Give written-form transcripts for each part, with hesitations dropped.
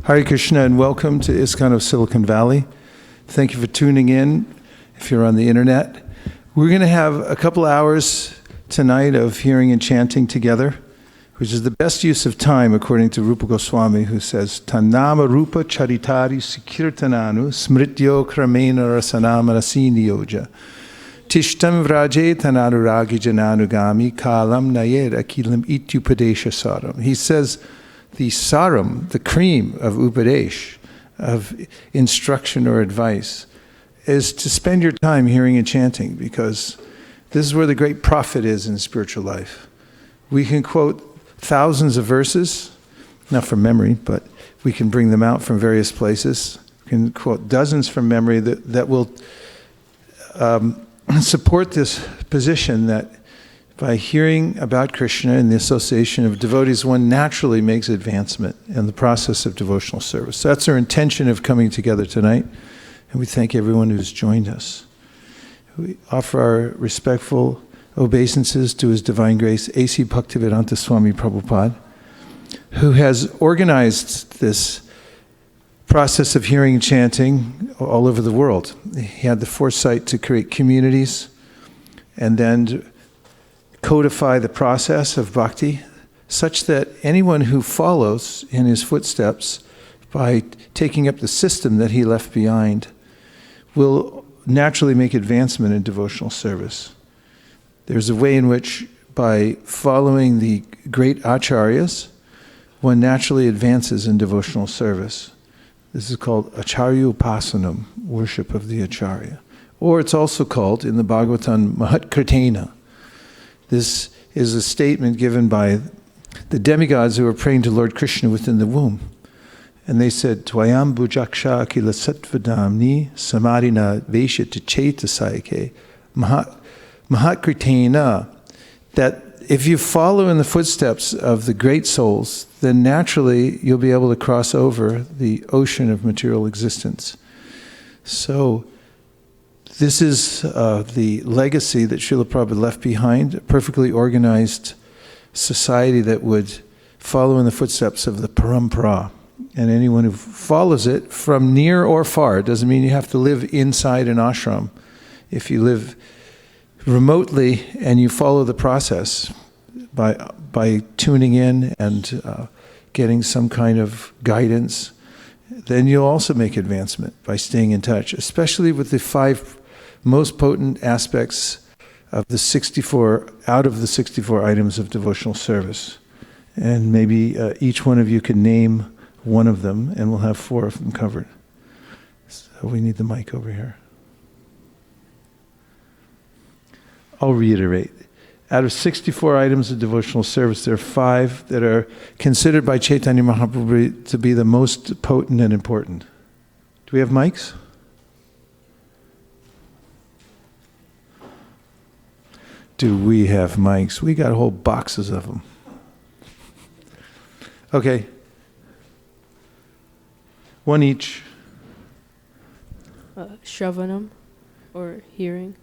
Hare Krishna and welcome to ISKCON of Silicon Valley. Thank you for tuning in if you're on the internet. We're going to have a couple hours tonight of hearing and chanting together, which is the best use of time according to Rupa Goswami, who says, Tanama Rupa Charitari Sikirtananu Smrityo Kramena Rasanama Rasini Yoja Tishtam Vraje Tanaruragi Jananugami Kalam Nayed Akilam Ityupadesha Saram. He says, the saram, the cream of upadesh, of instruction or advice, is to spend your time hearing and chanting, because this is where the great profit is in spiritual life. We can quote thousands of verses, not from memory, but we can bring them out from various places. We can quote dozens from memory that will support this position that by hearing about Krishna and the association of devotees, one naturally makes advancement in the process of devotional service. So that's our intention of coming together tonight, and we thank everyone who's joined us. We offer our respectful obeisances to His Divine Grace, A.C. Bhaktivedanta Swami Prabhupada, who has organized this process of hearing and chanting all over the world. He had the foresight to create communities and then codify the process of bhakti such that anyone who follows in his footsteps by taking up the system that he left behind will naturally make advancement in devotional service. There's a way in which by following the great acharyas, one naturally advances in devotional service. This is called acharya upasanam, worship of the acharya. Or it's also called in the Bhagavatam Mahatkritena. This is a statement given by the demigods who were praying to Lord Krishna within the womb. And they said, Tvayam bujaksha akila sattvadamni samadhina veshyata chetasayake mahatkritena. That if you follow in the footsteps of the great souls, then naturally you'll be able to cross over the ocean of material existence. So this is the legacy that Srila Prabhupada left behind, a perfectly organized society that would follow in the footsteps of the parampara. And anyone who follows it from near or far, it doesn't mean you have to live inside an ashram. If you live remotely and you follow the process by tuning in and getting some kind of guidance, then you'll also make advancement by staying in touch, especially with the 5 most potent aspects of the 64, out of the 64 items of devotional service. And maybe each one of you can name one of them, and we'll have 4 of them covered. So we need the mic over here. I'll reiterate. Out of 64 items of devotional service, there are 5 that are considered by Chaitanya Mahaprabhu to be the most potent and important. Do we have mics? Do we have mics? We got whole boxes of them. Okay. 1 each. Shravanam, or hearing.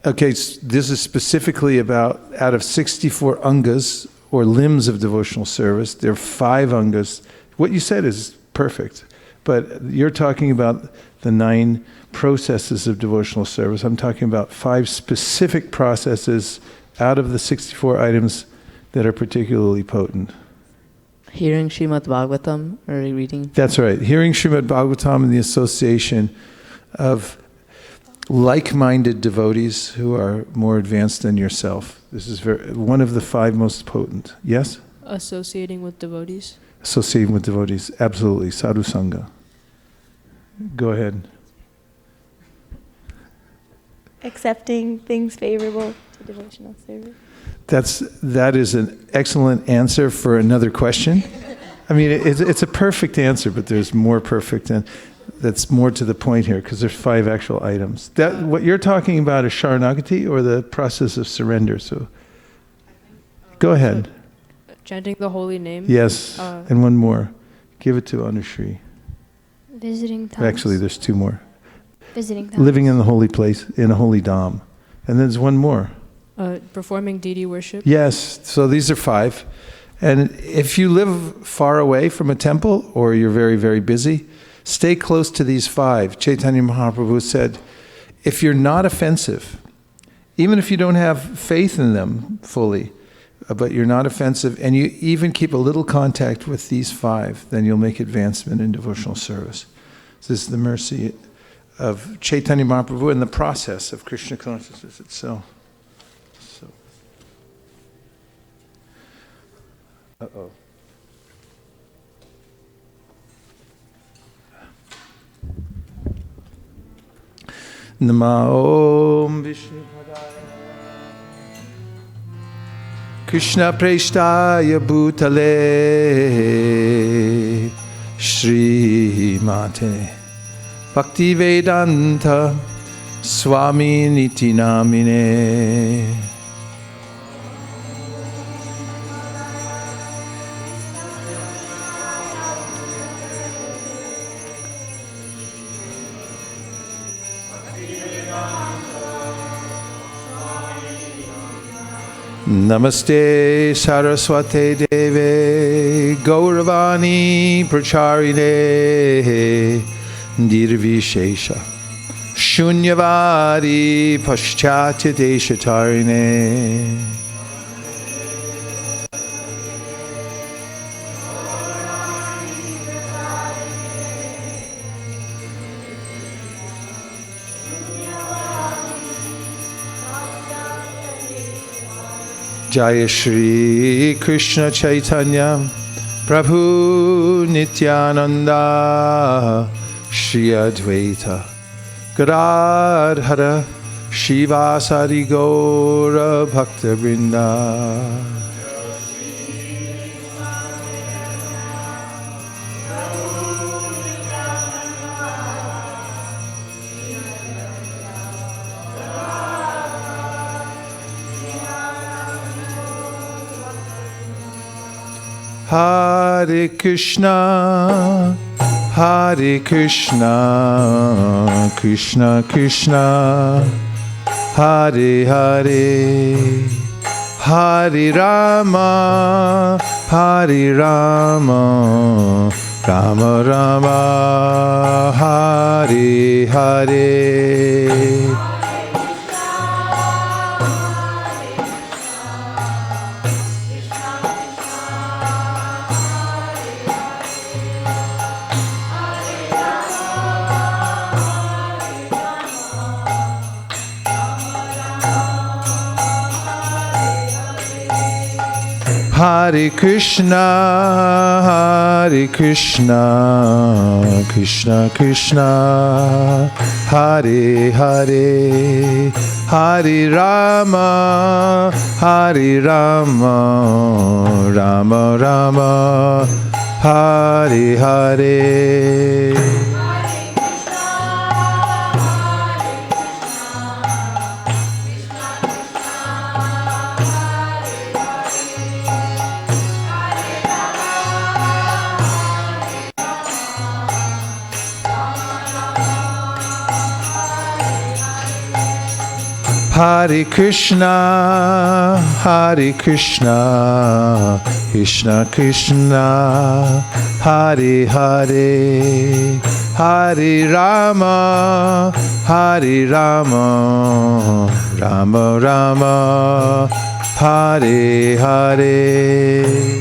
Okay, so this is specifically about, out of 64 angas, or limbs of devotional service, there are 5 angas. What you said is perfect, but you're talking about the 9 processes of devotional service. I'm talking about 5 specific processes out of the 64 items that are particularly potent. Hearing Srimad Bhagavatam or reading? That's right. Hearing Srimad Bhagavatam and the association of like-minded devotees who are more advanced than yourself. This is one of the 5 most potent. Yes? Associating with devotees. Associating with devotees. Absolutely. Sadhu Sangha. Go ahead. Accepting things favorable to devotional service. That is an excellent answer for another question. I mean, it's a perfect answer, but there's more perfect, and that's more to the point here, because there's 5 actual items. That what you're talking about is Sharanagati, or the process of surrender. So, go ahead. Chanting the holy name. Yes, and one more. Give it to Anushri. Visiting towns. Actually, there's 2 more. Visiting towns. Living in the holy place, in a holy dham. And then there's one more. Performing deity worship. Yes, so these are 5. And if you live far away from a temple or you're very, very busy, stay close to these 5. Chaitanya Mahaprabhu said, if you're not offensive, even if you don't have faith in them fully, but you're not offensive, and you even keep a little contact with these 5, then you'll make advancement in devotional service. So this is the mercy of Chaitanya Mahaprabhu and the process of Krishna consciousness itself. So, uh-oh. Nama Om Vishnu Padaya Krishna Preshtaya Bhutale Shri Mate Bhakti Vedanta Swami Niti Namine Namaste Saraswate Deve Gauravani Pracharine Nirvishesha Shunyavadi Paschatya Deshatarine Jaya Shri Krishna Chaitanya Prabhu Nityananda Shri Advaita Gadadhara Shivasari Gaura Bhakta Vrinda Hare Krishna, Hare Krishna, Krishna Krishna, Hare Hare, Hare Rama, Hare Rama, Rama Rama, Hare Hare. Hare Krishna, Hare Krishna, Krishna Krishna, Hare Hare, Hare Rama, Hare Rama, Rama Rama, Hare Hare. Hare Krishna, Hare Krishna, Krishna Krishna, Hare Hare, Hare Rama, Hare Rama, Rama Rama, Hare Hare.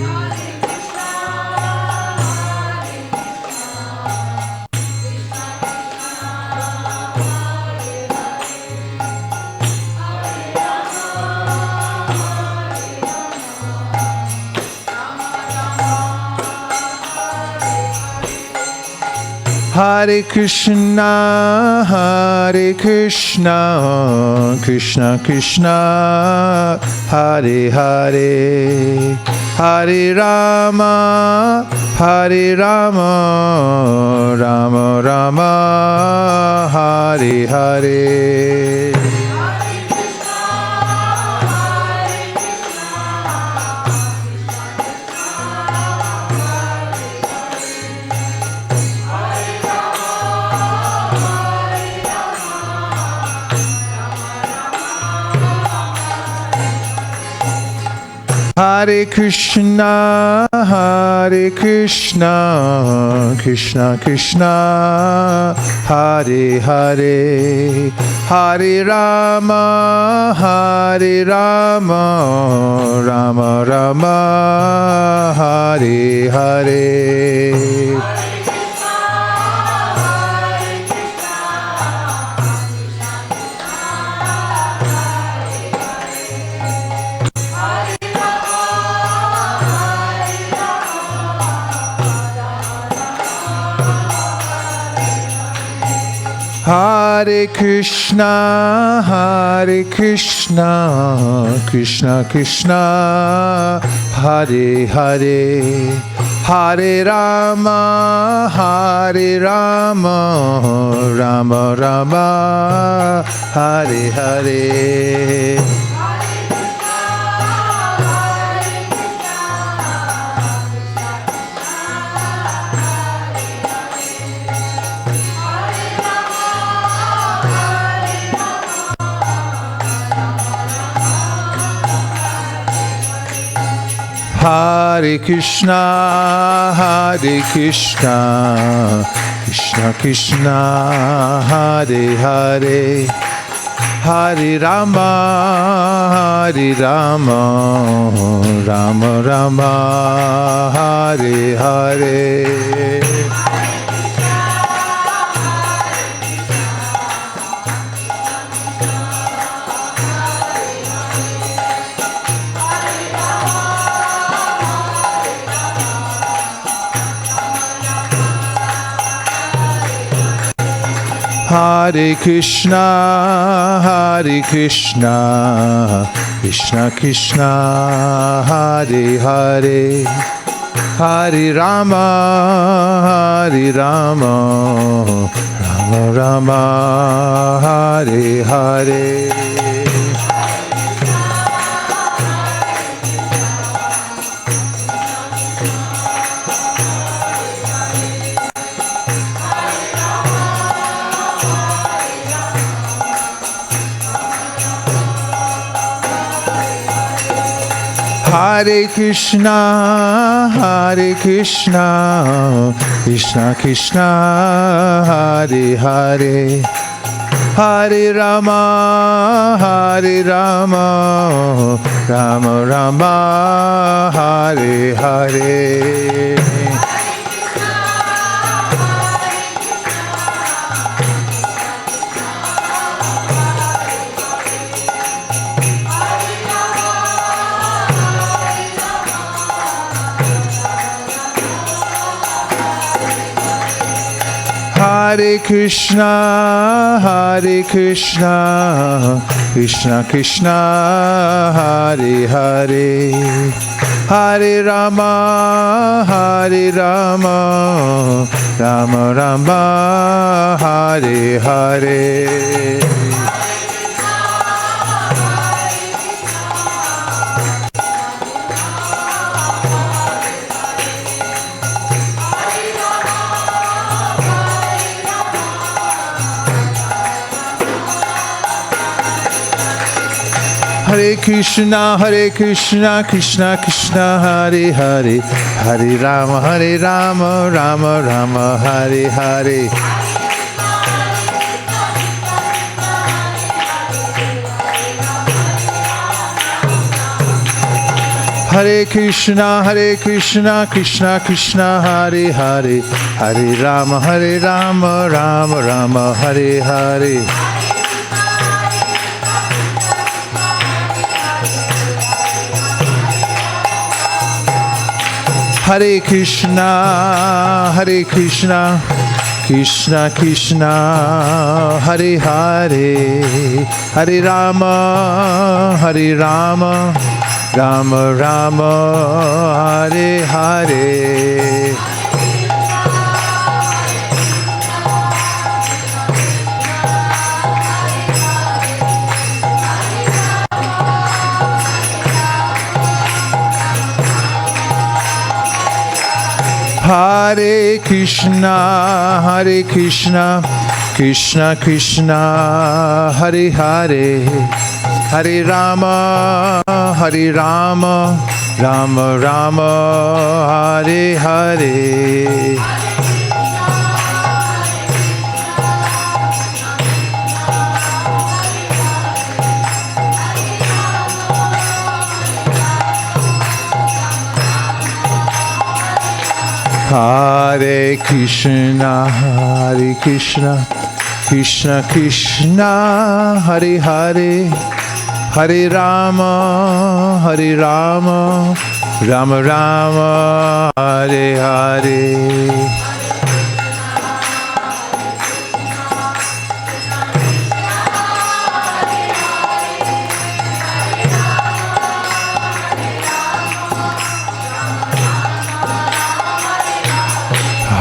Hare Krishna, Hare Krishna, Krishna Krishna, Hare Hare, Hare Rama, Hare Rama, Rama Rama, Hare Hare. Hare Krishna, Krishna Krishna, Hare Hare, Hare Rama, Rama Rama, Hare Hare. Hare Krishna, Krishna Krishna, Hare Hare, Hare Rama, Rama Rama, Hare Hare. Hare Krishna, Krishna Krishna, Hare Hare, Hare Rama, Rama Rama, Hare Hare. Hare Krishna, Krishna Krishna, Hare Hare, Hare Rama, Rama Rama, Hare Hare. Hare Krishna, Krishna Krishna, Hare Hare, Hare Rama, Rama Rama, Hare Hare. Hare Krishna, Krishna Krishna, Hare Hare, Hare Rama, Rama Rama, Hare Hare. Hare Krishna, Krishna Krishna, Hare Hare, Hare Rama, Rama Rama, Hare Hare. Hare Krishna, Krishna Krishna, Hare Hare, Hare Rama, Rama Rama, Hare Hare. Hare Krishna, Krishna Krishna, Hare Hare, Hare Rama, Rama Rama, Hare Hare. Hare Krishna, Krishna Krishna, Hare Hare, Hare Rama, Rama Rama, Hare Hare. Hare Krishna, Hare Krishna, Krishna Krishna, Hare Hare, Hare Rama, Hare Rama, Rama Rama, Hare Hare.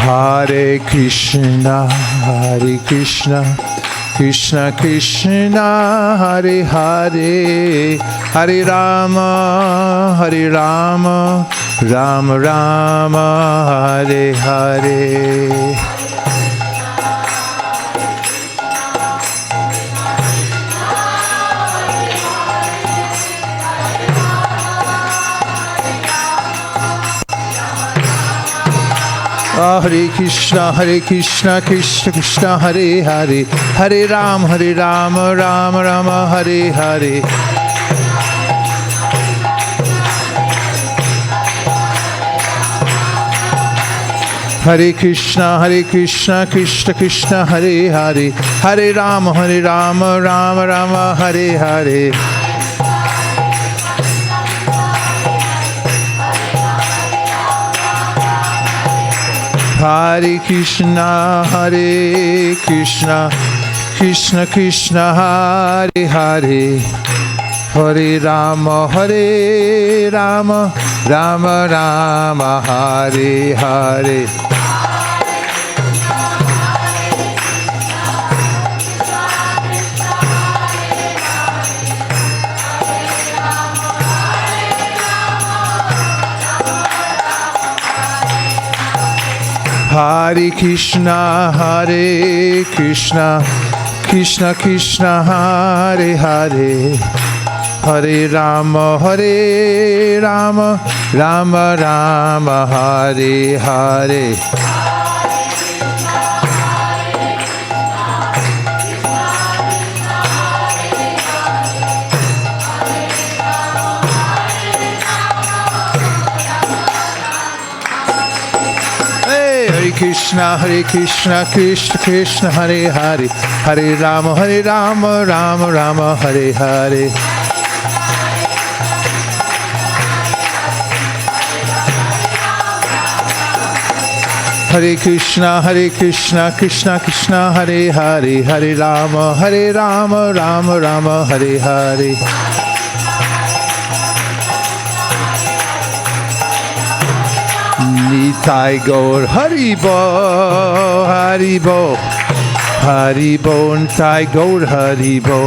Hare Krishna, Hare Krishna, Krishna Krishna, Hare Hare, Hare Rama, Hare Rama, Rama Rama, Hare Hare. Hare Krishna, Krishna Krishna, Hare Hare, Hare Rama, Rama Rama, Hare Hare. Hare Krishna, Krishna Krishna, Hare Hare, Hare Rama, Rama Rama, Hare Hare. Hare Krishna, Krishna Krishna, Hare Hare, Hare Rama, Rama Rama, Hare Hare. Hare Krishna, Krishna Krishna, Hare Hare, Hare Rama, Rama Rama, Hare Hare. Hare Krishna, Krishna Krishna, Hare Hare, Hare Rama, Rama Rama, Hare Hare. Hare Krishna, Krishna Krishna, Hare Hare, Hare Rama, Rama Rama, Hare Hare. Nitai Gaur Haribo, Haribo, Haribo, Nitai Gaur Haribo.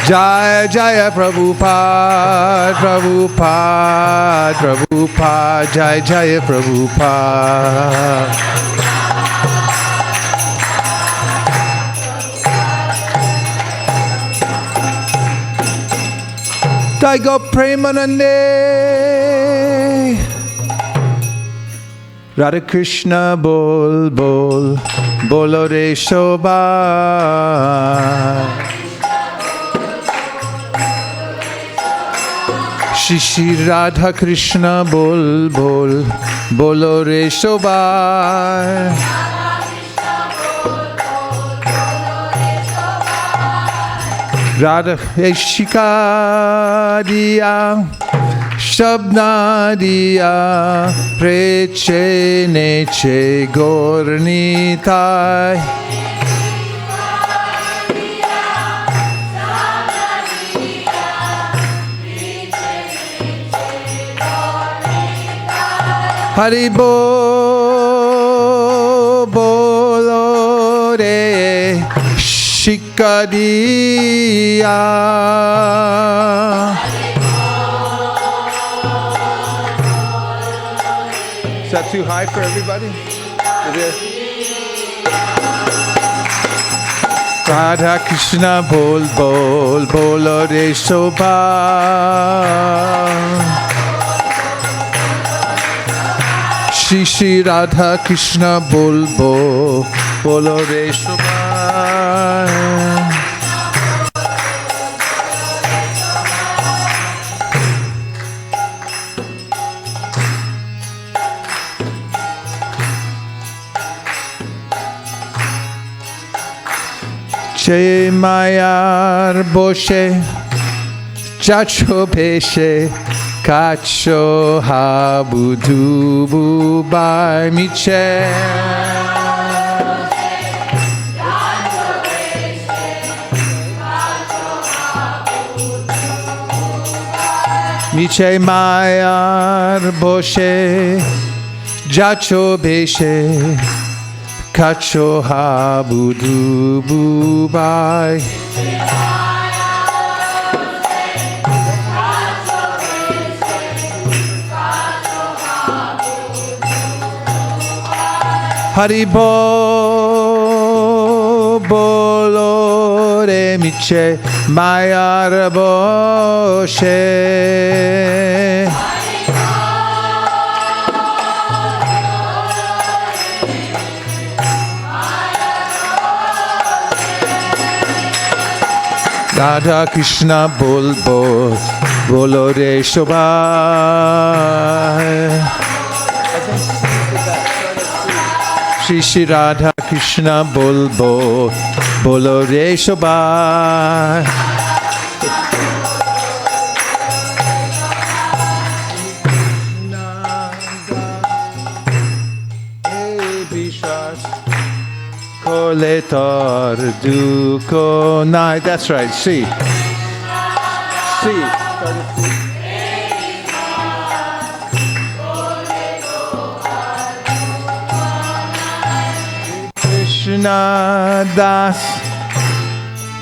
Jaya Jaya Prabhupada, Prabhupada, Prabhupada, Jaya Jaya Prabhupada. Taigo Premanande, Radha Krishna Bol Bol, Bolo Re Shobha. Shri Radha Krishna Bol Bol, Bolo Re Shobha. Radha Vaisesika diya, Shabna diya, Preche Neche Gornitai. Haribo Bolo Re Shikadiya. Is that too high for everybody? Radha Krishna bol bol bolo re shobha. Shri Shri Radha Krishna bol bol bolo re shobha. Che mayar boshe, chacho peshe, kacho habudubu by miche. Miche mayar boshe, jacho beshe. Kacho habudubu bai. Haribo bolo re miche mayar boshe. Radha Krishna bol bol bolo re shobha. Shri Shri Radha Krishna bol bol bolo re shobha. Letar duko nai. That's right. See. Krishna das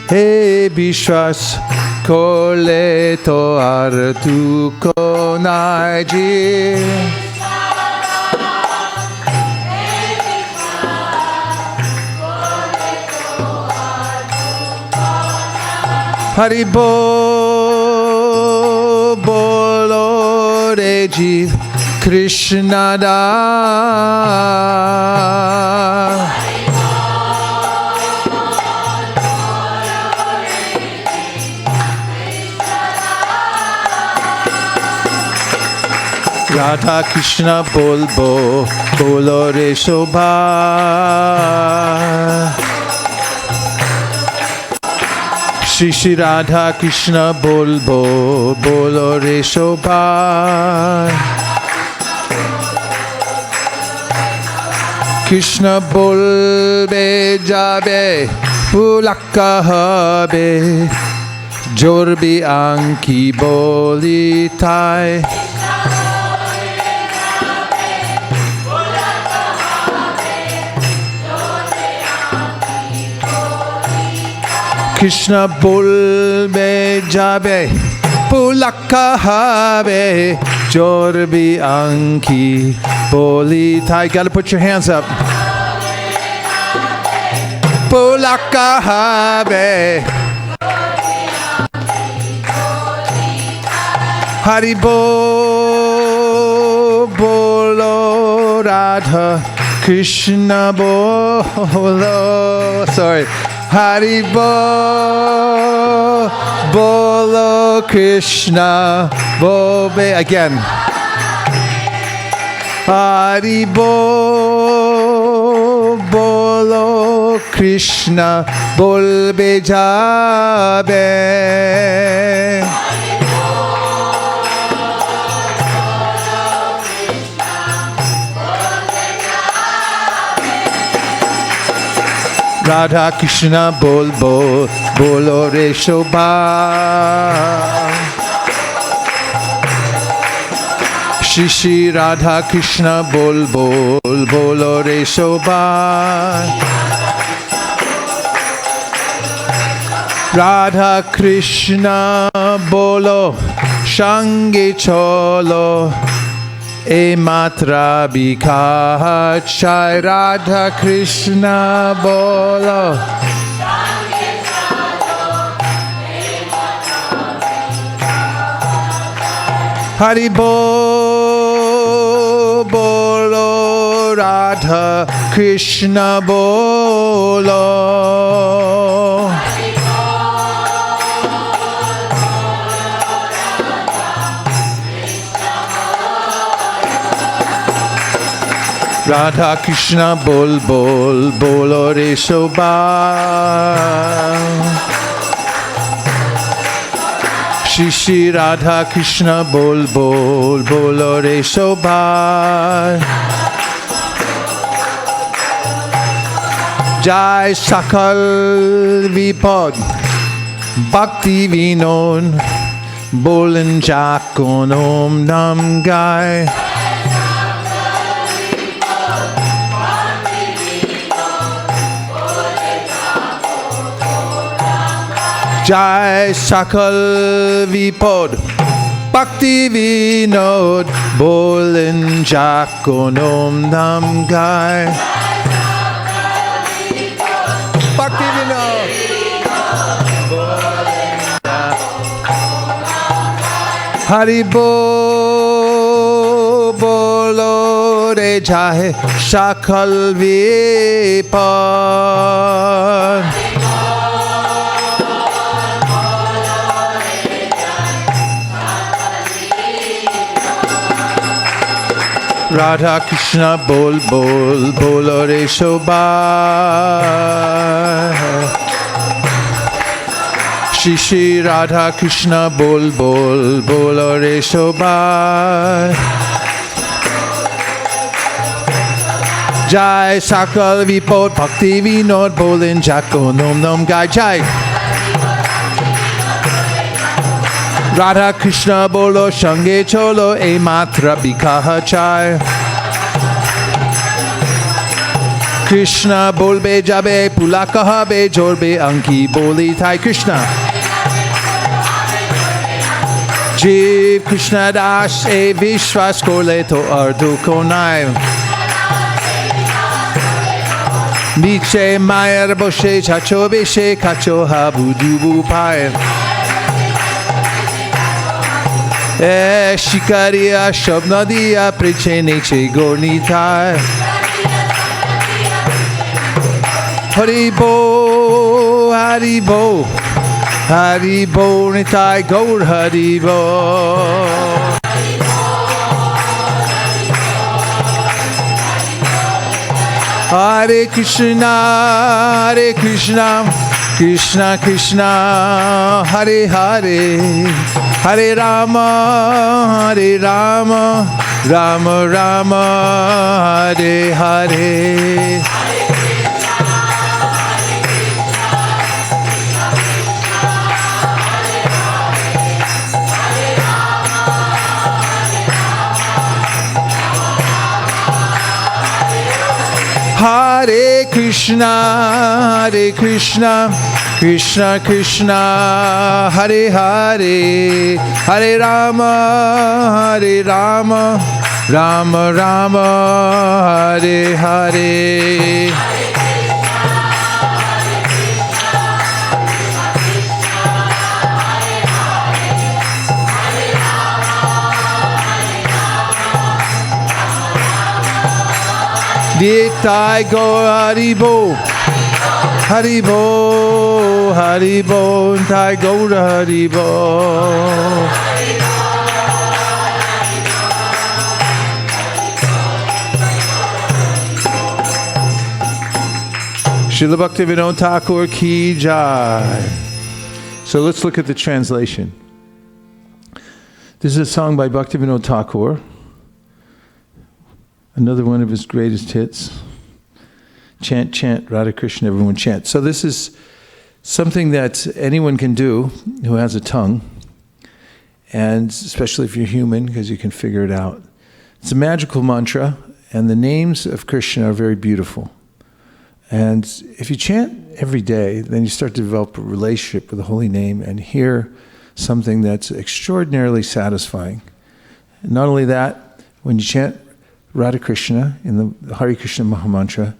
he bishwas kole to artuko nai ji. Haribo bolo re jiv Krishna da. Radha Krishna bol bolo re shobha. Shri Shri Radha Krishna bol bolo re shobha. Krishna bol be jabe pulakka habe jor bi anki boli tai. Krishna bol be jabe pulakka habe jor bi anki boli tai. Got to put your hands up. Pulakka habe Haribo bolo Radha Krishna bolo. Sorry. Haribo bolo Krishna bobe. Again. Haribo bolo Krishna bolbe jabe. Radha Krishna bol bolo re shobha. Shri Shri Radha Krishna bol bolo re shobha. Radha Krishna bolo shange cholo e matra bikachai. Radha Krishna bolo Hari Bol, Bolo Radha Krishna Bolo. Radha Krishna Bol Bol Bolo Re Shobha. Shri Shri Radha Krishna Bol Bol Bolo Re Shobha. Jai Sakal Vipad Bhakti Vinod Bolen Jakon Om Nam Gai. Jai Sakal Vipod Bhakti Vinod Bolen Jakon Om Nam Gai. Bhakti Vinod Hari Bo Bolo Re Jai Sakal Vipod. Radha Krishna Bol Bol Bolo Re Shobha. Shri Shri Radha Krishna Bol Bol Bolo Re Shobha. Jai Sakal Vipod Bhakti Vinod Bolen Jakon Om Nam Gai. Jai Radha Krishna Bolo Shange Cholo E Matra Bikaha Chai. Krishna Bolbe Jabe Pulakaha Be Jorbe Anki Boli Thai. Krishna Jeev Krishna Das E Vishwas Kole To Ardu Konai. Miche Mayer Boshe Chacho Beshe Kacho Habu Dubu Pai. Shikaria Shabnadia Precheneche Gornitai. Haribo, Haribo, Haribo Nitai Gaur Haribo. Hare Krishna, Hare Krishna, Krishna Krishna, Hare Hare, Hare Rama, Hare Rama, Rama Rama, Hare Hare. Hare Krishna, Hare Krishna, Krishna Krishna, Hare Hare, Hare Rama, Hare Rama, Rama Rama, Hare Hare. Nitai Gaur Haribo, Haribo, Haribo, Nitai Gaur Haribo. Srila Bhaktivinoda Thakur ki jai. So let's look at the translation. This is a song by Bhaktivinoda Thakur. Another one of his greatest hits. Chant, chant, Radha Krishna, everyone chant. So this is something that anyone can do who has a tongue, and especially if you're human, because you can figure it out. It's a magical mantra, and the names of Krishna are very beautiful. And if you chant every day, then you start to develop a relationship with the holy name and hear something that's extraordinarily satisfying. And not only that, when you chant Radha Krishna in the Hare Krishna Mahamantra,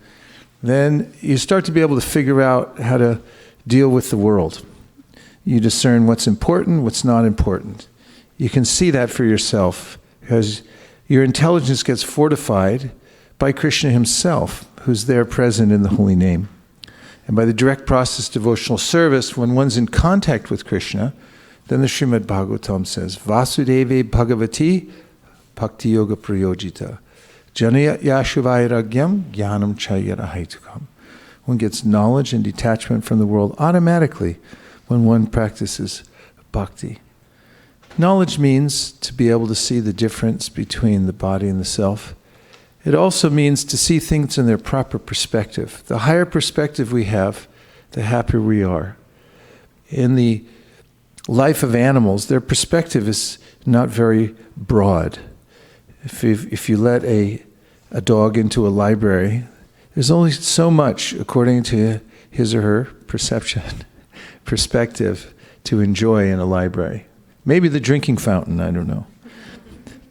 then you start to be able to figure out how to deal with the world. You discern what's important, what's not important. You can see that for yourself, because your intelligence gets fortified by Krishna himself, who's there present in the holy name. And by the direct process of devotional service, when one's in contact with Krishna, then the Srimad Bhagavatam says, Vasudeve Bhagavati Bhakti Yoga Prayojita Janaya Yashuvairagyam Jnanam Chayara Haitukam. One gets knowledge and detachment from the world automatically when one practices bhakti. Knowledge means to be able to see the difference between the body and the self. It also means to see things in their proper perspective. The higher perspective we have, the happier we are. In the life of animals, their perspective is not very broad. If you let a dog into a library, there's only so much, according to his or her perspective, to enjoy in a library. Maybe the drinking fountain, I don't know.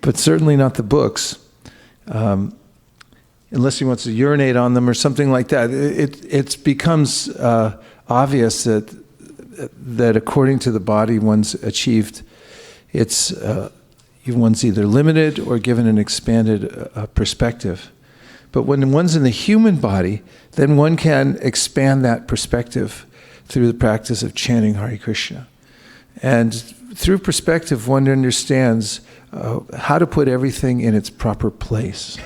But certainly not the books. Unless he wants to urinate on them or something like that. It becomes obvious that according to the body one's achieved, one's either limited or given an expanded perspective. But when one's in the human body, then one can expand that perspective through the practice of chanting Hare Krishna. And through perspective, one understands how to put everything in its proper place.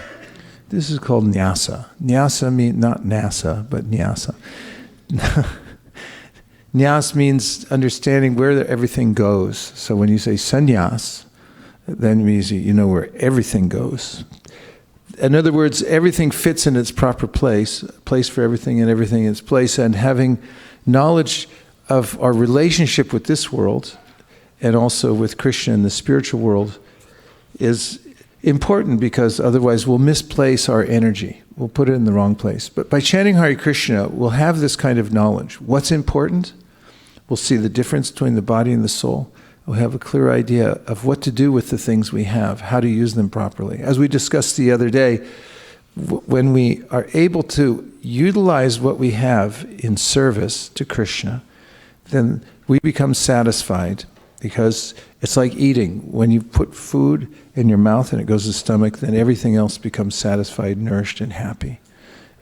This is called nyasa. Nyasa means not NASA, but nyasa. Nyas means understanding where everything goes. So when you say sannyas, then it means you know where everything goes. In other words, everything fits in its proper place, a place for everything and everything in its place, and having knowledge of our relationship with this world and also with Krishna in the spiritual world is important, because otherwise we'll misplace our energy. We'll put it in the wrong place. But by chanting Hare Krishna, we'll have this kind of knowledge. What's important? We'll see the difference between the body and the soul. We'll have a clear idea of what to do with the things we have, how to use them properly. As we discussed the other day, when we are able to utilize what we have in service to Krishna, then we become satisfied, because it's like eating. When you put food in your mouth and it goes to the stomach, then everything else becomes satisfied, nourished, and happy.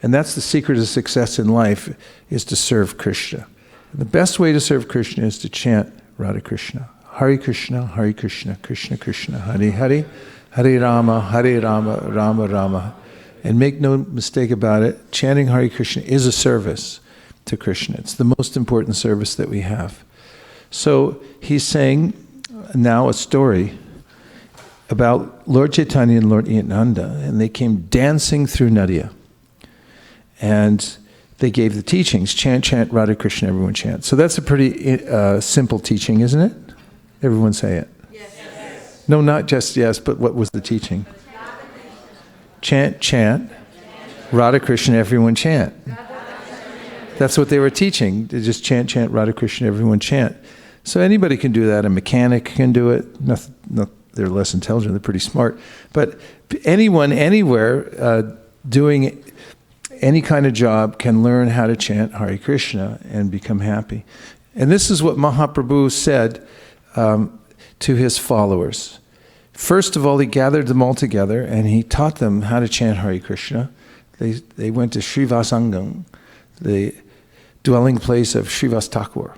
And that's the secret of success in life, is to serve Krishna. And the best way to serve Krishna is to chant Radha Krishna. Hare Krishna, Hare Krishna, Krishna Krishna, Hare Hare, Hare Rama, Rama Rama. And make no mistake about it, chanting Hare Krishna is a service to Krishna. It's the most important service that we have. So he's saying now a story about Lord Chaitanya and Lord Nityananda, and they came dancing through Nadia. And they gave the teachings, chant, Radha Krishna, everyone chant. So that's a pretty simple teaching, isn't it? Everyone say it. Yes. No, not just yes, but what was the teaching? Chant, Radha Krishna, everyone chant. That's what they were teaching. They just chant, Radha Krishna, everyone chant. So anybody can do that. A mechanic can do it. They're less intelligent, they're pretty smart. But anyone, anywhere, doing any kind of job can learn how to chant Hare Krishna and become happy. And this is what Mahaprabhu said to his followers. First of all, he gathered them all together and he taught them how to chant Hare Krishna. They went to Srivasangam, the dwelling place of Srivas Thakur.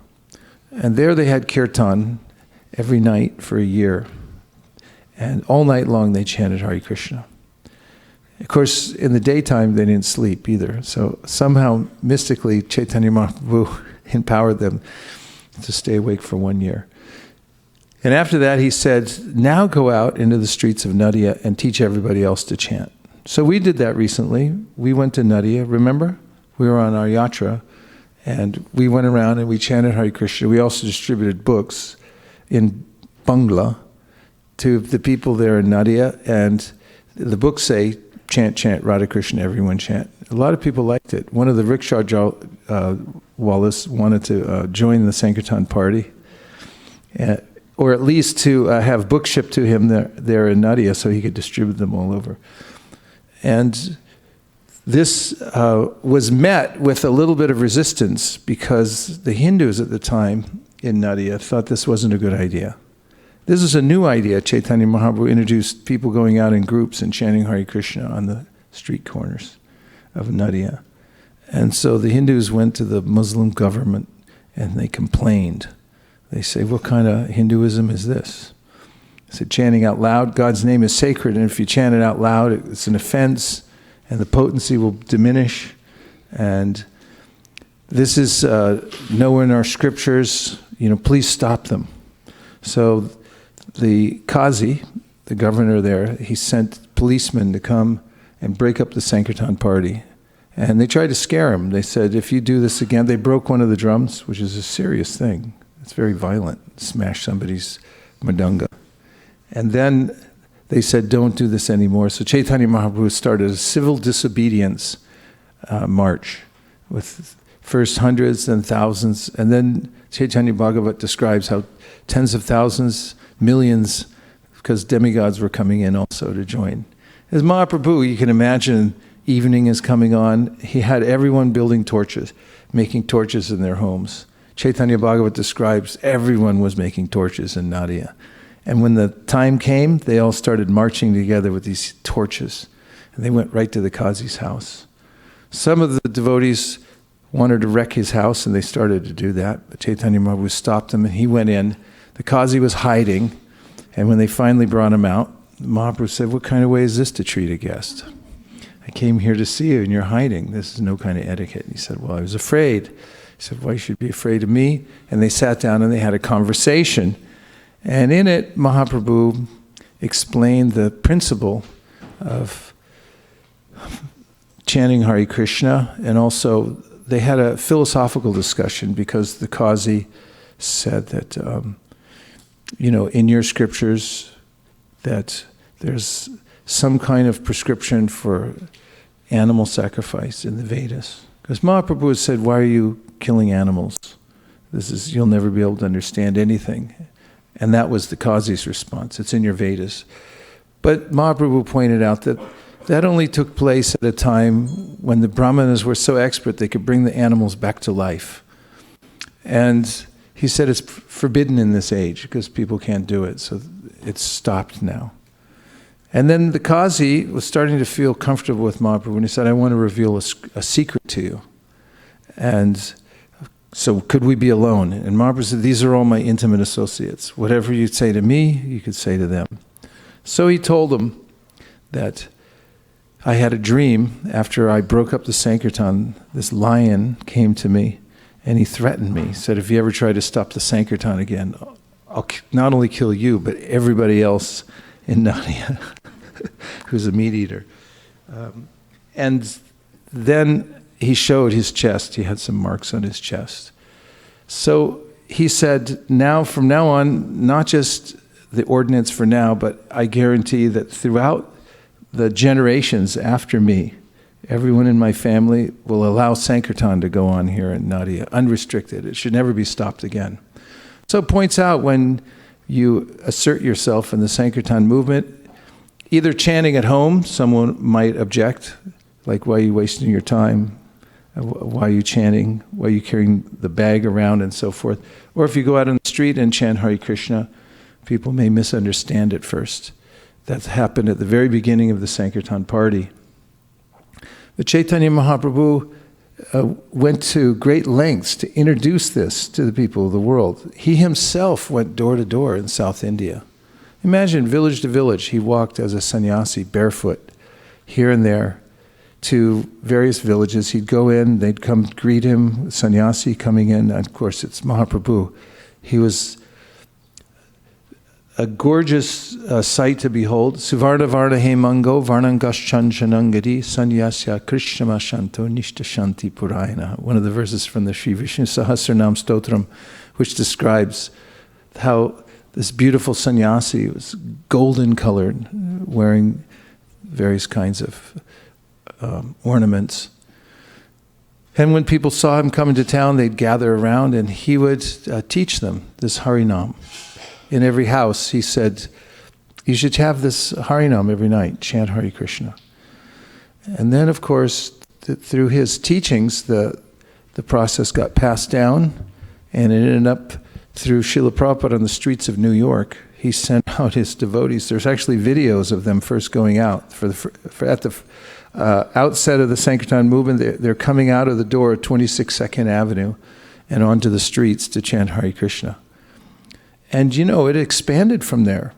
And there they had kirtan every night for a year. And all night long they chanted Hare Krishna. Of course, in the daytime they didn't sleep either. So somehow, mystically, Chaitanya Mahaprabhu empowered them to stay awake for 1 year. And after that he said, now go out into the streets of Nadia and teach everybody else to chant. So we did that recently. We went to Nadia, remember? We were on our yatra. And we went around and we chanted Hare Krishna. We also distributed books in Bangla to the people there in Nadia. And the books say, chant, Radha Krishna, everyone chant. A lot of people liked it. One of the rickshaw Wallace wanted to join the Sankirtan party, or at least to have books shipped to him there in Nadia so he could distribute them all over. And this was met with a little bit of resistance because the Hindus at the time in Nadia thought this wasn't a good idea. This is a new idea. Chaitanya Mahaprabhu introduced people going out in groups and chanting Hare Krishna on the street corners of Nadia. And so the Hindus went to the Muslim government and they complained. They say, what kind of Hinduism is this? They said, chanting out loud, God's name is sacred, and if you chant it out loud, it's an offense, and the potency will diminish. And this is nowhere in our scriptures, please stop them. So the Qazi, the governor there, he sent policemen to come and break up the Sankirtan party. And they tried to scare him. They said, if you do this again, they broke one of the drums, which is a serious thing. It's very violent, smash somebody's mridanga. And then they said, don't do this anymore. So Chaitanya Mahaprabhu started a civil disobedience march with first hundreds, then thousands. And then Chaitanya Bhagavat describes how tens of thousands, millions, because demigods were coming in also to join. As Mahaprabhu, you can imagine, evening is coming on. He had everyone building torches, making torches in their homes. Chaitanya Bhagavat describes everyone was making torches in Nadia. And when the time came, they all started marching together with these torches. And they went right to the Qazi's house. Some of the devotees wanted to wreck his house, and they started to do that. But Chaitanya Mahaprabhu stopped them, and he went in. The Qazi was hiding. And when they finally brought him out, Mahaprabhu said, what kind of way is this to treat a guest? I came here to see you, and you're hiding. This is no kind of etiquette. And he said, well, I was afraid. He said, why should you be afraid of me? And they sat down, and they had a conversation. And in it, Mahaprabhu explained the principle of chanting Hare Krishna, and also they had a philosophical discussion because the Qazi said that, in your scriptures, that there's some kind of prescription for animal sacrifice in the Vedas. Because Mahaprabhu said, why are you killing animals? You'll never be able to understand anything. And that was the Qazi's response. It's in your Vedas. But Mahaprabhu pointed out that that only took place at a time when the Brahmanas were so expert they could bring the animals back to life. And he said it's forbidden in this age because people can't do it. So it's stopped now. And then the Qazi was starting to feel comfortable with Mahaprabhu, and he said, I want to reveal a secret to you. And so could we be alone? And Mahaprabhu said, these are all my intimate associates. Whatever you say to me, you could say to them. So he told them that I had a dream after I broke up the Sankirtan. This lion came to me and he threatened me. He said, if you ever try to stop the Sankirtan again, I'll not only kill you, but everybody else in Nadia who's a meat eater. And then he showed his chest. He had some marks on his chest. So he said, from now on, not just the ordinance for now, but I guarantee that throughout the generations after me, everyone in my family will allow Sankirtan to go on here in Nadia, unrestricted. It should never be stopped again. So it points out when you assert yourself in the Sankirtan movement, either chanting at home, someone might object, like, why are you wasting your time? Why are you chanting? Why are you carrying the bag around and so forth? Or if you go out on the street and chant Hare Krishna, people may misunderstand it first. That happened at the very beginning of the Sankirtan party. But Chaitanya Mahaprabhu went to great lengths to introduce this to the people of the world. He himself went door to door in South India. Imagine village to village, he walked as a sannyasi barefoot here and there to various villages. He'd go in, they'd come greet him, sannyasi coming in, and of course it's Mahaprabhu. He was a gorgeous sight to behold. Suvarna varna he mango varnangaschan janangadi sanyasya krishnama shanto nishta shanti purayana. One of the verses from the Sri Vishnu Sahasranam Stotram, which describes how this beautiful sannyasi was golden colored, wearing various kinds of ornaments. And when people saw him come into town, they'd gather around and he would teach them this Harinam. In every house, he said, you should have this Harinam every night, chant Hare Krishna. And then, of course, through his teachings, the process got passed down, and it ended up through Srila Prabhupada on the streets of New York. he sent out his devotees. There's actually videos of them first going out. At the outset of the Sankirtan movement, they're coming out of the door at 26 2nd Avenue and onto the streets to chant Hare Krishna. And it expanded from there.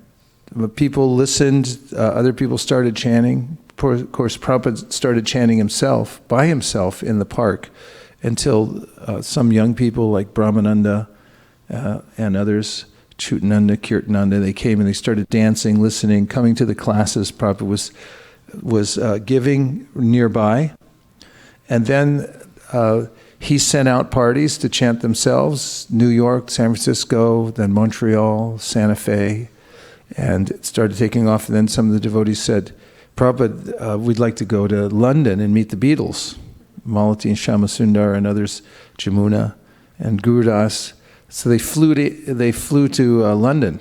People listened, other people started chanting. Of course, Prabhupada started chanting by himself in the park until some young people like Brahmananda and others, Chutananda, Kirtananda, they came and they started dancing, listening, coming to the classes Prabhupada was giving nearby. And then he sent out parties to chant themselves, New York, San Francisco, then Montreal, Santa Fe, and it started taking off. And then some of the devotees said, Prabhupada, we'd like to go to London and meet the Beatles, Malati and Shamasundar and others, Jamuna and Gurudas. So they flew to London,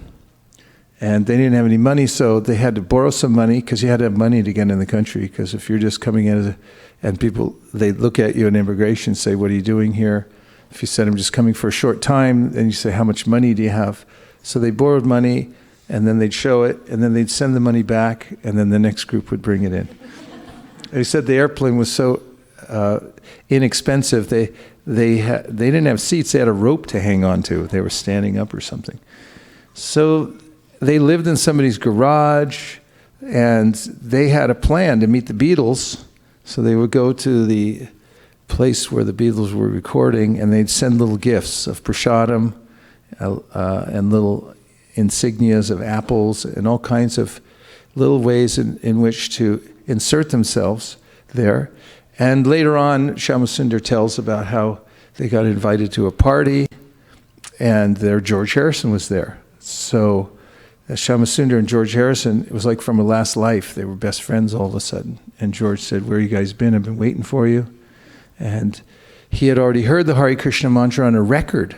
and they didn't have any money, so they had to borrow some money, because you had to have money to get in the country, because if you're just coming in and people, they look at you in immigration and say, what are you doing here? If you said, I'm just coming for a short time, then you say, how much money do you have? So they borrowed money, and then they'd show it, and then they'd send the money back, and then the next group would bring it in. They said the airplane was so inexpensive, they didn't have seats, they had a rope to hang on to. They were standing up or something. So they lived in somebody's garage, and they had a plan to meet the Beatles. So they would go to the place where the Beatles were recording, and they'd send little gifts of prasadam and little insignias of apples and all kinds of little ways in which to insert themselves there. And later on, Shamasundar tells about how they got invited to a party, and there George Harrison was there. So Shamasundar and George Harrison, it was like from a last life. They were best friends all of a sudden. And George said, where you guys been? I've been waiting for you. And he had already heard the Hare Krishna mantra on a record.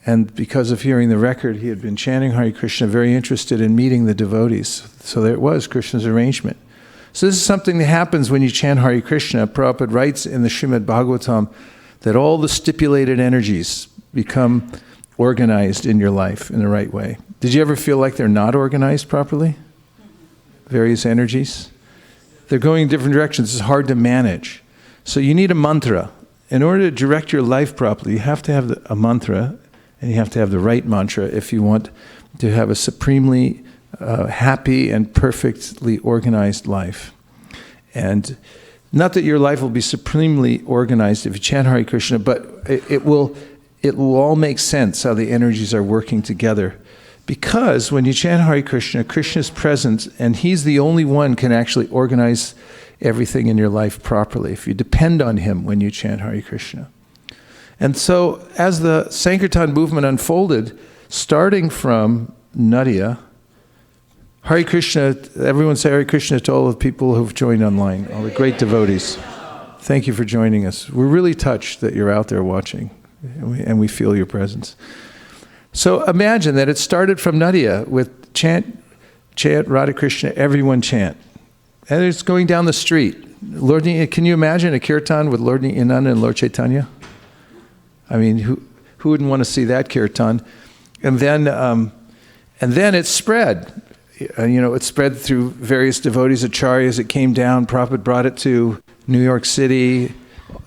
And because of hearing the record, he had been chanting Hare Krishna, very interested in meeting the devotees. So there it was, Krishna's arrangement. So this is something that happens when you chant Hare Krishna. Prabhupada writes in the Srimad Bhagavatam that all the stipulated energies become organized in your life in the right way. Did you ever feel like they're not organized properly? Various energies? They're going in different directions. It's hard to manage. So you need a mantra. In order to direct your life properly, you have to have a mantra, and you have to have the right mantra if you want to have a supremely happy and perfectly organized life. And not that your life will be supremely organized if you chant Hare Krishna, but it will all make sense how the energies are working together. Because when you chant Hare Krishna, Krishna is present, and he's the only one can actually organize everything in your life properly, if you depend on him when you chant Hare Krishna. And so as the Sankirtan movement unfolded, starting from Nadia, Hare Krishna, everyone say Hare Krishna to all the people who've joined online, all the great devotees. Thank you for joining us. We're really touched that you're out there watching, and we feel your presence. So imagine that it started from Nadia with chant Radha Krishna, everyone chant. And it's going down the street. Lord, can you imagine a kirtan with Lord Nityananda and Lord Chaitanya? I mean, who wouldn't want to see that kirtan? And then it spread. It spread through various devotees, acharyas. It came down. Prabhupada brought it to New York City.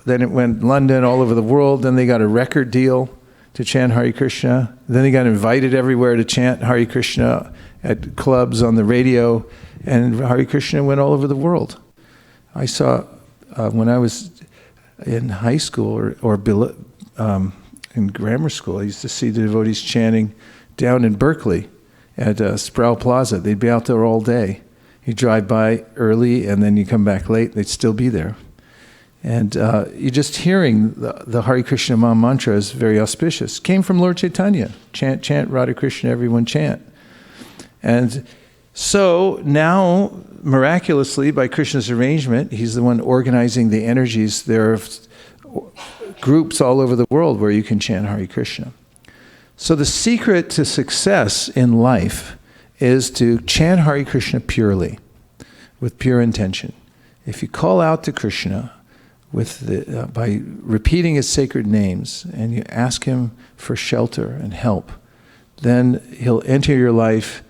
Then it went London, all over the world. Then they got a record deal to chant Hare Krishna. Then they got invited everywhere to chant Hare Krishna at clubs, on the radio. And Hare Krishna went all over the world. I saw, when I was in high school or in grammar school, I used to see the devotees chanting down in Berkeley at Sproul Plaza. They'd be out there all day. You drive by early, and then you come back late, they'd still be there. And you're just hearing the Hare Krishna Maha mantra is very auspicious. Came from Lord Chaitanya. Chant, chant, Radha Krishna, everyone chant. And so now, miraculously, by Krishna's arrangement, he's the one organizing the energies. There are groups all over the world where you can chant Hare Krishna. So the secret to success in life is to chant Hare Krishna purely, with pure intention. If you call out to Krishna by repeating his sacred names, and you ask him for shelter and help, then he'll enter your life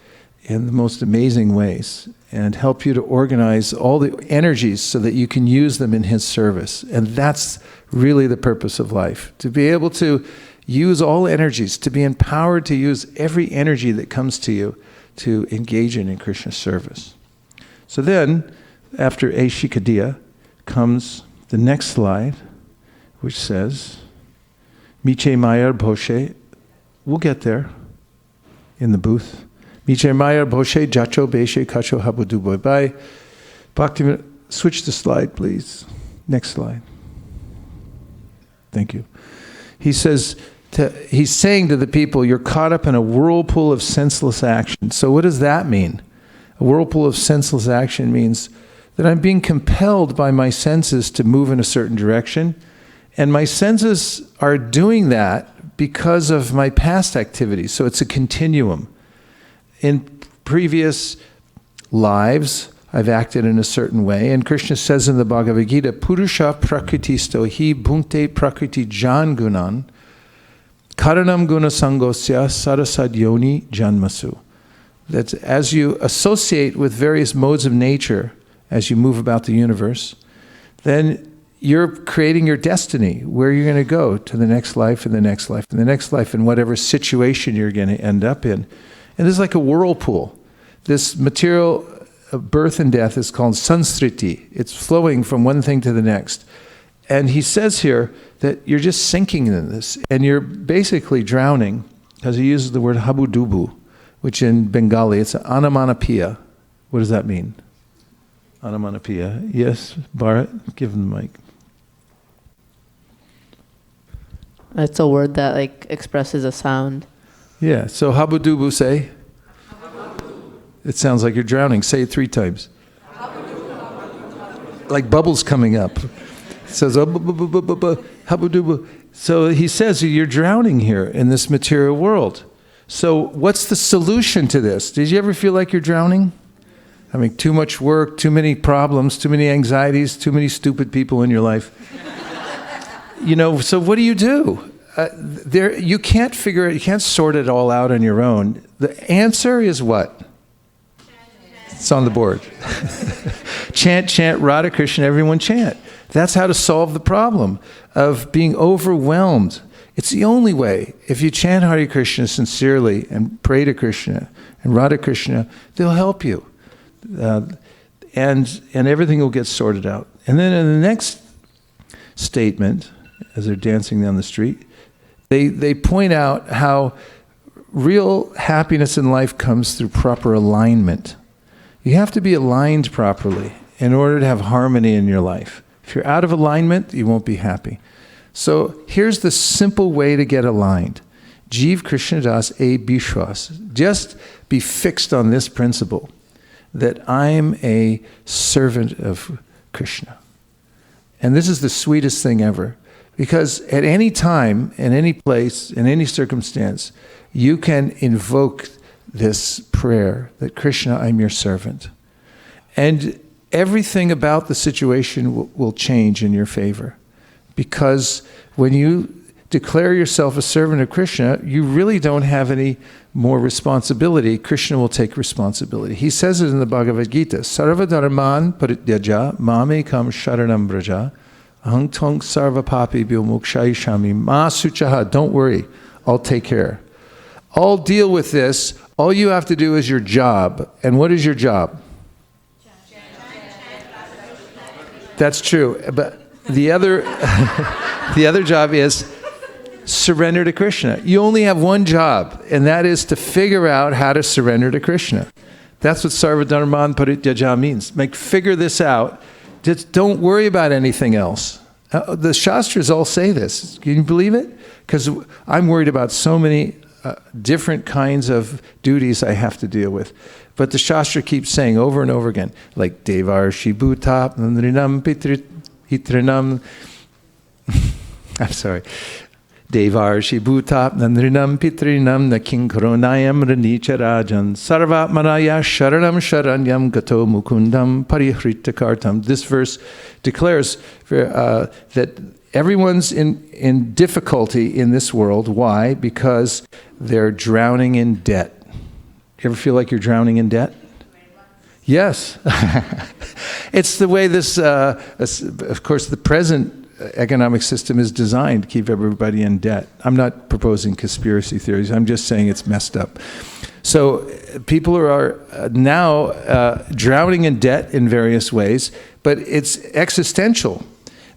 in the most amazing ways and help you to organize all the energies so that you can use them in his service. And that's really the purpose of life, to be able to use all energies, to be empowered to use every energy that comes to you to engage in Krishna's service. So then, after Aishikadiya, comes the next slide, which says, Miche Mayar Bhoshe, we'll get there in the booth. Miche Mayar Bhoshe Jacho Beshe Kacho Habuduboy. Bye. Bhakti, switch the slide, please. Next slide. Thank you. He says, he's saying to the people, you're caught up in a whirlpool of senseless action. So what does that mean? A whirlpool of senseless action means that I'm being compelled by my senses to move in a certain direction, and my senses are doing that because of my past activities. So it's a continuum. In previous lives, I've acted in a certain way, and Krishna says in the Bhagavad Gita, Purusha prakritisto hi bhunte prakriti jan gunan karanam guna sangosya sarasad yoni janmasu. That as you associate with various modes of nature, as you move about the universe, then you're creating your destiny, where you're going to go to the next life and the next life and the next life, and whatever situation you're going to end up in. And it's like a whirlpool. This material birth and death is called sansriti. It's flowing from one thing to the next. And he says here that you're just sinking in this, and you're basically drowning, because he uses the word habudubu, which in Bengali, it's anamanapia. What does that mean? Anamanapia. Yes, Bharat, give him the mic. It's a word that like expresses a sound. Yeah, so habudubu, say. It sounds like you're drowning. Say it 3 times. Like bubbles coming up. It says, habudubu. So he says you're drowning here in this material world. So what's the solution to this? Did you ever feel like you're drowning? I mean, too much work, too many problems, too many anxieties, too many stupid people in your life. So what do? You can't figure it, you can't sort it all out on your own. The answer is what? It's on the board. Chant, chant, Radha Krishna, everyone chant. That's how to solve the problem of being overwhelmed. It's the only way. If you chant Hare Krishna sincerely and pray to Krishna and Radha Krishna, they'll help you. And everything will get sorted out. And then in the next statement, as they're dancing down the street, they point out how real happiness in life comes through proper alignment. You have to be aligned properly in order to have harmony in your life. If you're out of alignment, you won't be happy. So here's the simple way to get aligned. Jeev Krishna Das E Bishwas. Just be fixed on this principle, that I'm a servant of Krishna. And this is the sweetest thing ever. Because at any time, in any place, in any circumstance, you can invoke this prayer that Krishna, I'm your servant. And everything about the situation will change in your favor. Because when you declare yourself a servant of Krishna, you really don't have any more responsibility. Krishna will take responsibility. He says it in the Bhagavad Gita, Sarva dharman parityaja mamekam sharanam braja ahang tong sarva papi bhyo mokshayishami ma suchaha. Don't worry, I'll take care. I'll deal with this. All you have to do is your job. And what is your job? That's true. But the other job is surrender to Krishna. You only have one job, and that is to figure out how to surrender to Krishna. That's what Sarva Dharman Parityaja means. Figure this out. Just don't worry about anything else. The Shastras all say this. Can you believe it? Because I'm worried about so many different kinds of duties I have to deal with. But the Shastra keeps saying over and over again, like Devar Shibhuta Nandrinam Hitrinam. I'm sorry. Devar Shibhuta Nandrinam Pitrinam Naking Koronayam Ranicharajan Sarvatmanaya Sharanam Sharanyam Gato Mukundam Parihrittakartam. This verse declares that Everyone's in difficulty in this world. Why? Because they're drowning in debt. You ever feel like you're drowning in debt? Yes. It's the way this, of course, the present economic system is designed to keep everybody in debt. I'm not proposing conspiracy theories. I'm just saying it's messed up. So people are now drowning in debt in various ways, but it's existential.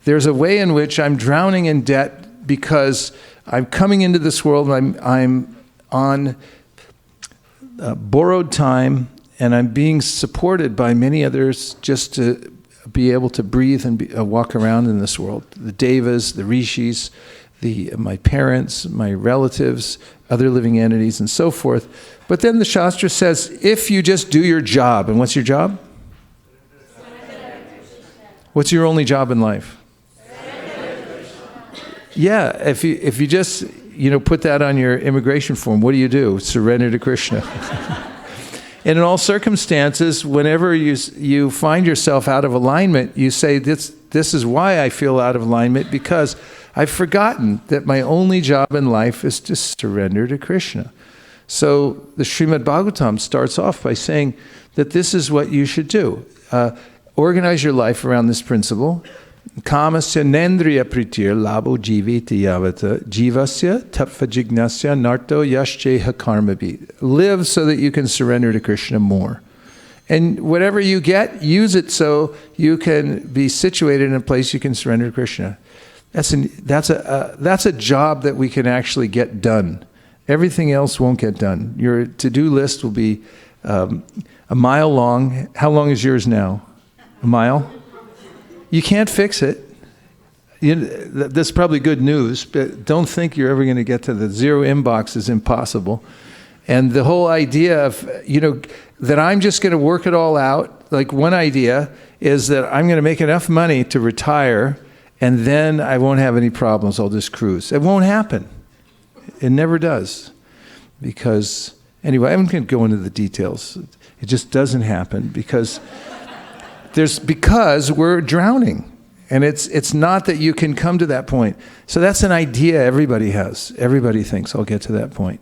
There's a way in which I'm drowning in debt because I'm coming into this world and I'm on borrowed time, and I'm being supported by many others just to be able to breathe and walk around in this world. The devas, the rishis, my parents, my relatives, other living entities, and so forth. But then the Shastra says, if you just do your job, and what's your job? What's your only job in life? Yeah, if you just put that on your immigration form, what do? Surrender to Krishna. And in all circumstances, whenever you find yourself out of alignment, you say, this is why I feel out of alignment, because I've forgotten that my only job in life is to surrender to Krishna. So the Srimad Bhagavatam starts off by saying that this is what you should do. Organize your life around this principle. Kamasya nendriya pritir labo jiviti yavata jivasya tapva jignasya narto yashcheha karmabi. Live so that you can surrender to Krishna more. And whatever you get, use it so you can be situated in a place you can surrender to Krishna. That's a job that we can actually get done. Everything else won't get done. Your to-do list will be a mile long. How long is yours now? A mile? You can't fix it. That's probably good news, but don't think you're ever going to get to the zero inbox is impossible. And the whole idea of, that I'm just going to work it all out, like one idea is that I'm going to make enough money to retire and then I won't have any problems, I'll just cruise. It won't happen. It never does. Because, anyway, I'm going to go into the details. It just doesn't happen because we're drowning. And it's not that you can come to that point. So that's an idea everybody has. Everybody thinks, I'll get to that point.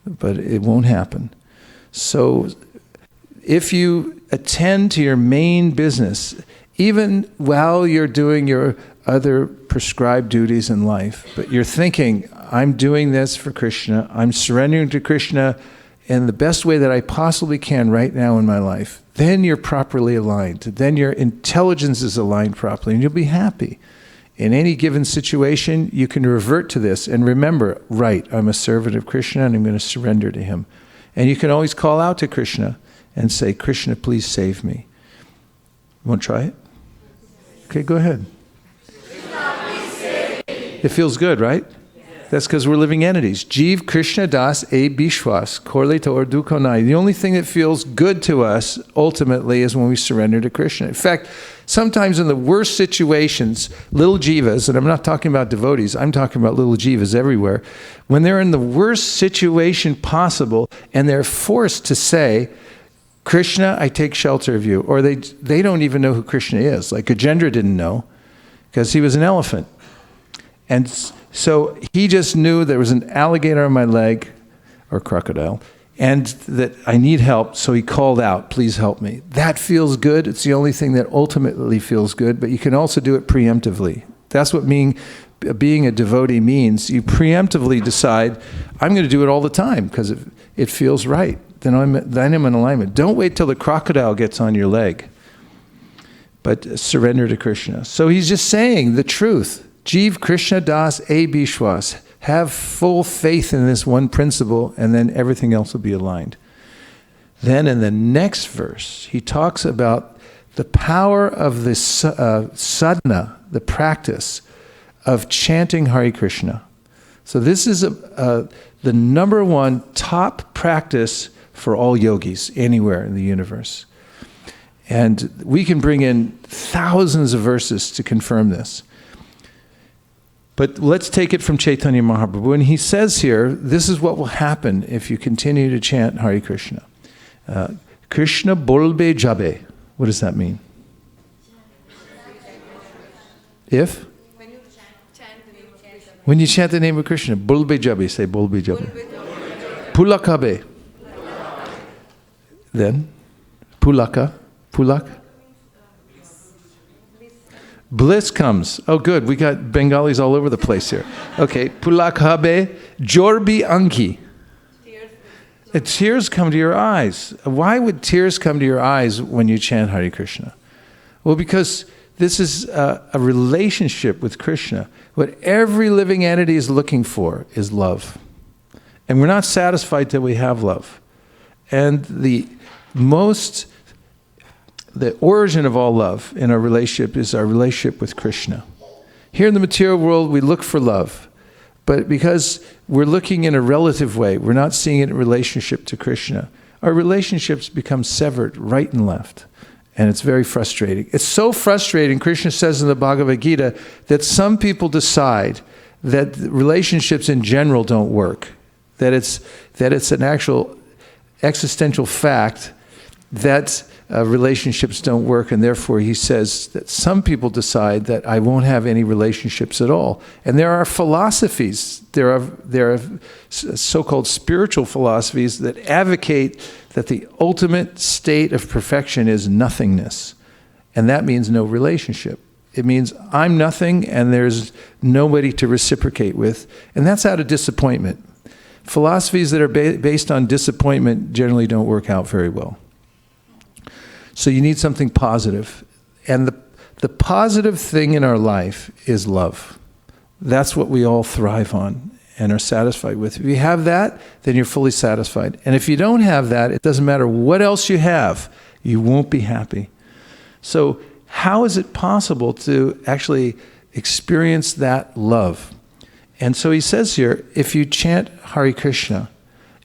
But it won't happen. So if you attend to your main business, even while you're doing your other prescribed duties in life, but you're thinking, I'm doing this for Krishna, I'm surrendering to Krishna in the best way that I possibly can right now in my life, then you're properly aligned. Then your intelligence is aligned properly, and you'll be happy. In any given situation, you can revert to this and remember, right, I'm a servant of Krishna and I'm going to surrender to him. And you can always call out to Krishna and say, Krishna, please save me. You want to try it? Okay, go ahead. It feels good, right? That's because we're living entities. Jeev Krishna Das E Bishwas, Korleta or Dukonai. The only thing that feels good to us ultimately is when we surrender to Krishna. In fact, sometimes in the worst situations, little jivas, and I'm not talking about devotees, I'm talking about little jivas everywhere, when they're in the worst situation possible and they're forced to say, Krishna, I take shelter of you, or they don't even know who Krishna is. Like Gajendra didn't know because he was an elephant. And so he just knew there was an alligator on my leg, or crocodile, and that I need help, so he called out, please help me. That feels good. It's the only thing that ultimately feels good, but you can also do it preemptively. That's what being a devotee means. You preemptively decide, I'm going to do it all the time because it feels right. Then I'm in alignment. Don't wait till the crocodile gets on your leg, but surrender to Krishna. So he's just saying the truth. Jeev Krishna Das E Bishwas. Have full faith in this one principle, and then everything else will be aligned. Then in the next verse, he talks about the power of the sadhana, the practice of chanting Hare Krishna. So this is the number one top practice for all yogis anywhere in the universe. And we can bring in thousands of verses to confirm this. But let's take it from Chaitanya Mahaprabhu. And he says here, this is what will happen if you continue to chant Hare Krishna. Krishna bolbe jabe. What does that mean? If? When you chant the name of Krishna, Bolbe Jabi, say Bolbe Jabi. Pulakabe. Then, Pulaka. Pulak. Bliss comes. Oh, good. We got Bengalis all over the place here. Okay. Pulakabe. Jorbi Anki. Tears come to your eyes. Why would tears come to your eyes when you chant Hare Krishna? Well, because this is a relationship with Krishna. What every living entity is looking for is love. And we're not satisfied till we have love. And the origin of all love in our relationship is our relationship with Krishna. Here in the material world, we look for love. But because we're looking in a relative way, we're not seeing it in relationship to Krishna, our relationships become severed right and left. And it's very frustrating. It's so frustrating, Krishna says in the Bhagavad Gita, that some people decide that relationships in general don't work. That it's an actual existential fact that relationships don't work, and therefore he says that some people decide that I won't have any relationships at all. And there are philosophies, there are so-called spiritual philosophies that advocate that the ultimate state of perfection is nothingness. And that means no relationship. It means I'm nothing and there's nobody to reciprocate with. And that's out of disappointment. Philosophies that are based on disappointment generally don't work out very well. So you need something positive. And the positive thing in our life is love. That's what we all thrive on and are satisfied with. If you have that, then you're fully satisfied. And if you don't have that, it doesn't matter what else you have, you won't be happy. So how is it possible to actually experience that love? And so he says here, if you chant Hare Krishna,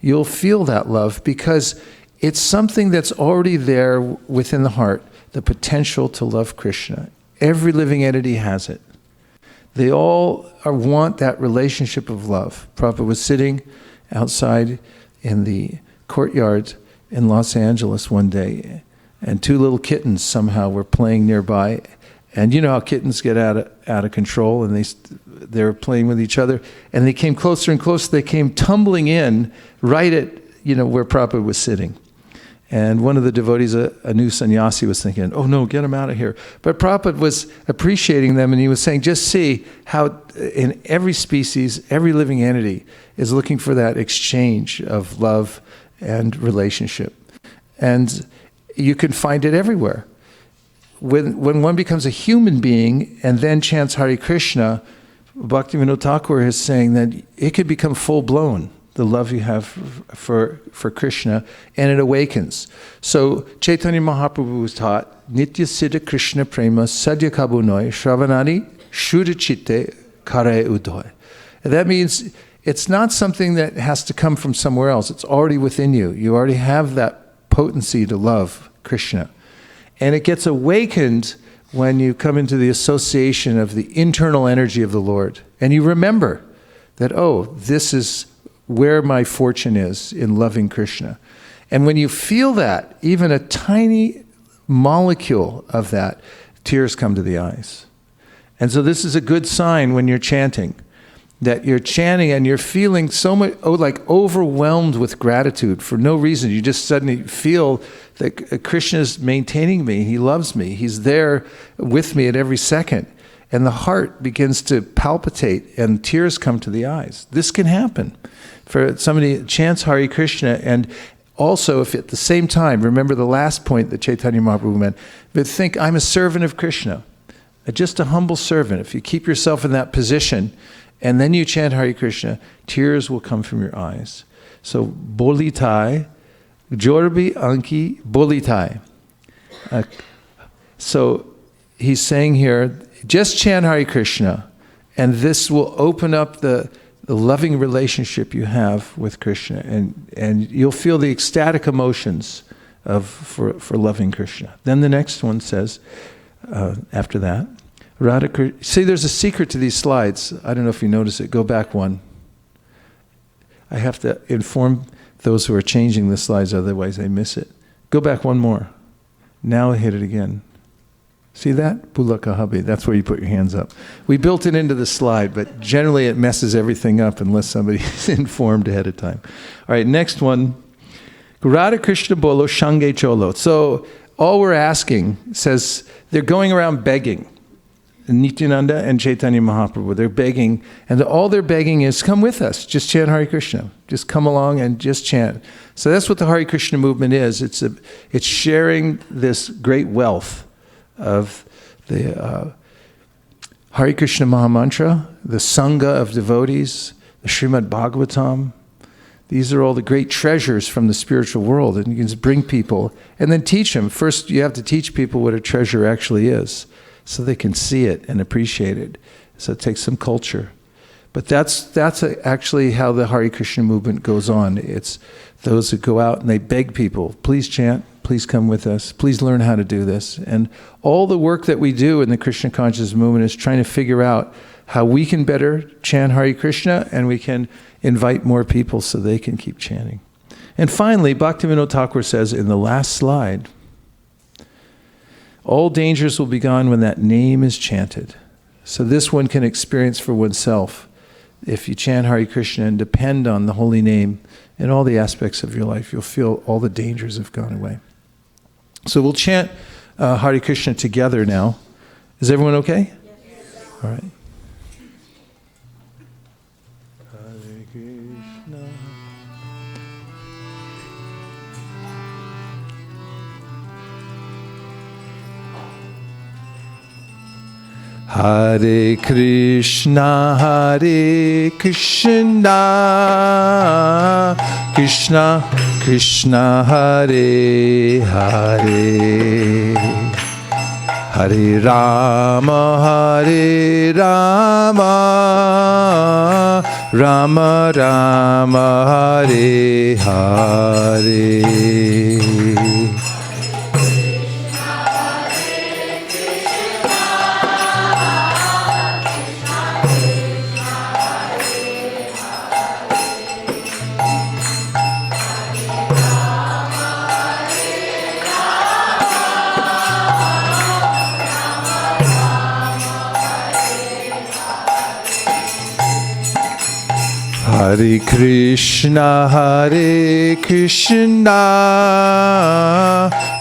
you'll feel that love because it's something that's already there within the heart, the potential to love Krishna. Every living entity has it. They all want that relationship of love. Prabhupada was sitting outside in the courtyard in Los Angeles one day, and two little kittens somehow were playing nearby. And you know how kittens get out of control, and they were playing with each other, and they came closer and closer. They came tumbling in right at where Prabhupada was sitting. And one of the devotees, a new sannyasi, was thinking, oh no, get him out of here. But Prabhupada was appreciating them, and he was saying, just see how in every species, every living entity is looking for that exchange of love and relationship. And you can find it everywhere. When one becomes a human being and then chants Hare Krishna, Bhaktivinoda Thakur is saying that it could become full-blown, the love you have for Krishna, and it awakens. So Chaitanya Mahaprabhu was taught, Nitya Siddha Krishna Prema Sadhya Kabunoi Shravanani Shuddha Chitte Kare Udoy. That means it's not something that has to come from somewhere else. It's already within you. You already have that potency to love Krishna. And it gets awakened when you come into the association of the internal energy of the Lord. And you remember that, oh, this is where my fortune is in loving Krishna. And when you feel that, even a tiny molecule of that, tears come to the eyes. And so this is a good sign when you're chanting, that you're chanting and you're feeling so much, like overwhelmed with gratitude for no reason. You just suddenly feel that Krishna's maintaining me. He loves me. He's there with me at every second. And the heart begins to palpitate and tears come to the eyes. This can happen. For somebody chants Hare Krishna, and also if at the same time, remember the last point that Chaitanya Mahaprabhu meant, but think, I'm a servant of Krishna, just a humble servant. If you keep yourself in that position, and then you chant Hare Krishna, tears will come from your eyes. So, bolitai, jorbi anki bolitai. So, he's saying here, just chant Hare Krishna, and this will open up the loving relationship you have with Krishna, and you'll feel the ecstatic emotions for loving Krishna. Then the next one says, after that, Radha Krishna. See, there's a secret to these slides. I don't know if you notice it. Go back one. I have to inform those who are changing the slides, otherwise they miss it. Go back one more. Now hit it again. See that? Bulakahabi. That's where you put your hands up. We built it into the slide, but generally it messes everything up unless somebody's informed ahead of time. All right, next one. Radha Krishna Bolo Shange Cholo. So all we're asking says they're going around begging. Nityananda and Chaitanya Mahaprabhu, they're begging, and all they're begging is, come with us, just chant Hare Krishna. Just come along and just chant. So that's what the Hare Krishna movement is. It's sharing this great wealth of the Hare Krishna Mahamantra, the Sangha of devotees, the Srimad Bhagavatam. These are all the great treasures from the spiritual world, and you can just bring people and then teach them. First, you have to teach people what a treasure actually is, so they can see it and appreciate it. So it takes some culture. But that's actually how the Hare Krishna movement goes on. It's those who go out and they beg people, please chant, please come with us, please learn how to do this. And all the work that we do in the Krishna consciousness movement is trying to figure out how we can better chant Hare Krishna, and we can invite more people so they can keep chanting. And finally, Bhaktivinoda Thakur says in the last slide, all dangers will be gone when that name is chanted. So this one can experience for oneself. If you chant Hare Krishna and depend on the holy name in all the aspects of your life, you'll feel all the dangers have gone away. So we'll chant Hare Krishna together now. Is everyone okay? Yes. All right. Hare Krishna. Hare Krishna, Hare Krishna, Krishna Krishna, Hare Hare, Hare Rama, Hare Rama, Rama Rama, Hare Hare. Hare Krishna, Hare Krishna,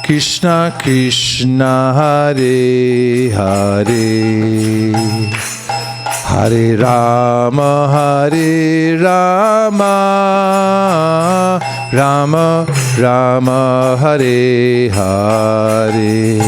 Krishna Krishna, Hare Hare, Hare Rama, Hare Rama, Rama Rama, Hare Hare.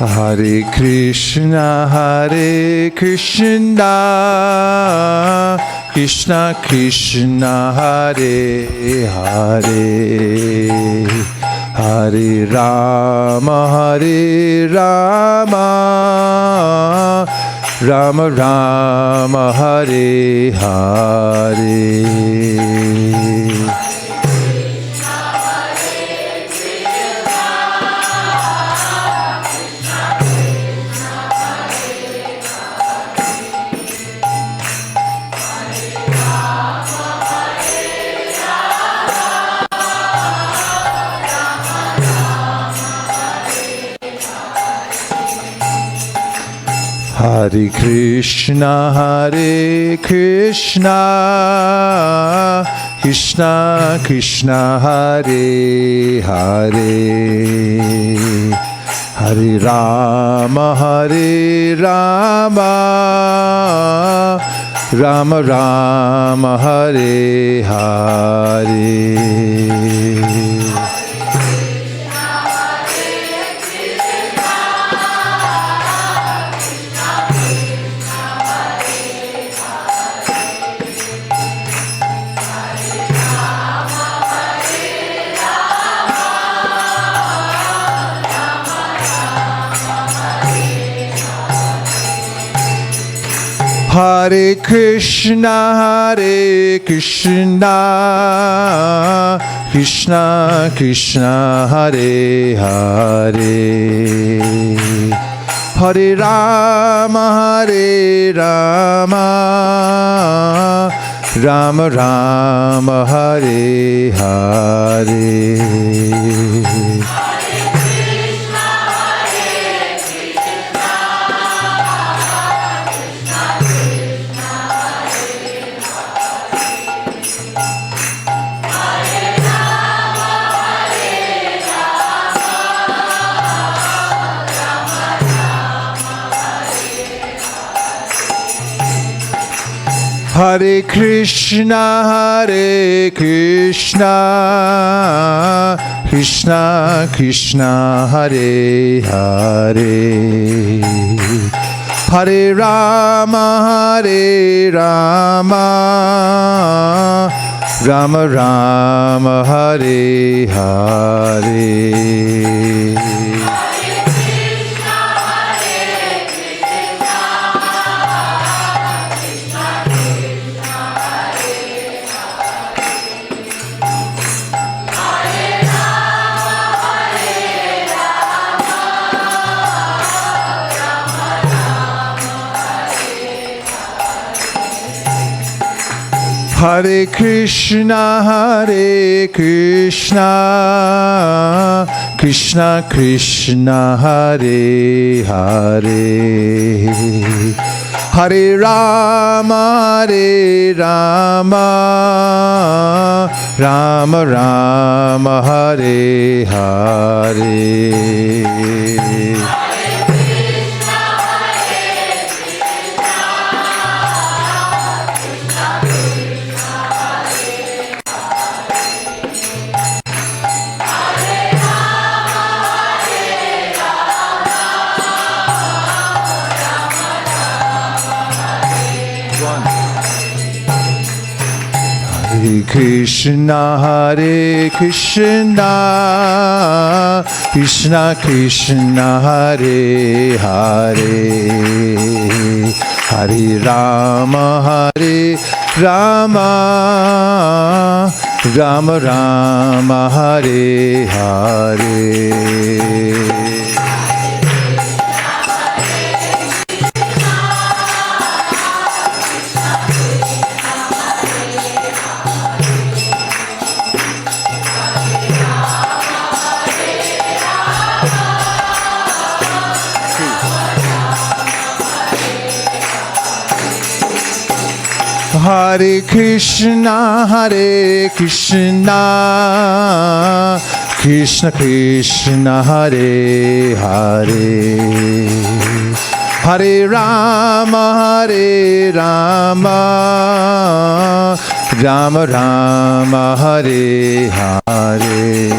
Hare Krishna, Hare Krishna, Krishna Krishna, Hare Hare, Hare Rama, Hare Rama, Rama Rama, Hare Hare. Hare Krishna, Hare Krishna, Krishna Krishna, Hare Hare, Hare Rama, Hare Rama, Rama Rama, Hare Hare. Hare Krishna, Krishna Krishna, Hare Hare, Hare Rama, Rama Rama, Hare Hare. Hare Krishna, Krishna Krishna, Hare Hare, Hare Rama, Rama Rama, Hare Hare. Hare Krishna, Krishna Krishna, Hare Hare, Hare Rama, Rama Rama, Hare Hare. Hare Krishna, Krishna Krishna, Hare Hare, Hare Rama, Rama Rama, Hare Hare. Hare Krishna, Krishna Krishna, Hare Hare, Hare Rama, Rama Rama, Hare Hare.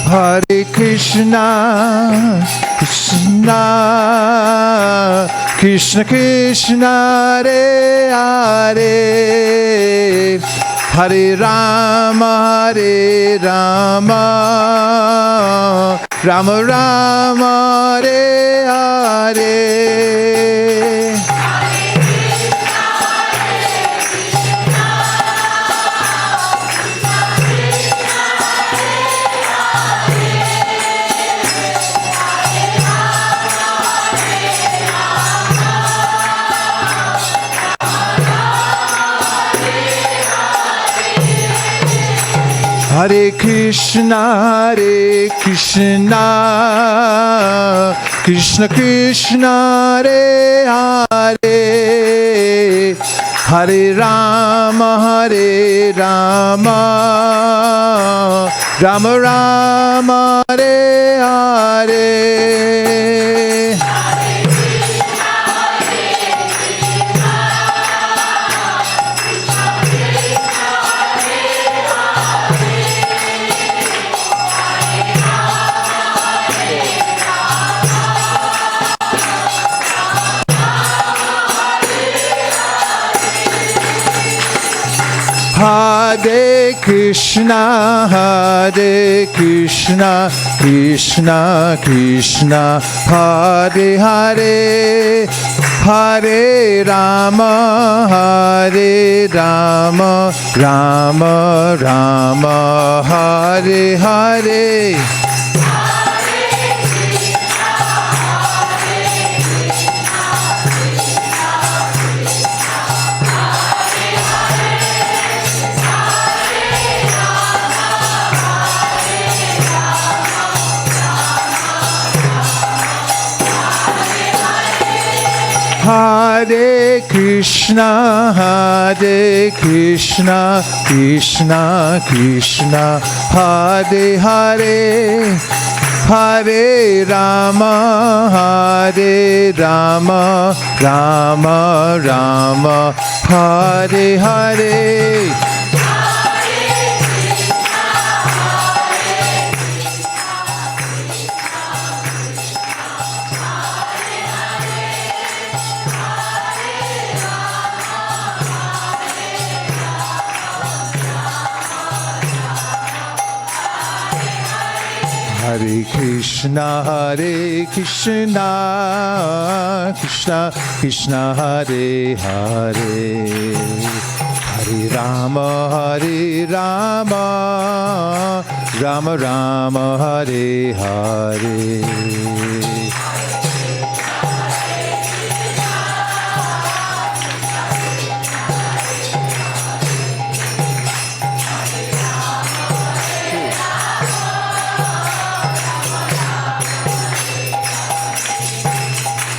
Hare Krishna, Krishna Krishna, Hare Hare, Hare Rama, Rama Rama, Hare Hare. Hare Krishna, Krishna Krishna, Hare Hare, Hare Rama, Rama Rama, Hare Hare. Hare Krishna, Krishna Krishna, Hare Hare, Hare Rama, Rama Rama, Hare Hare. Hare Krishna, Krishna Krishna, Hare Hare, Hare Rama, Rama Rama, Hare Hare. Hare Krishna, Krishna Krishna, Hare Hare, Hare Rama, Rama Rama, Hare Hare.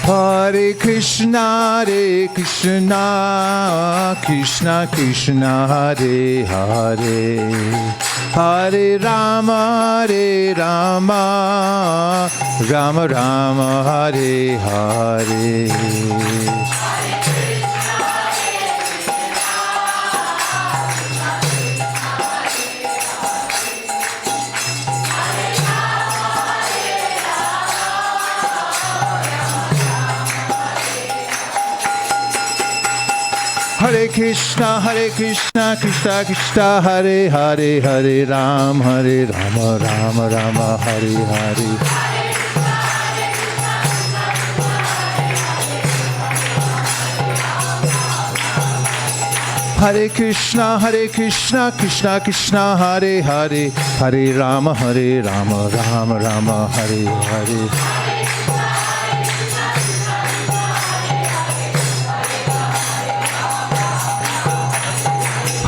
Hare Krishna, Krishna Krishna, Hare Hare, Hare Rama, Rama Rama, Hare Hare. Hare Krishna, Krishna Krishna, Hare Hare, Hare Rama, Rama Rama, Hare Hare. Hare Krishna, Krishna Krishna, Hare Hare, Hare Rama, Rama Rama, Hare Hare.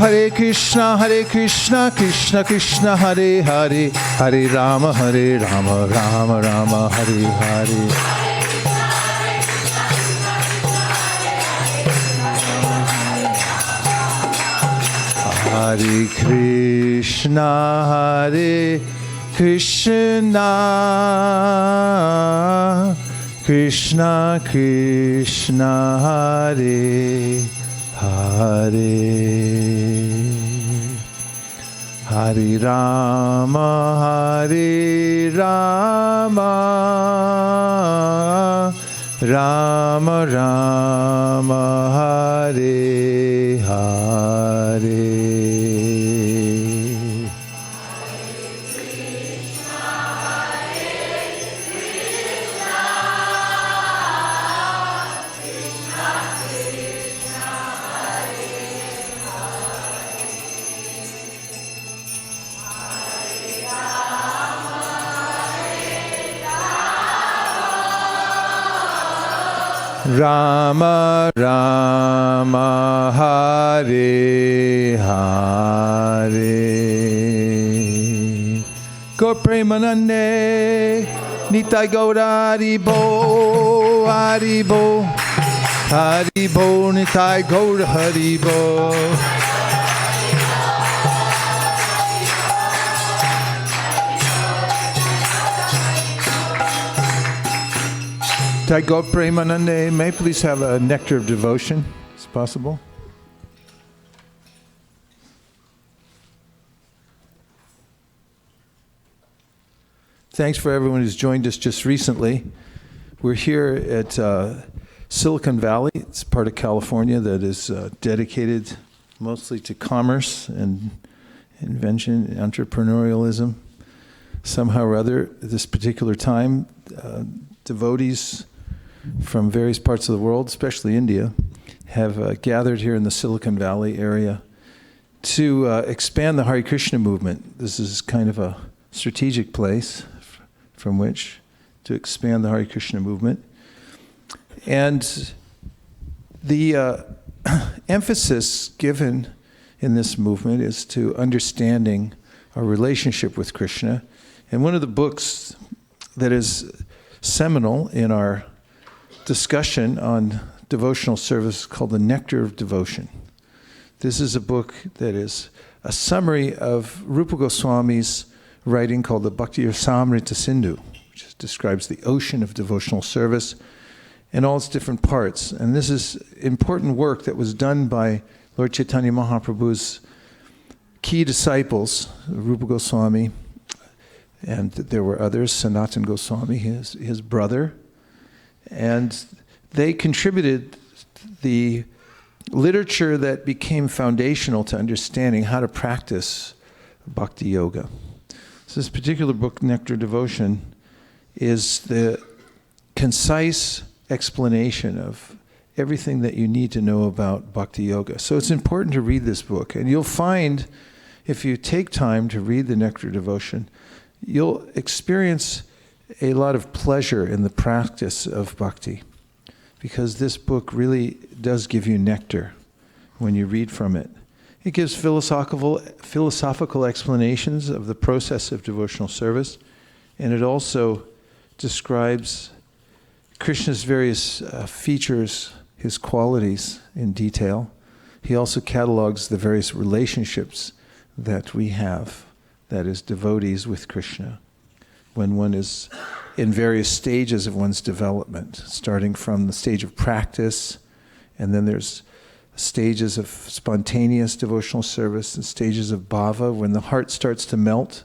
Hare Krishna, Krishna Krishna, Hare Hare, Hare Rama, Rama Rama, Hare Hare. Hare Krishna, Krishna Krishna, Hare Hare, Hare Rama, Rama Rama, Hare Hare. Rama Rama, Hare Hare. Gaur Premanande, Nitai Gaura Haribo, Haribo, Haribo, Nitai Gaura Haribo. Nitai Gaura Premanande, may I please have a nectar of devotion, if possible? Thanks for everyone who's joined us just recently. We're here at Silicon Valley. It's part of California that is dedicated mostly to commerce and invention, entrepreneurialism. Somehow or other, at this particular time, devotees from various parts of the world, especially India, have gathered here in the Silicon Valley area to expand the Hare Krishna movement. This is kind of a strategic place from which to expand the Hare Krishna movement. And the emphasis given in this movement is to understanding our relationship with Krishna. And one of the books that is seminal in our discussion on devotional service is called The Nectar of Devotion. This is a book that is a summary of Rupa Goswami's writing called the Bhakti Rasamrita Sindhu, which describes the ocean of devotional service and all its different parts. And this is important work that was done by Lord Chaitanya Mahaprabhu's key disciples, Rupa Goswami, and there were others, Sanatan Goswami, his brother, and they contributed the literature that became foundational to understanding how to practice bhakti yoga. So this particular book, Nectar Devotion, is the concise explanation of everything that you need to know about bhakti yoga. So it's important to read this book, and you'll find, if you take time to read the Nectar Devotion, you'll experience a lot of pleasure in the practice of bhakti, because this book really does give you nectar when you read from it. It gives philosophical explanations of the process of devotional service, and it also describes Krishna's various features, his qualities in detail. He also catalogs the various relationships that we have, that is, devotees with Krishna, when one is in various stages of one's development, starting from the stage of practice, and then there's stages of spontaneous devotional service and stages of bhava, when the heart starts to melt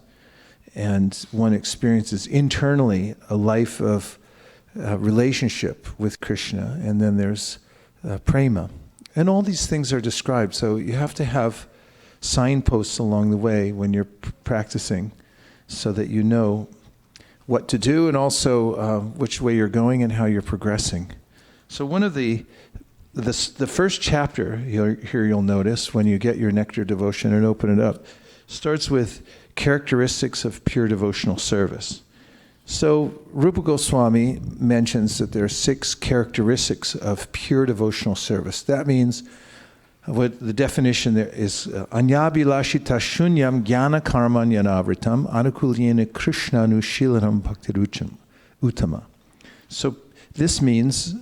and one experiences internally a life of relationship with Krishna, and then there's prema. And all these things are described, so you have to have signposts along the way when you're practicing so that you know what to do and also which way you're going and how you're progressing. So one of the first chapter here you'll notice when you get your Nectar Devotion and open it up starts with characteristics of pure devotional service. So Rupa Goswami mentions that there are 6 characteristics of pure devotional service. That means what the definition there is anyabhilashita shunyam jnana karmanyanavritam anukulyena krishnanushilanam bhaktirucham uttama. So this means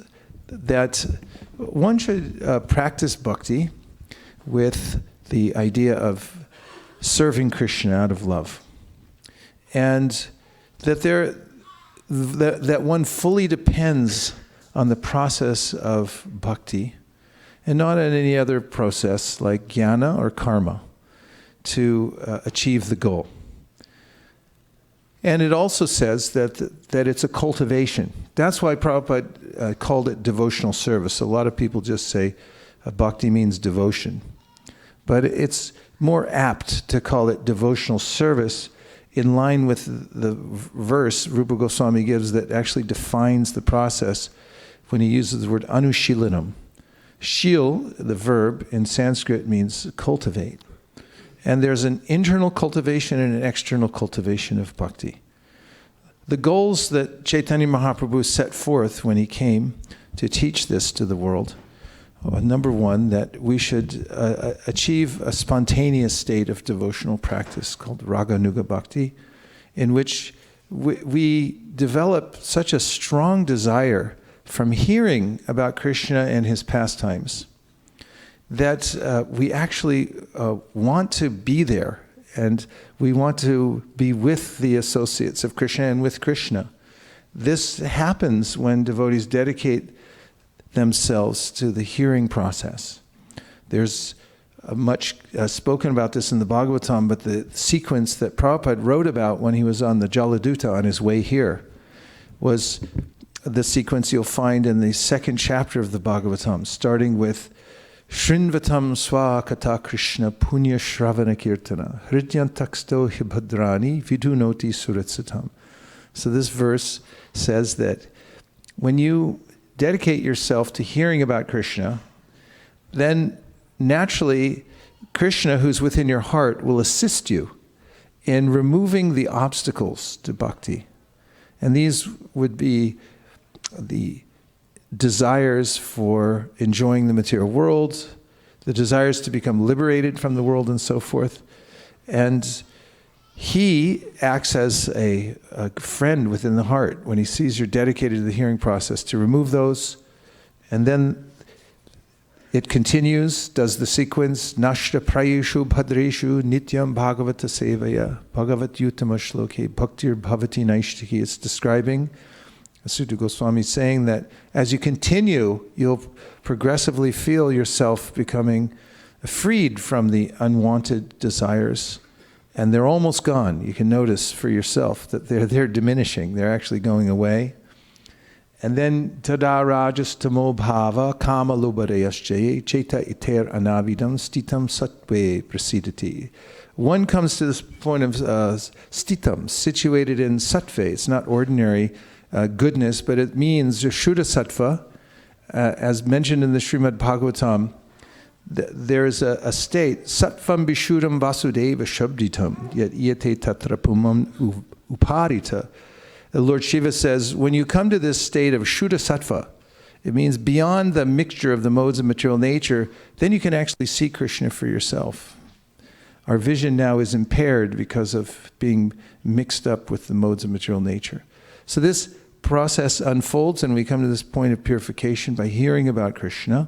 that one should practice bhakti with the idea of serving Krishna out of love, and that one fully depends on the process of bhakti and not on any other process like jnana or karma to achieve the goal. And it also says that it's a cultivation. That's why Prabhupada called it devotional service. A lot of people just say bhakti means devotion. But it's more apt to call it devotional service in line with the verse Rupa Goswami gives that actually defines the process when he uses the word anushilanam. Shil, the verb in Sanskrit, means cultivate. And there's an internal cultivation and an external cultivation of bhakti. The goals that Chaitanya Mahaprabhu set forth when he came to teach this to the world, number one, that we should achieve a spontaneous state of devotional practice called Raganuga Bhakti, in which we develop such a strong desire from hearing about Krishna and his pastimes that we actually want to be there, and we want to be with the associates of Krishna and with Krishna. This happens when devotees dedicate themselves to the hearing process. There's much spoken about this in the Bhagavatam, but the sequence that Prabhupada wrote about when he was on the Jaladuta on his way here was the sequence you'll find in the 2nd chapter of the Bhagavatam, starting with Shrinvatam swa Katha Krishna punya shravana kirtana hridyantaksto hibhadrani vidunoti suritsatam. So this verse says that when you dedicate yourself to hearing about Krishna, then naturally Krishna, who's within your heart, will assist you in removing the obstacles to bhakti. And these would be the desires for enjoying the material world, the desires to become liberated from the world and so forth. And he acts as a friend within the heart when he sees you're dedicated to the hearing process to remove those. And then it continues, does the sequence, Nashta prayeshu bhadreshu nityam bhagavata sevaya bhagavat yutama shloke bhaktir bhavati naishtiki. It's describing, Sutta Goswami is saying that as you continue, you'll progressively feel yourself becoming freed from the unwanted desires. And they're almost gone. You can notice for yourself that they're diminishing. They're actually going away. And then tada rajas tamo bhava kama lubarayasjaye cheta iter anavidam stitam satve prasidati. One comes to this point of stitam, situated in sattva. It's not ordinary goodness, but it means Shuddha sattva, as mentioned in the Srimad Bhagavatam. There's a state, sattvam vishuddham vasudeva shabditam, yet iyate tatrapumam uparita. The Lord Shiva says, when you come to this state of Shuddha sattva, it means beyond the mixture of the modes of material nature, then you can actually see Krishna for yourself. Our vision now is impaired because of being mixed up with the modes of material nature. So this process unfolds and we come to this point of purification by hearing about Krishna.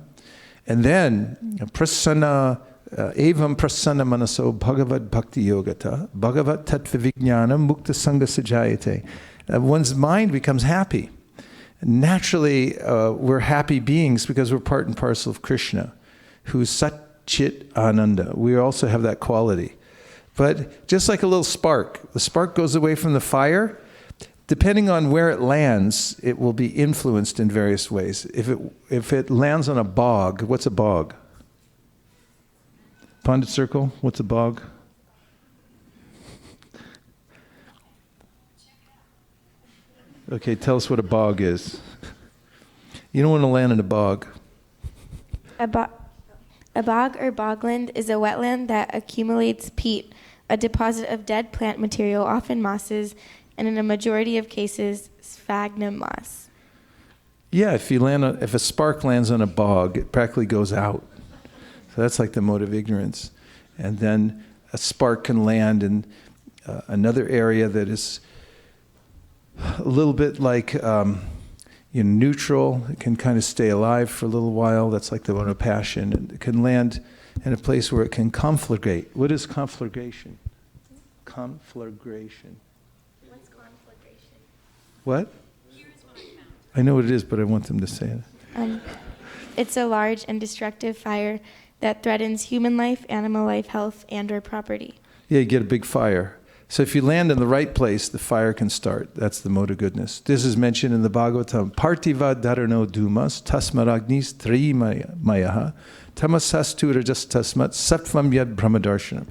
And then, prasanna, evam prasanna manaso bhagavad bhakti yogata, bhagavat tattva vijnanam mukta sangha sajayate. One's mind becomes happy. Naturally, we're happy beings because we're part and parcel of Krishna, who's Sat Chit Ananda. We also have that quality. But just like a little spark, the spark goes away from the fire. Depending on where it lands, it will be influenced in various ways. If it lands on a bog, what's a bog? Pondit circle, what's a bog? Okay, tell us what a bog is. You don't want to land in a bog. A bog or bogland is a wetland that accumulates peat, a deposit of dead plant material, often mosses, and in a majority of cases, sphagnum moss. Yeah, if a spark lands on a bog, it practically goes out. So that's like the mode of ignorance. And then a spark can land in another area that is a little bit like neutral. It can kind of stay alive for a little while. That's like the mode of passion. And it can land in a place where it can conflagrate. What is conflagration? Conflagration. What's conflagration? What? I know what it is, but I want them to say it. It's a large and destructive fire that threatens human life, animal life, health, and or property. Yeah, you get a big fire. So if you land in the right place, the fire can start. That's the mode of goodness. This is mentioned in the Bhagavatam. Partiva dharano dumas tasmaragnis tri mayaha tamasastu rajas tasmat sattvam yad brahmadarshanam.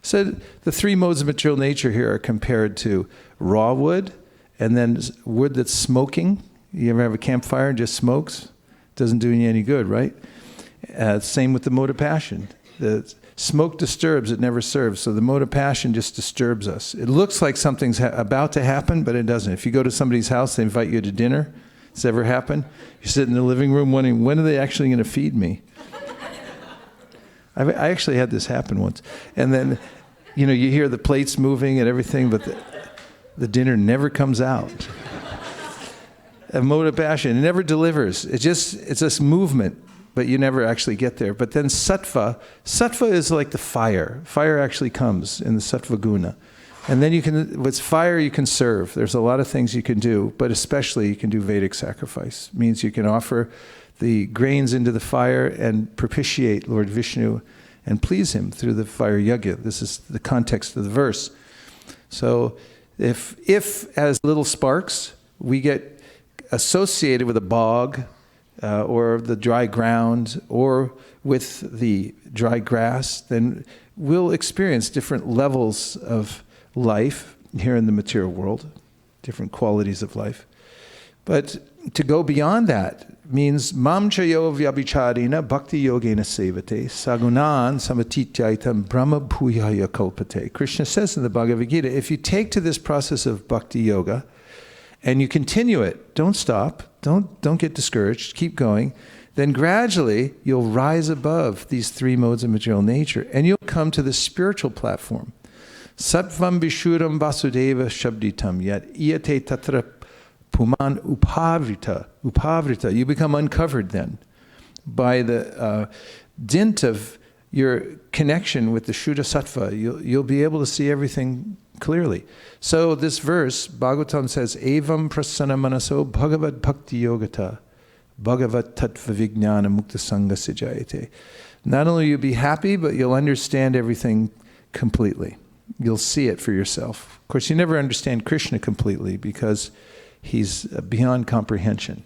So the three modes of material nature here are compared to raw wood, and then wood that's smoking. You ever have a campfire and just smokes? Doesn't do you any good, right? Same with the mode of passion. The smoke disturbs, it never serves. So the mode of passion just disturbs us. It looks like something's about to happen, but it doesn't. If you go to somebody's house, they invite you to dinner. It's ever happened? You sit in the living room wondering, when are they actually going to feed me? I actually had this happen once. And then, you hear the plates moving and everything, but the dinner never comes out. A mode of passion, it never delivers. It's just movement, but you never actually get there. But then sattva is like the fire. Fire actually comes in the sattva guna. And then with fire you can serve. There's a lot of things you can do, but especially you can do Vedic sacrifice. It means you can offer the grains into the fire and propitiate Lord Vishnu and please him through the fire yajna. This is the context of the verse. So if as little sparks we get associated with a bog, or the dry ground, or with the dry grass, then we'll experience different levels of life here in the material world, different qualities of life. But to go beyond that means mam chayo vyabhicharina bhakti yogena sevate sagunan samatityaitam brahma bhuyaya kalpate. Krishna says in the Bhagavad Gita, if you take to this process of bhakti yoga and you continue it, don't stop, don't get discouraged, keep going, then gradually you'll rise above these three modes of material nature and you'll come to the spiritual platform. Sattvam vishuram vasudeva shabditam yat iyate tatra puman upavrita. You become uncovered then by the dint of your connection with the Shuddha Sattva. You'll be able to see everything clearly. So this verse, Bhagavatam says, Evam prasana manaso bhagavad bhakti yogata bhagavat tattva vijnana mukta sangha sijayate. Not only will you be happy, but you'll understand everything completely. You'll see it for yourself. Of course, you never understand Krishna completely because he's beyond comprehension.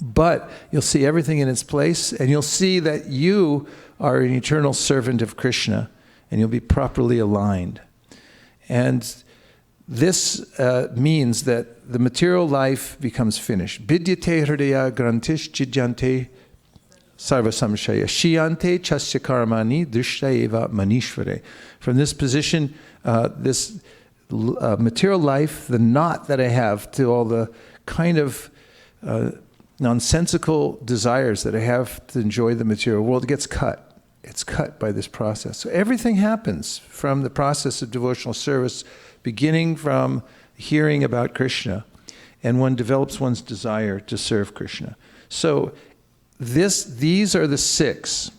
But you'll see everything in its place, and you'll see that you are an eternal servant of Krishna, and you'll be properly aligned. And this means that the material life becomes finished. Vidyate hridaya grantish chidyante sarva samshaya shiyante chasya karmani drishta eva manishvare. From this position, this material life, the knot that I have to all the kind of nonsensical desires that I have to enjoy the material world gets cut. It's cut by this process. So everything happens from the process of devotional service, beginning from hearing about Krishna, and one develops one's desire to serve Krishna. So these are the 6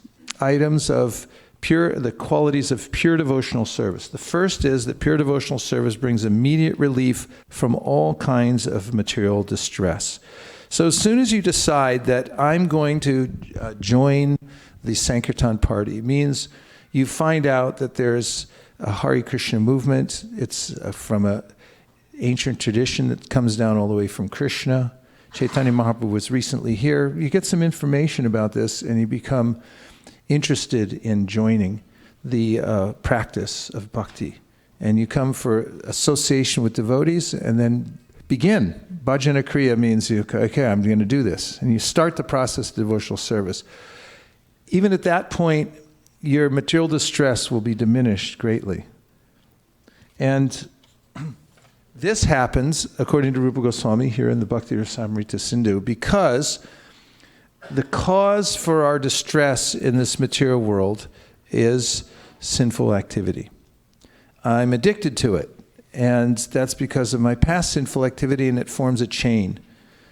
items of the qualities of pure devotional service. The first is that pure devotional service brings immediate relief from all kinds of material distress. So as soon as you decide that I'm going to join the Sankirtan party, it means you find out that there's a Hare Krishna movement. It's from an ancient tradition that comes down all the way from Krishna. Chaitanya Mahaprabhu was recently here. You get some information about this and you become interested in joining the practice of bhakti. And you come for association with devotees and then begin. Bhajana Kriya means, okay, I'm going to do this. And you start the process of devotional service. Even at that point, your material distress will be diminished greatly. And this happens, according to Rupa Goswami, here in the Bhakti Rasamrita Sindhu, because the cause for our distress in this material world is sinful activity. I'm addicted to it, and that's because of my past sinful activity, and it forms a chain.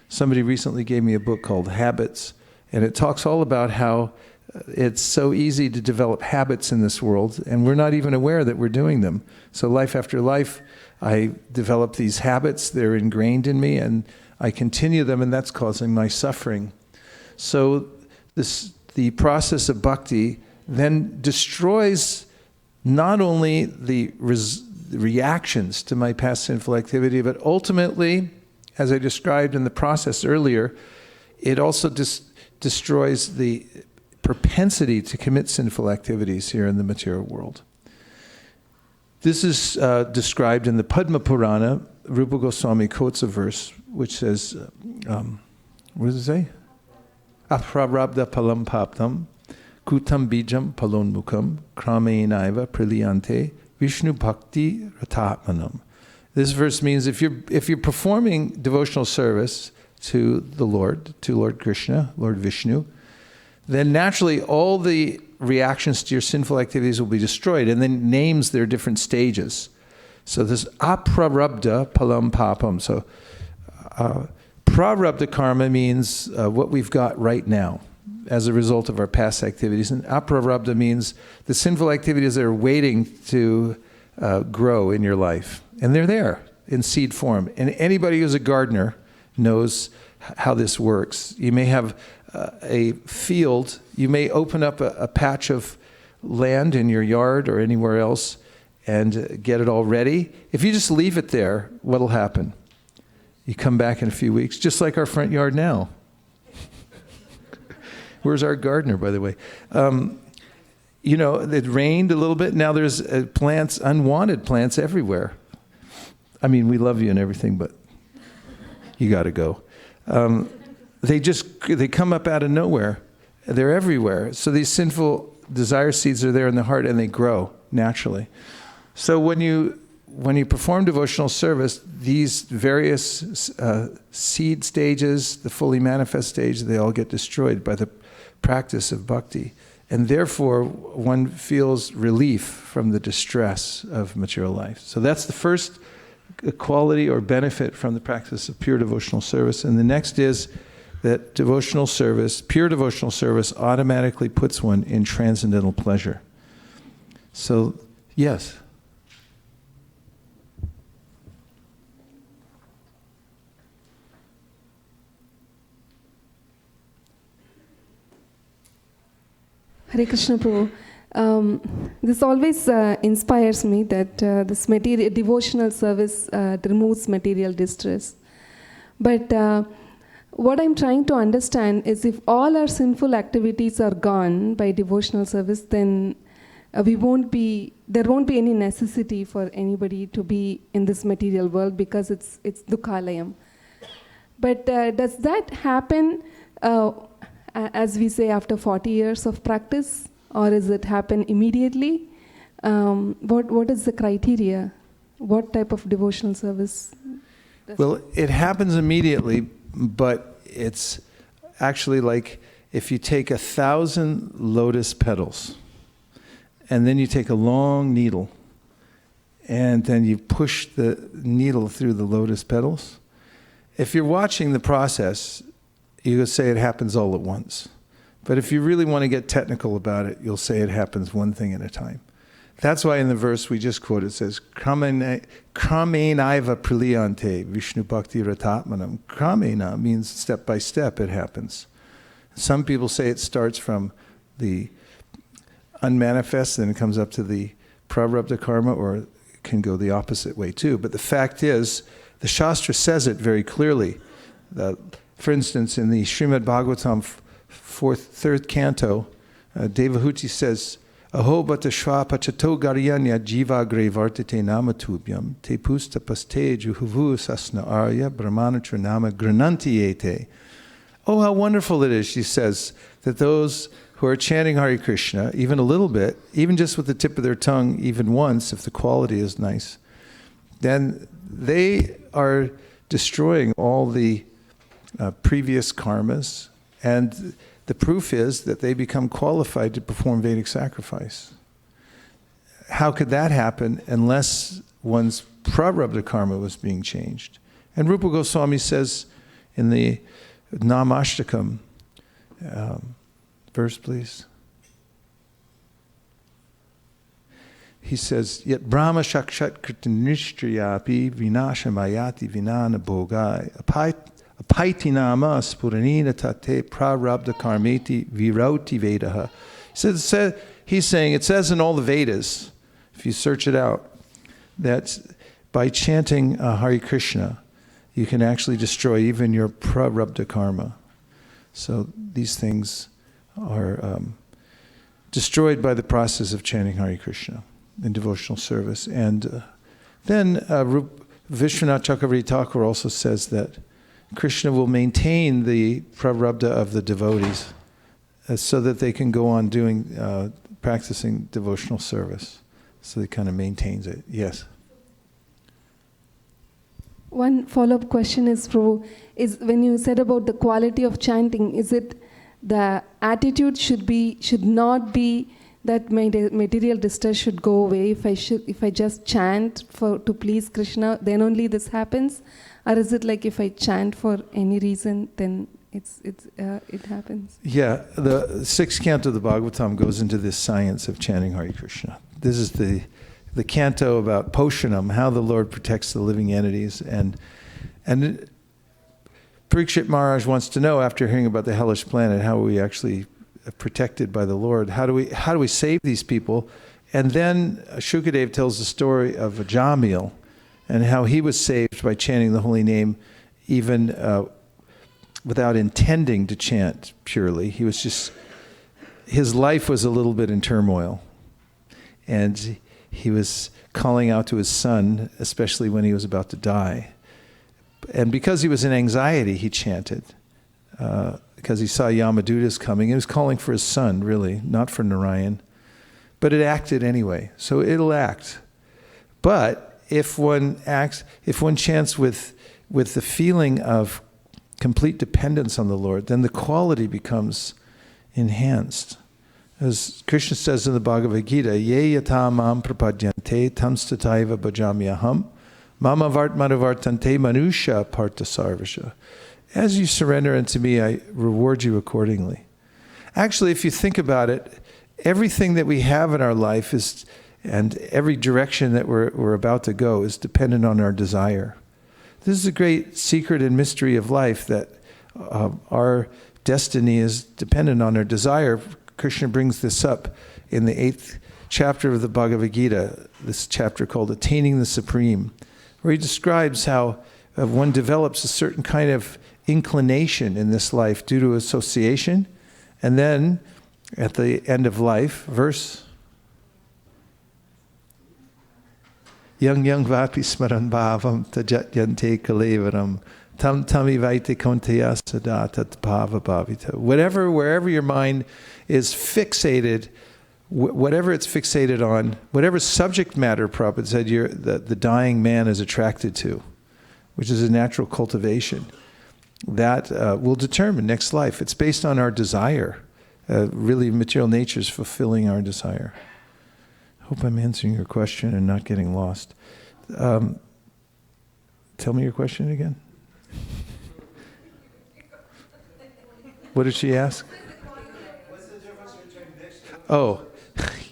Somebody recently gave me a book called Habits, and it talks all about how it's so easy to develop habits in this world, and we're not even aware that we're doing them. So life after life, I develop these habits, they're ingrained in me, and I continue them, and that's causing my suffering. So the process of bhakti then destroys not only the reactions to my past sinful activity, but ultimately, as I described in the process earlier, it also destroys the propensity to commit sinful activities here in the material world. This is described in the Padma Purana. Rupa Goswami quotes a verse which says, what does it say? Aprarabdha palam paptam kutam bijam palonmukam kramenaiva praliyante Vishnu bhakti ratatmanam. This verse means if you're performing devotional service to the Lord, to Lord Krishna, Lord Vishnu, then naturally all the reactions to your sinful activities will be destroyed, and then names their different stages. So this aprarabdha palam papam. So prarabdha karma means what we've got right now as a result of our past activities. And aprarabdha means the sinful activities that are waiting to grow in your life. And they're there in seed form. And anybody who's a gardener knows how this works. You may have a field, you may open up a patch of land in your yard or anywhere else and get it all ready. If you just leave it there, what'll happen? You come back in a few weeks, just like our front yard now. Where's our gardener, by the way? You know, it rained a little bit. Now there's plants, unwanted plants everywhere. I mean, we love you and everything, but you got to go. They come up out of nowhere. They're everywhere. So these sinful desire seeds are there in the heart, and they grow naturally. So when you perform devotional service, these various seed stages, the fully manifest stage, they all get destroyed by the practice of bhakti. And therefore, one feels relief from the distress of material life. So that's the first quality or benefit from the practice of pure devotional service. And the next is that devotional service, pure devotional service, automatically puts one in transcendental pleasure. So, yes. Hare Krishna Prabhu. This always inspires me that this devotional service removes material distress. But what I'm trying to understand is if all our sinful activities are gone by devotional service, then there won't be any necessity for anybody to be in this material world because it's dukhalayam. But does that happen, as we say, after 40 years of practice? Or does it happen immediately? What is the criteria? What type of devotional service? Well, it happens immediately, but it's actually like if you take 1,000 lotus petals, and then you take a long needle, and then you push the needle through the lotus petals. If you're watching the process, you could say it happens all at once. But if you really want to get technical about it, you'll say it happens one thing at a time. That's why in the verse we just quoted, it says, Kramena praliyante Vishnu bhakti ratatmanam. Kramena means step by step it happens. Some people say it starts from the unmanifest and it comes up to the prarabdha karma, or it can go the opposite way too. But the fact is, the Shastra says it very clearly. For instance, in the Srimad Bhagavatam, third canto, Devahuti says, Aho bata shva pachato garyanya jiva gre vartate namatubhyam te pusta paste juhuvu sasna arya brahmanatra nama grananti ete. Oh, how wonderful it is, she says, that those who are chanting Hare Krishna, even a little bit, even just with the tip of their tongue, even once, if the quality is nice, then they are destroying all the previous karmas, and the proof is that they become qualified to perform Vedic sacrifice. How could that happen unless one's prarabdha karma was being changed? And Rupa Goswami says in the Namashtakam, verse please. He says, Yet Brahma shakshat kritanishtriyapi vinashamayati vinana bhogai apaitinama spuranina tate prarabdha karmeti virauti vedaha. He's saying, it says in all the Vedas, if you search it out, that by chanting Hare Krishna, you can actually destroy even your prarabdha karma. So these things are destroyed by the process of chanting Hare Krishna in devotional service. And then Vishwanath Chakravarti Thakur also says that Krishna will maintain the prarabdha of the devotees so that they can go on doing, practicing devotional service. So he kind of maintains it. Yes? One follow-up question is, Prabhu, is when you said about the quality of chanting, is it the attitude should not be that my material distress should go away if I just chant to please Krishna, then only this happens? Or is it like if I chant for any reason, then it happens? Yeah, the sixth canto of the Bhagavatam goes into this science of chanting Hare Krishna. This is the canto about Poshanam, how the Lord protects the living entities. And Parikshit Maharaj wants to know, after hearing about the hellish planet, how are we actually protected by the Lord? How do we save these people? And then Shukadev tells the story of Jamil and how he was saved by chanting the holy name even without intending to chant purely. He was just, his life was a little bit in turmoil. And he was calling out to his son, especially when he was about to die. And because he was in anxiety, he chanted. Because he saw Yamadutas coming. He was calling for his son, really, not for Narayan. But it acted anyway, so it'll act. But if one chants with the feeling of complete dependence on the Lord, then the quality becomes enhanced. As Krishna says in the Bhagavad Gita, Ye yata mam prapadyante tam stataiva bhajamyaham mama vartmanavartante manusha partha sarvasha. As you surrender unto me, I reward you accordingly. Actually, if you think about it, everything that we have in our life is, and every direction that we're about to go is dependent on our desire. This is a great secret and mystery of life, that our destiny is dependent on our desire. Krishna brings this up in the 8th chapter of the Bhagavad Gita, this chapter called Attaining the Supreme, where he describes how one develops a certain kind of inclination in this life due to association, and then at the end of life, verse Yang vapi smaran bhavam tajatyante kalevaram tam tami vaite konteya sada tat bhava bhavita. Wherever your mind is fixated, whatever it's fixated on, whatever subject matter, Prabhupada said, the dying man is attracted to, which is a natural cultivation, that will determine next life. It's based on our desire. Really, material nature is fulfilling our desire. Hope I'm answering your question and not getting lost. Tell me your question again. What did she ask? What's the difference between mixed? Oh,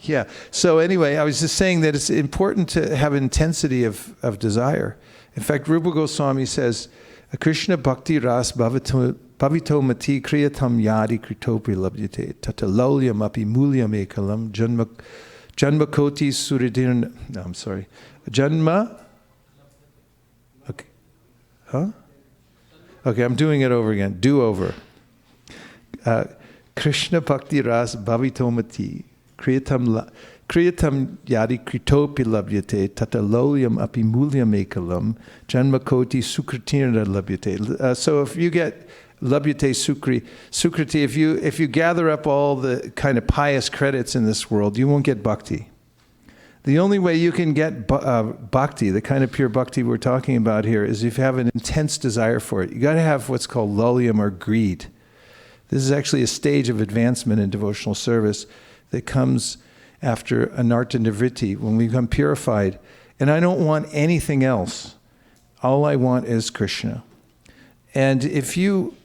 yeah. So anyway, I was just saying that it's important to have intensity of desire. In fact, Rupa Goswami says, Krishna bhakti ras bhavito mati kriyatam yadi kritopi labhyate tatalolyam api mulyam ekalam janma koti suridin. No, I'm sorry. Janma. Okay. Huh? Okay, I'm doing it over again. Do over. Krishna bhakti ras bhavito mati kriyatam yadi kritopi labhyate tatalolyam api mulyam ekalam janma koti sukritina labhyate. So if you get labhyate sukriti, if you gather up all the kind of pious credits in this world, you won't get bhakti. The only way you can get bhakti, the kind of pure bhakti we're talking about here, is if you have an intense desire for it. You got to have what's called lalyam, or greed. This is actually a stage of advancement in devotional service that comes after anartha nivritti, when we become purified. And I don't want anything else. All I want is Krishna. And if you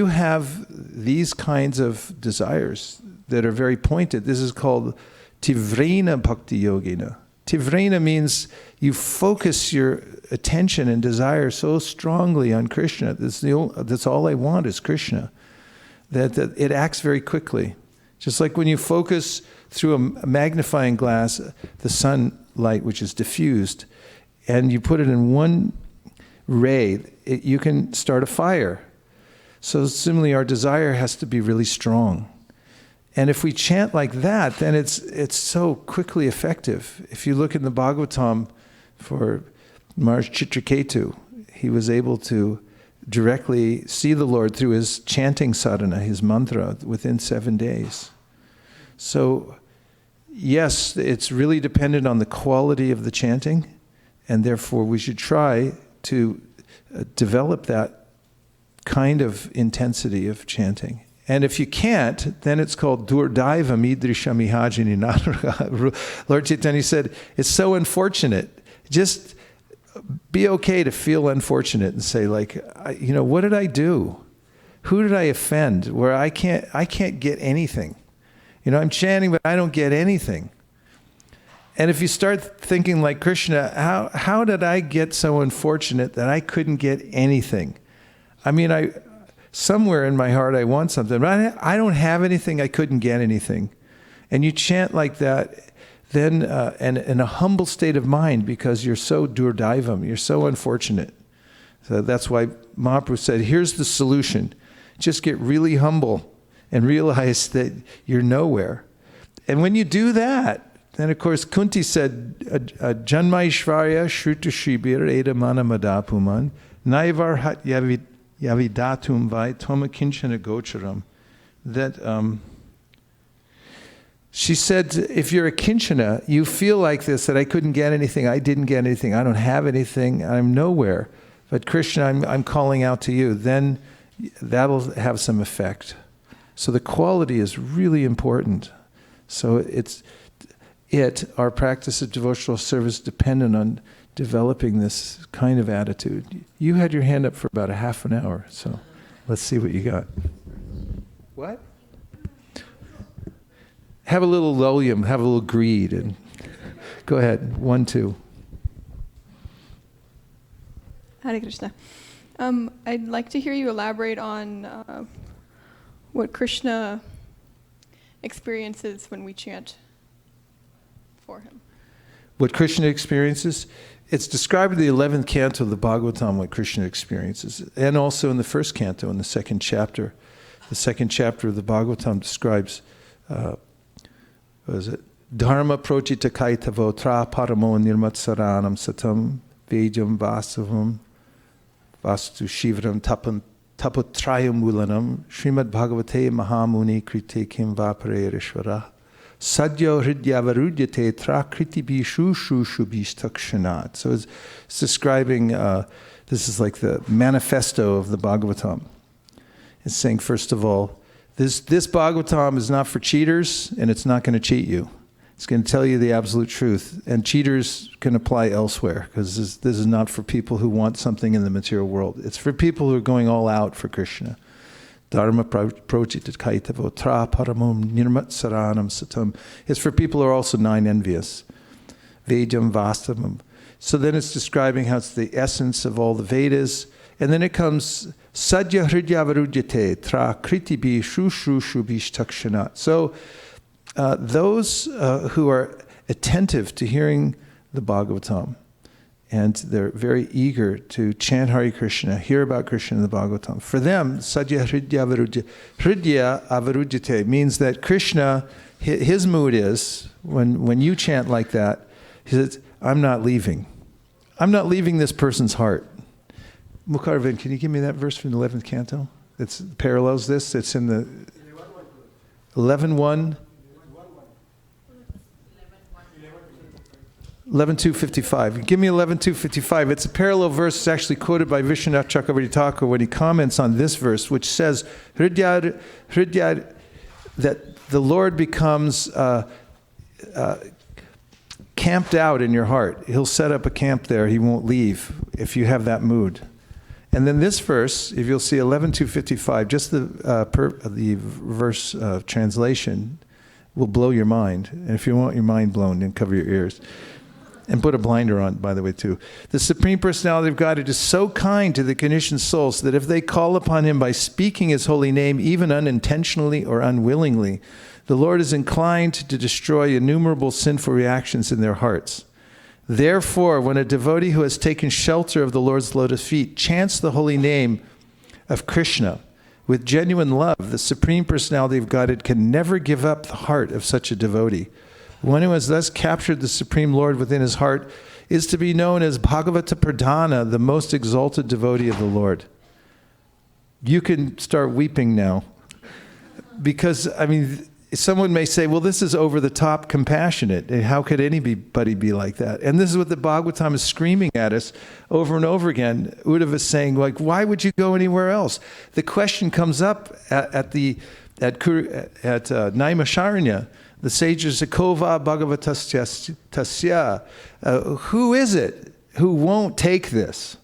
have these kinds of desires that are very pointed, this is called Tivrena Bhakti Yogina. Tivrena means you focus your attention and desire so strongly on Krishna. That's all I want is Krishna. That it acts very quickly. Just like when you focus through a magnifying glass, the sunlight which is diffused, and you put it in one ray, you can start a fire. So similarly, our desire has to be really strong. And if we chant like that, then it's so quickly effective. If you look in the Bhagavatam for Maharaj Chitraketu, he was able to directly see the Lord through his chanting sadhana, his mantra, within 7 days. So, yes, it's really dependent on the quality of the chanting, and therefore we should try to develop that kind of intensity of chanting. And if you can't, then it's called Durdaiva Midrisha Mihajini Naraha. Lord Chaitanya said, it's so unfortunate. Just be okay to feel unfortunate and say, like, what did I do? Who did I offend where I can't get anything? I'm chanting, but I don't get anything. And if you start thinking like Krishna, how did I get so unfortunate that I couldn't get anything? Somewhere in my heart I want something, but I don't have anything, I couldn't get anything. And you chant like that, then and in a humble state of mind, because you're so durdaivam, you're so unfortunate. So that's why Mahaprabhu said, here's the solution. Just get really humble and realize that you're nowhere. And when you do that, then of course Kunti said, Janma Ishvarya Shruta Shibir Eda Mana Madapuman Naivar Hat Yavidatum Vai Toma Kinchana Gocharam. That she said, if you're a Kinchana, you feel like this, that I couldn't get anything, I didn't get anything, I don't have anything, I'm nowhere. But Krishna, I'm calling out to you. Then that'll have some effect. So the quality is really important. So our practice of devotional service dependent on developing this kind of attitude. You had your hand up for about a half an hour, so let's see what you got. What? Have a little lolium, have a little greed, and go ahead. 1, 2. Hare Krishna. I'd like to hear you elaborate on what Krishna experiences when we chant for him. What Krishna experiences? It's described in the 11th canto of the Bhagavatam what Krishna experiences, and also in the first canto, in the second chapter. The second chapter of the Bhagavatam describes, what is it? Dharma prochita kaitavo tra paramo nirmatsaranam satam vejam vasavam vastu shivaram tapotrayam mulanam Srimad Bhagavate Mahamuni krite kim vaparerishvara sadyo hridyavarudhyate tra kritibi shushu shubhishtakshanat. So it's describing, this is like the manifesto of the Bhagavatam. It's saying, first of all, this Bhagavatam is not for cheaters, and it's not going to cheat you. It's going to tell you the absolute truth. And cheaters can apply elsewhere, because this is not for people who want something in the material world. It's for people who are going all out for Krishna. Dharma prochita kaitavo tra paramom nirmat saranam satam. It's for people who are also envious. Vedam vastavam. So then it's describing how it's the essence of all the Vedas. And then it comes sadya hridyavarujyate tra kritibi shushu shubhishtakshanat. So those who are attentive to hearing the Bhagavatam, and they're very eager to chant Hare Krishna, hear about Krishna in the Bhagavatam, for them, sadya hridya avarujyate means that Krishna, his mood is, when you chant like that, he says, I'm not leaving. I'm not leaving this person's heart. Mukharvin, can you give me that verse from the 11th canto? That parallels this. It's in the 11.1. 11.255. Give me 11.255. It's a parallel verse. It's actually quoted by Vishwanath Chakravarti Thakur when he comments on this verse, which says, Hridya, that the Lord becomes camped out in your heart. He'll set up a camp there. He won't leave if you have that mood. And then this verse, if you'll see 11.255, just the verse translation will blow your mind. And if you want your mind blown, then cover your ears. And put a blinder on, by the way, too. The Supreme Personality of Godhead is so kind to the conditioned souls that if they call upon him by speaking his holy name, even unintentionally or unwillingly, the Lord is inclined to destroy innumerable sinful reactions in their hearts. Therefore, when a devotee who has taken shelter of the Lord's lotus feet chants the holy name of Krishna with genuine love, the Supreme Personality of Godhead can never give up the heart of such a devotee. One who has thus captured the Supreme Lord within his heart is to be known as Bhagavata Pradhana, the most exalted devotee of the Lord. You can start weeping now. Because, someone may say, well, this is over the top compassionate. How could anybody be like that? And this is what the Bhagavatam is screaming at us over and over again. Uddhava is saying, why would you go anywhere else? The question comes up at Naimisharanya. The sages say, Kova Bhagavatasya. Who is it who won't take this?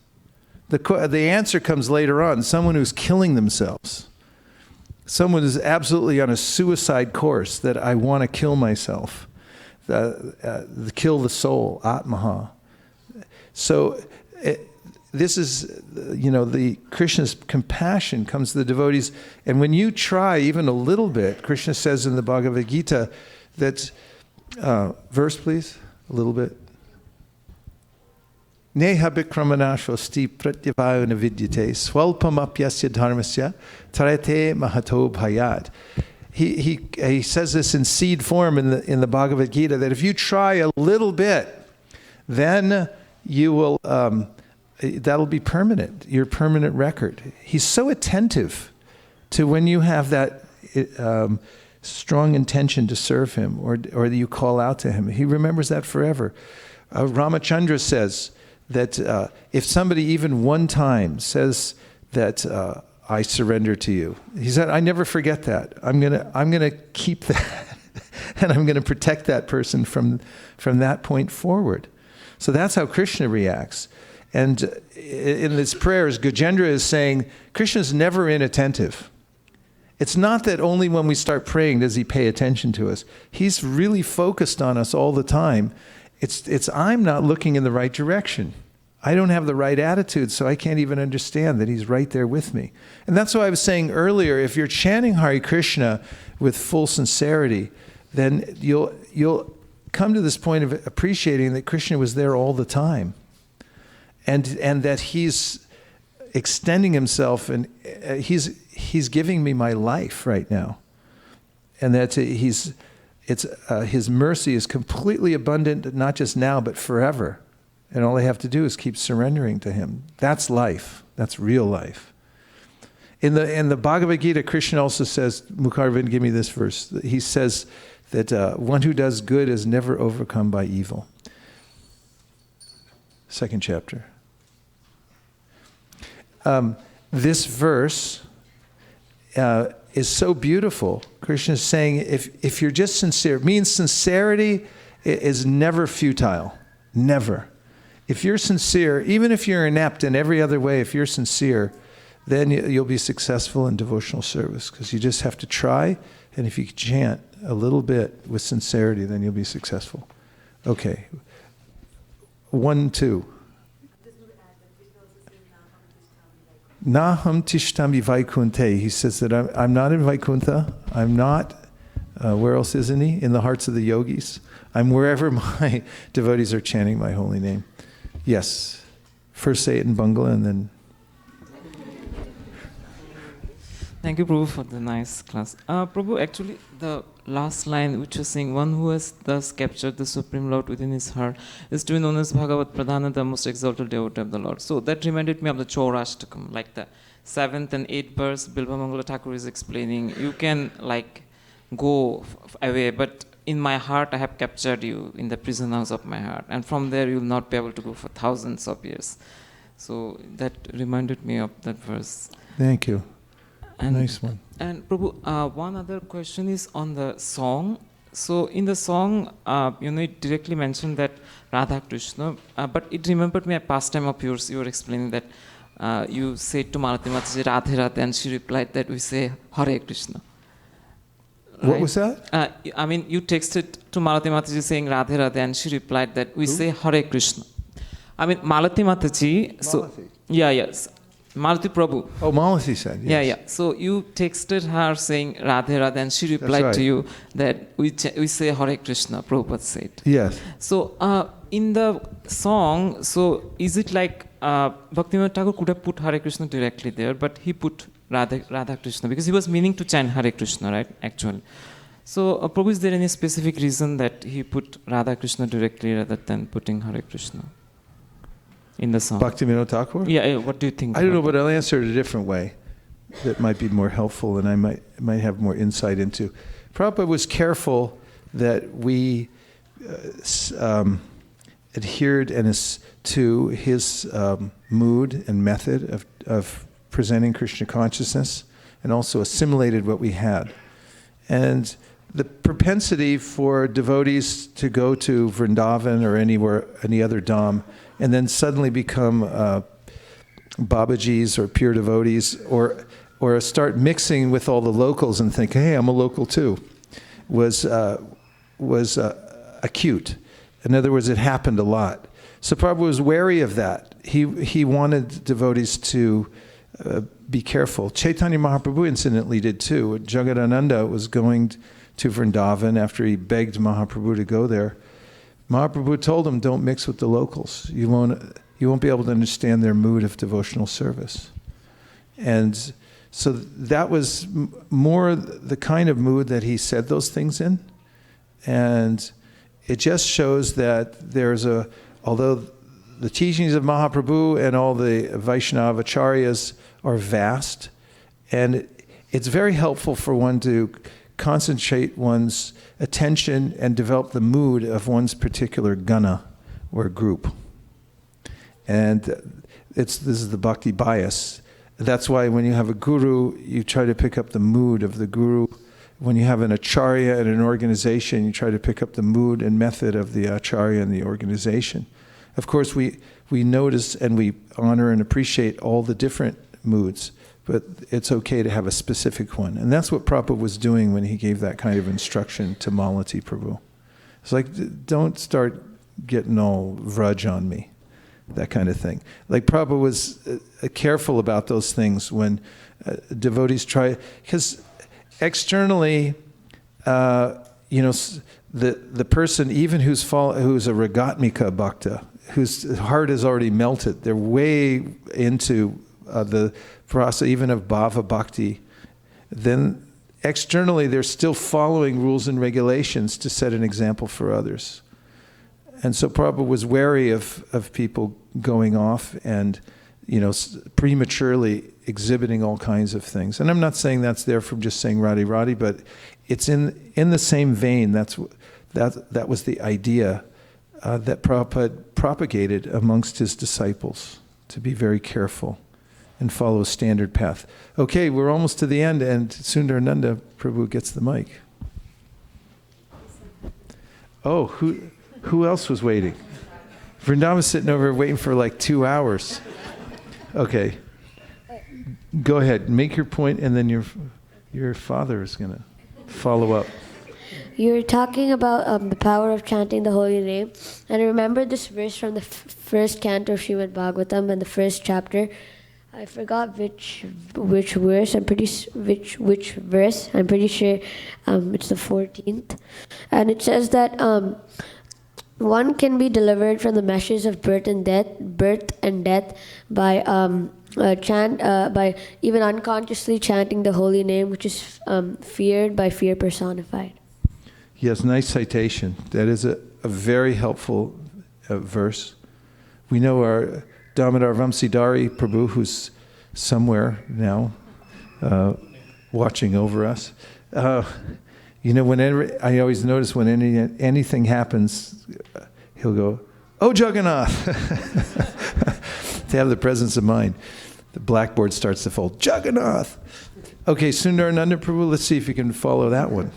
The answer comes later on. Someone who's killing themselves. Someone is absolutely on a suicide course, that I want to kill myself. Kill the soul, Atmaha. So this is, the Krishna's compassion comes to the devotees. And when you try even a little bit, Krishna says in the Bhagavad Gita that, verse please, a little bit. Neha bikramanashosti pratyavayana vidyate swalpamapyasya dharmasya tarate mahato bhayat. He says this in seed form in the Bhagavad Gita, that if you try a little bit, then you will, that'll be permanent, your permanent record. He's so attentive to when you have that strong intention to serve him, or that you call out to him. He remembers that forever. Ramachandra says that if somebody even one time says that I surrender to you, he said, I never forget that. I'm gonna keep that, and I'm gonna protect that person from that point forward. So that's how Krishna reacts. And in his prayers, Gajendra is saying, Krishna's never inattentive. It's not that only when we start praying does he pay attention to us. He's really focused on us all the time. It's I'm not looking in the right direction. I don't have the right attitude, so I can't even understand that he's right there with me. And that's why I was saying earlier, if you're chanting Hare Krishna with full sincerity, then you'll come to this point of appreciating that Krishna was there all the time. And that he's extending himself, and he's giving me my life right now. And that his mercy is completely abundant, not just now, but forever. And all I have to do is keep surrendering to him. That's life. That's real life. In the Bhagavad Gita, Krishna also says, Mukharvind, give me this verse. He says that one who does good is never overcome by evil. Second chapter. This verse is so beautiful. Krishna is saying, if you're just sincere, it means sincerity is never futile. Never. If you're sincere, even if you're inept in every other way, if you're sincere, then you'll be successful in devotional service, because you just have to try, and if you chant a little bit with sincerity, then you'll be successful. Okay. 1, 2. Naham tishtami vaikunte. He says that I'm not in Vaikuntha. I'm not, where else isn't he? In the hearts of the yogis. I'm wherever my devotees are chanting my holy name. Yes. First say it in Bangla and then... Thank you, Prabhu, for the nice class. Prabhu, actually, the last line which was saying, one who has thus captured the Supreme Lord within his heart is to be known as Bhagavat Pradhana, the most exalted devotee of the Lord. So that reminded me of the Chaurashtakam, like the 7th and 8th verse, Bilbha Mangala Thakur is explaining, you can go away, but in my heart I have captured you in the prison house of my heart. And from there you will not be able to go for thousands of years. So that reminded me of that verse. Thank you. And, nice one. And Prabhu, one other question is on the song. So in the song, it directly mentioned that Radha Krishna, but it remembered me a pastime of yours. You were explaining that you said to Malati Mataji, Radhe Radhe, and she replied that we say Hare Krishna. Right? What was that? You texted to Malati Mataji saying Radhe Radhe, and she replied that we say Hare Krishna. Malati Mataji. So, yes. Malati Prabhu. Oh, Malati said, yes. Yeah. So you texted her saying Radhe Radhe, and she replied to you that we say Hare Krishna, Prabhupada said. Yes. So in the song, so is it like Bhaktivinoda Thakur could have put Hare Krishna directly there, but he put Radha Krishna because he was meaning to chant Hare Krishna, right, actually. So Prabhu, is there any specific reason that he put Radha Krishna directly rather than putting Hare Krishna in the song? Bhaktivinoda Thakur? Yeah, what do you think? I don't know, but I'll answer it a different way that might be more helpful and I might have more insight into. Prabhupada was careful that we adhered to his mood and method of presenting Krishna consciousness, and also assimilated what we had. And the propensity for devotees to go to Vrindavan or any other dham, and then suddenly become Babajis or pure devotees, or start mixing with all the locals and think, hey, I'm a local too, was acute. In other words, it happened a lot. So Prabhupada was wary of that. He wanted devotees to be careful. Chaitanya Mahaprabhu incidentally did too. Jagadananda was going to Vrindavan after he begged Mahaprabhu to go there. Mahaprabhu told him, don't mix with the locals. You you won't be able to understand their mood of devotional service. And so that was more the kind of mood that he said those things in. And it just shows that although the teachings of Mahaprabhu and all the Vaishnava acharyas are vast, and it's very helpful for one to concentrate one's attention and develop the mood of one's particular gana or group. And this is the bhakti bias. That's why when you have a guru, you try to pick up the mood of the guru. When you have an acharya and an organization, you try to pick up the mood and method of the acharya and the organization. Of course, we notice and we honor and appreciate all the different moods, but it's okay to have a specific one. And that's what Prabhupada was doing when he gave that kind of instruction to Malati Prabhu. It's like, don't start getting all vraj on me, that kind of thing. Like Prabhupada was careful about those things when devotees try, because externally, the person, even who's a Ragatmika bhakta, whose heart is already melted, they're way into the process even of bhava bhakti, then externally they're still following rules and regulations to set an example for others. And so Prabhupada was wary of people going off and, prematurely exhibiting all kinds of things. And I'm not saying that's there from just saying Radhi Radhi, but it's in the same vein. That was the idea that Prabhupada propagated amongst his disciples, to be very careful and follow a standard path. Okay, we're almost to the end, and Sundarananda Prabhu gets the mic. Oh, who else was waiting? Vrindavan's sitting over waiting for like 2 hours. Okay. Go ahead, make your point, and then your father is going to follow up. You were talking about the power of chanting the holy name, and I remember this verse from the first canto of Srimad Bhagavatam and the first chapter. I forgot which verse. Which verse. I'm pretty sure it's the 14th, and it says that one can be delivered from the meshes of birth and death by by even unconsciously chanting the holy name, which is feared by fear personified. Yes, nice citation. That is a very helpful verse. We know our Damodar Vamsidhari Prabhu, who's somewhere now watching over us. Whenever I always notice when anything happens, he'll go, "Oh, Jagannath!" To have the presence of mind. The blackboard starts to fold. Jagannath! Okay, Sundarananda Prabhu, let's see if you can follow that one.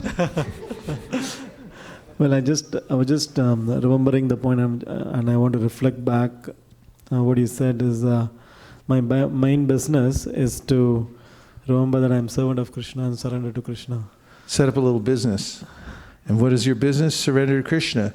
Well, I was just remembering the point, and I want to reflect back. What you said is my main business is to remember that I'm servant of Krishna and surrender to Krishna. Set up a little business. And what is your business? Surrender to Krishna.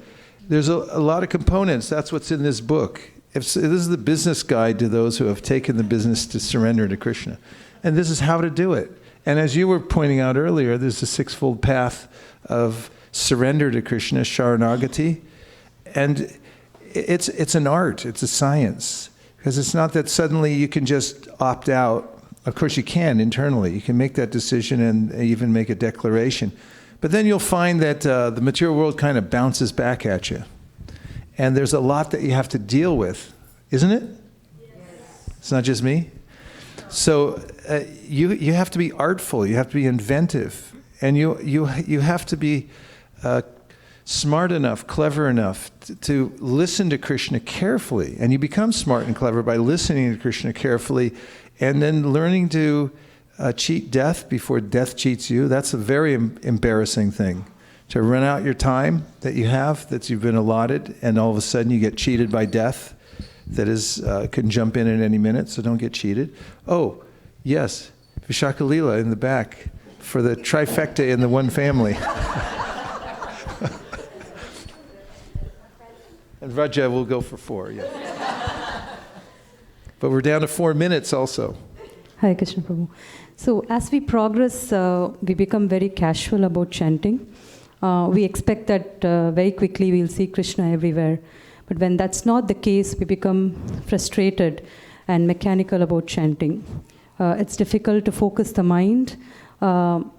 There's a lot of components. That's what's in this book. This is the business guide to those who have taken the business to surrender to Krishna. And this is how to do it. And as you were pointing out earlier, there's a sixfold path of surrender to Krishna, Sharanagati. And it's an art, it's a science. Because it's not that suddenly you can just opt out. Of course you can internally. You can make that decision and even make a declaration. But then you'll find that the material world kind of bounces back at you. And there's a lot that you have to deal with, isn't it? Yes. It's not just me. So you have to be artful. You have to be inventive, and you have to be smart enough, clever enough to listen to Krishna carefully. And you become smart and clever by listening to Krishna carefully, and then learning to cheat death before death cheats you. That's a very embarrassing thing. To run out your time that you've been allotted, and all of a sudden you get cheated by death that can jump in at any minute, so don't get cheated. Oh, yes, Vishakalila in the back for the trifecta in the one family. And Raja will go for 4, yeah. But we're down to 4 minutes also. Hare Krishna Prabhu. So as we progress, we become very casual about chanting. We expect that very quickly we'll see Krishna everywhere. But when that's not the case, we become frustrated and mechanical about chanting. It's difficult to focus the mind,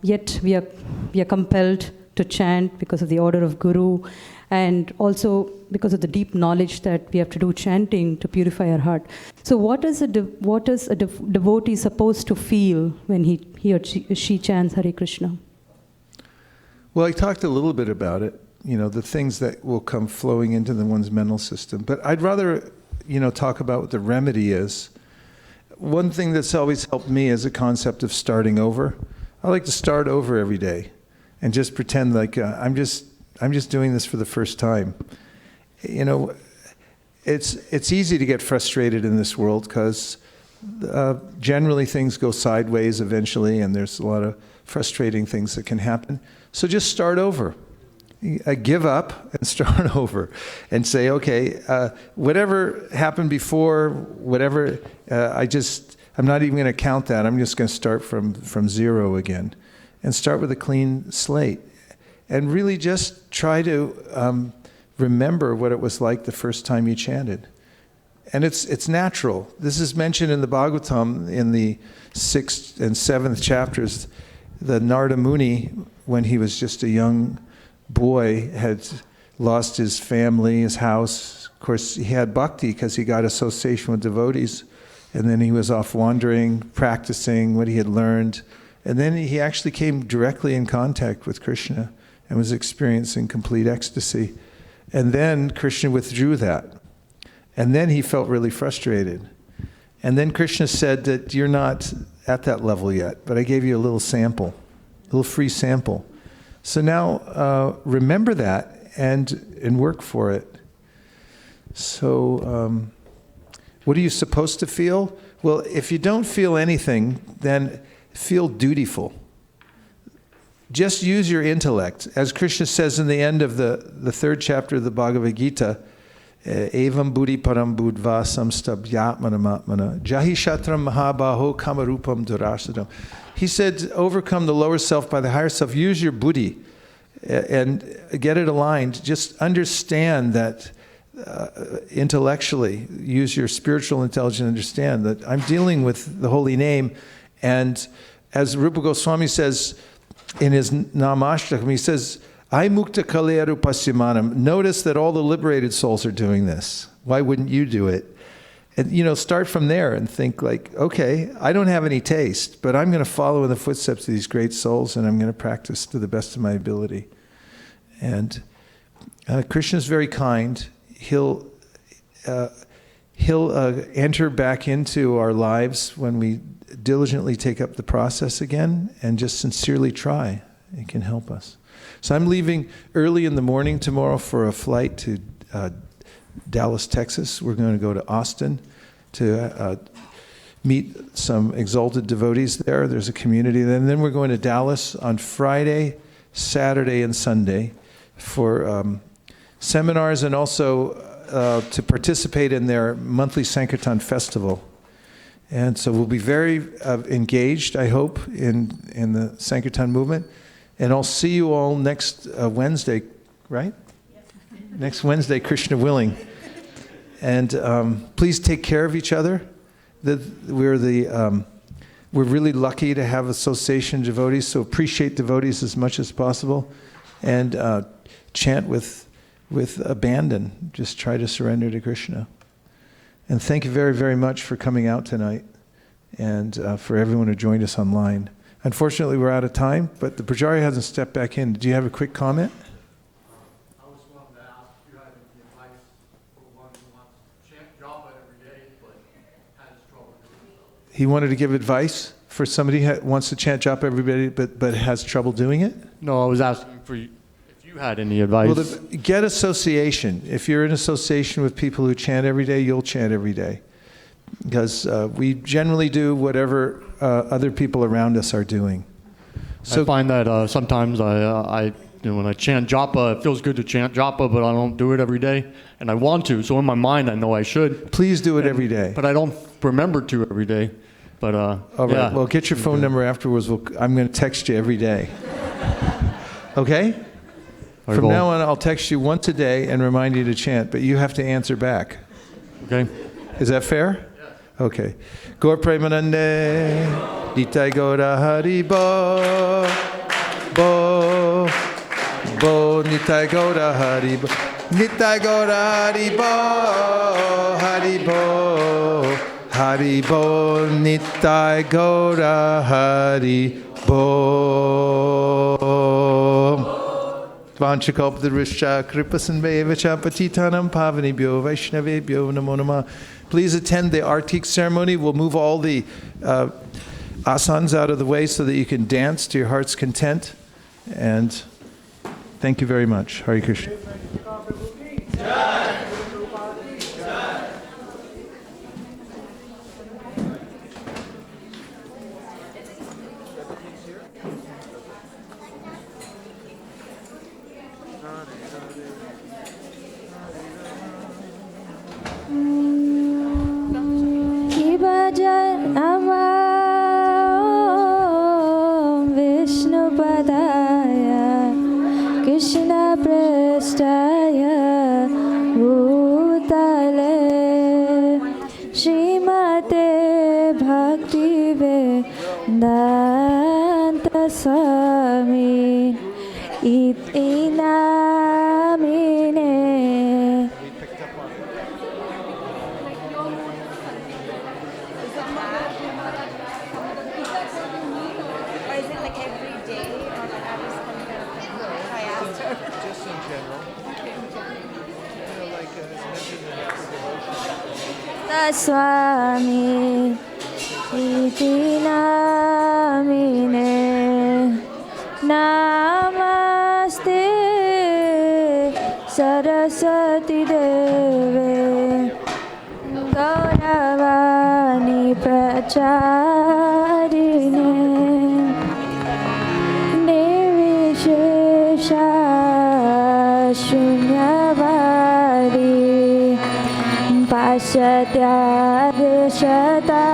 yet we are compelled to chant because of the order of Guru, and also because of the deep knowledge that we have to do chanting to purify our heart. So what is a devotee supposed to feel when he or she chants Hare Krishna? Well, I talked a little bit about it, the things that will come flowing into one's mental system. But I'd rather, talk about what the remedy is. One thing that's always helped me is a concept of starting over. I like to start over every day and just pretend like I'm just doing this for the first time. It's easy to get frustrated in this world because generally things go sideways eventually, and there's a lot of frustrating things that can happen. So just start over. Give up and start over and say, okay, whatever happened before, whatever, I'm not even going to count that. I'm just going to start from zero again and start with a clean slate and really just try to remember what it was like the first time you chanted. And it's natural. This is mentioned in the Bhagavatam in the 6th and 7th chapters. The Narada Muni, when he was just a young boy, had lost his family, his house. Of course, he had bhakti because he got association with devotees. And then he was off wandering, practicing what he had learned. And then he actually came directly in contact with Krishna and was experiencing complete ecstasy. And then Krishna withdrew that. And then he felt really frustrated. And then Krishna said that you're not at that level yet, but I gave you a little sample, a little free sample. So now remember that and work for it. So what are you supposed to feel? Well, if you don't feel anything, then feel dutiful. Just use your intellect. As Krishna says in the end of the 3rd chapter of the Bhagavad Gita, Evam buddhi param buddva samstabhyatmanamatmana jahi shatram mahabaho kamarupam durasadam. He said, overcome the lower self by the higher self. Use your buddhi and get it aligned. Just understand that intellectually. Use your spiritual intelligence and understand that I'm dealing with the holy name. And as Rupa Goswami says in his Namashtakam, he says, I mukta kaleru pasyamanam. Notice that all the liberated souls are doing this. Why wouldn't you do it? And start from there and think like, okay, I don't have any taste, but I'm going to follow in the footsteps of these great souls, and I'm going to practice to the best of my ability. And Krishna's very kind. He'll enter back into our lives when we diligently take up the process again and just sincerely try. It can help us. So I'm leaving early in the morning tomorrow for a flight to Dallas, Texas. We're going to go to Austin to meet some exalted devotees there. There's a community there. And then we're going to Dallas on Friday, Saturday, and Sunday for seminars and also to participate in their monthly Sankirtan festival. And so we'll be very engaged, I hope, in the Sankirtan movement. And I'll see you all next Wednesday, right? Yes. Next Wednesday, Krishna willing. And please take care of each other. We're really lucky to have association devotees, so appreciate devotees as much as possible. And chant with abandon. Just try to surrender to Krishna. And thank you very, very much for coming out tonight and for everyone who joined us online. Unfortunately, we're out of time, but the Pujari hasn't stepped back in. Do you have a quick comment? I was wanting to ask if you had any advice for one who wants to chant japa every day but has trouble doing so. He wanted to give advice for somebody who wants to chant japa every day but has trouble doing it? No, I was asking for you if you had any advice. Well, get association. If you're in association with people who chant every day, you'll chant every day. Because we generally do whatever other people around us are doing. So I find that sometimes when I chant japa, it feels good to chant japa, but I don't do it every day, and I want to. So in my mind, I know I should. Please do it every day. But I don't remember to every day. But all right. Yeah. Well, get your phone number afterwards. I'm going to text you every day. Okay? From now on, I'll text you once a day and remind you to chant, but you have to answer back. Okay. Is that fair? Yeah. Okay. Gaur Premanande, Nitai Gaura Hari Bo, Bo, Bo, Nitai Gaura Hari Bo, Nitai Gaura Hari Bo, Hari Bo, Hari Bo, Nitai Gaura Hari Bo. Vanchakalpadrischa kripasanvevacha patitanam pavanibhyo vaishnavebhyo namo namah. Please attend the Artik ceremony. We'll move all the asanas out of the way so that you can dance to your heart's content. And thank you very much. Hare Krishna. Krishna Prestaya Bhutale Srimate Bhakti Vedanta Swami Iti Namine. Swami Iti Namine Namaste Saraswati Deve Gauravani Pracharine Nirvishesha Shunyavadi Pashatya Vishatarine.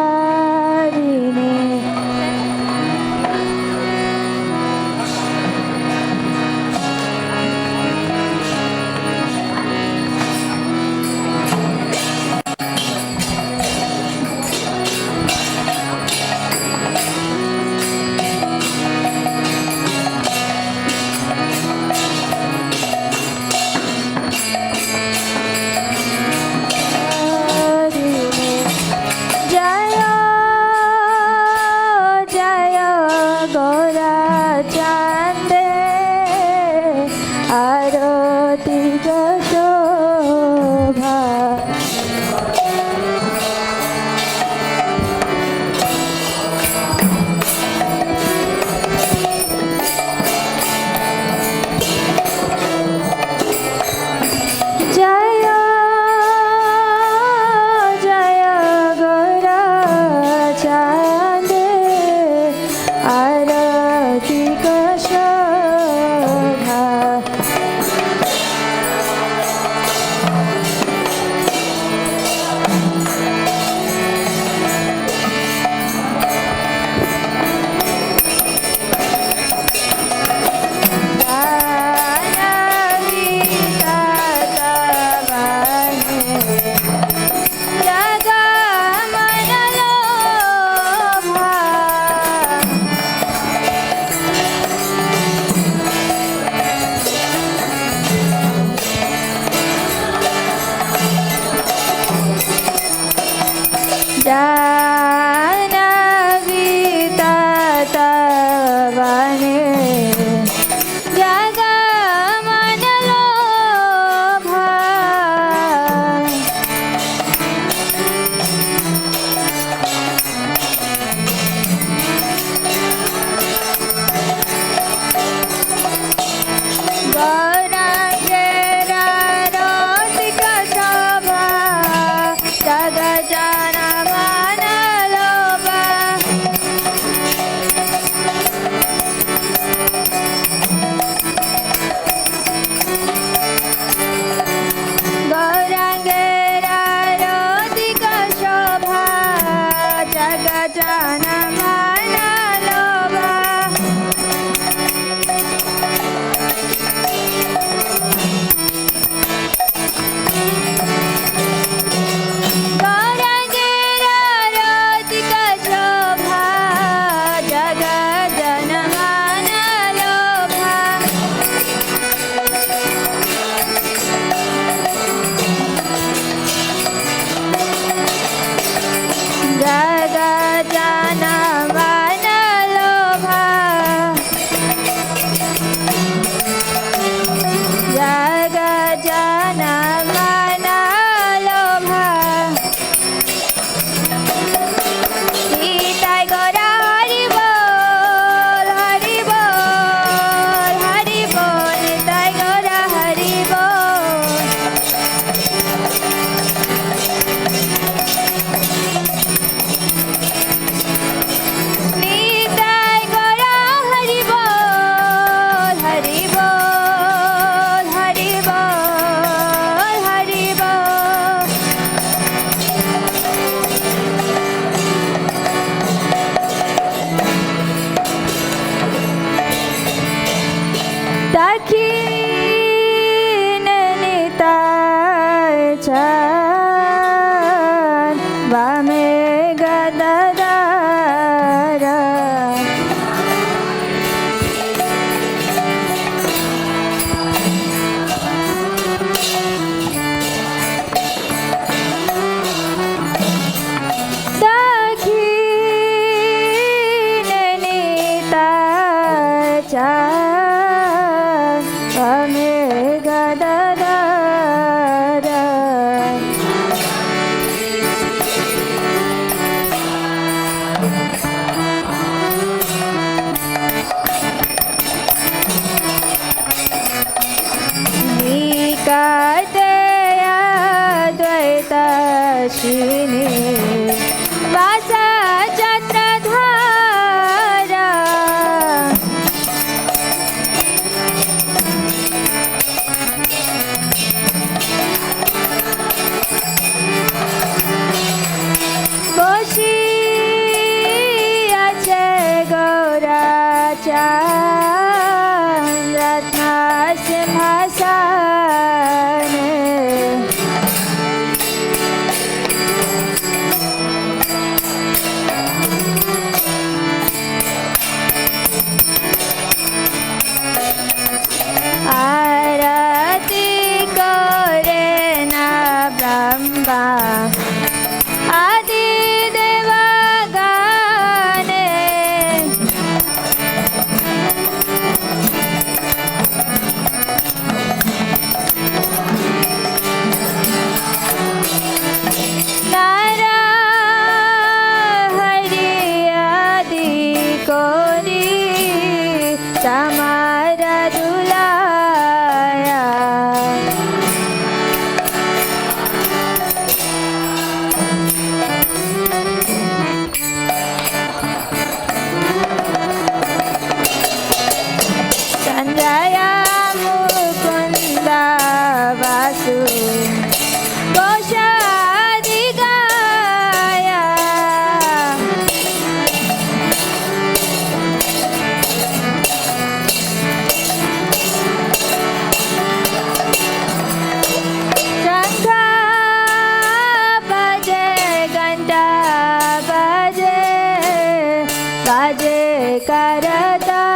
बाजे करताला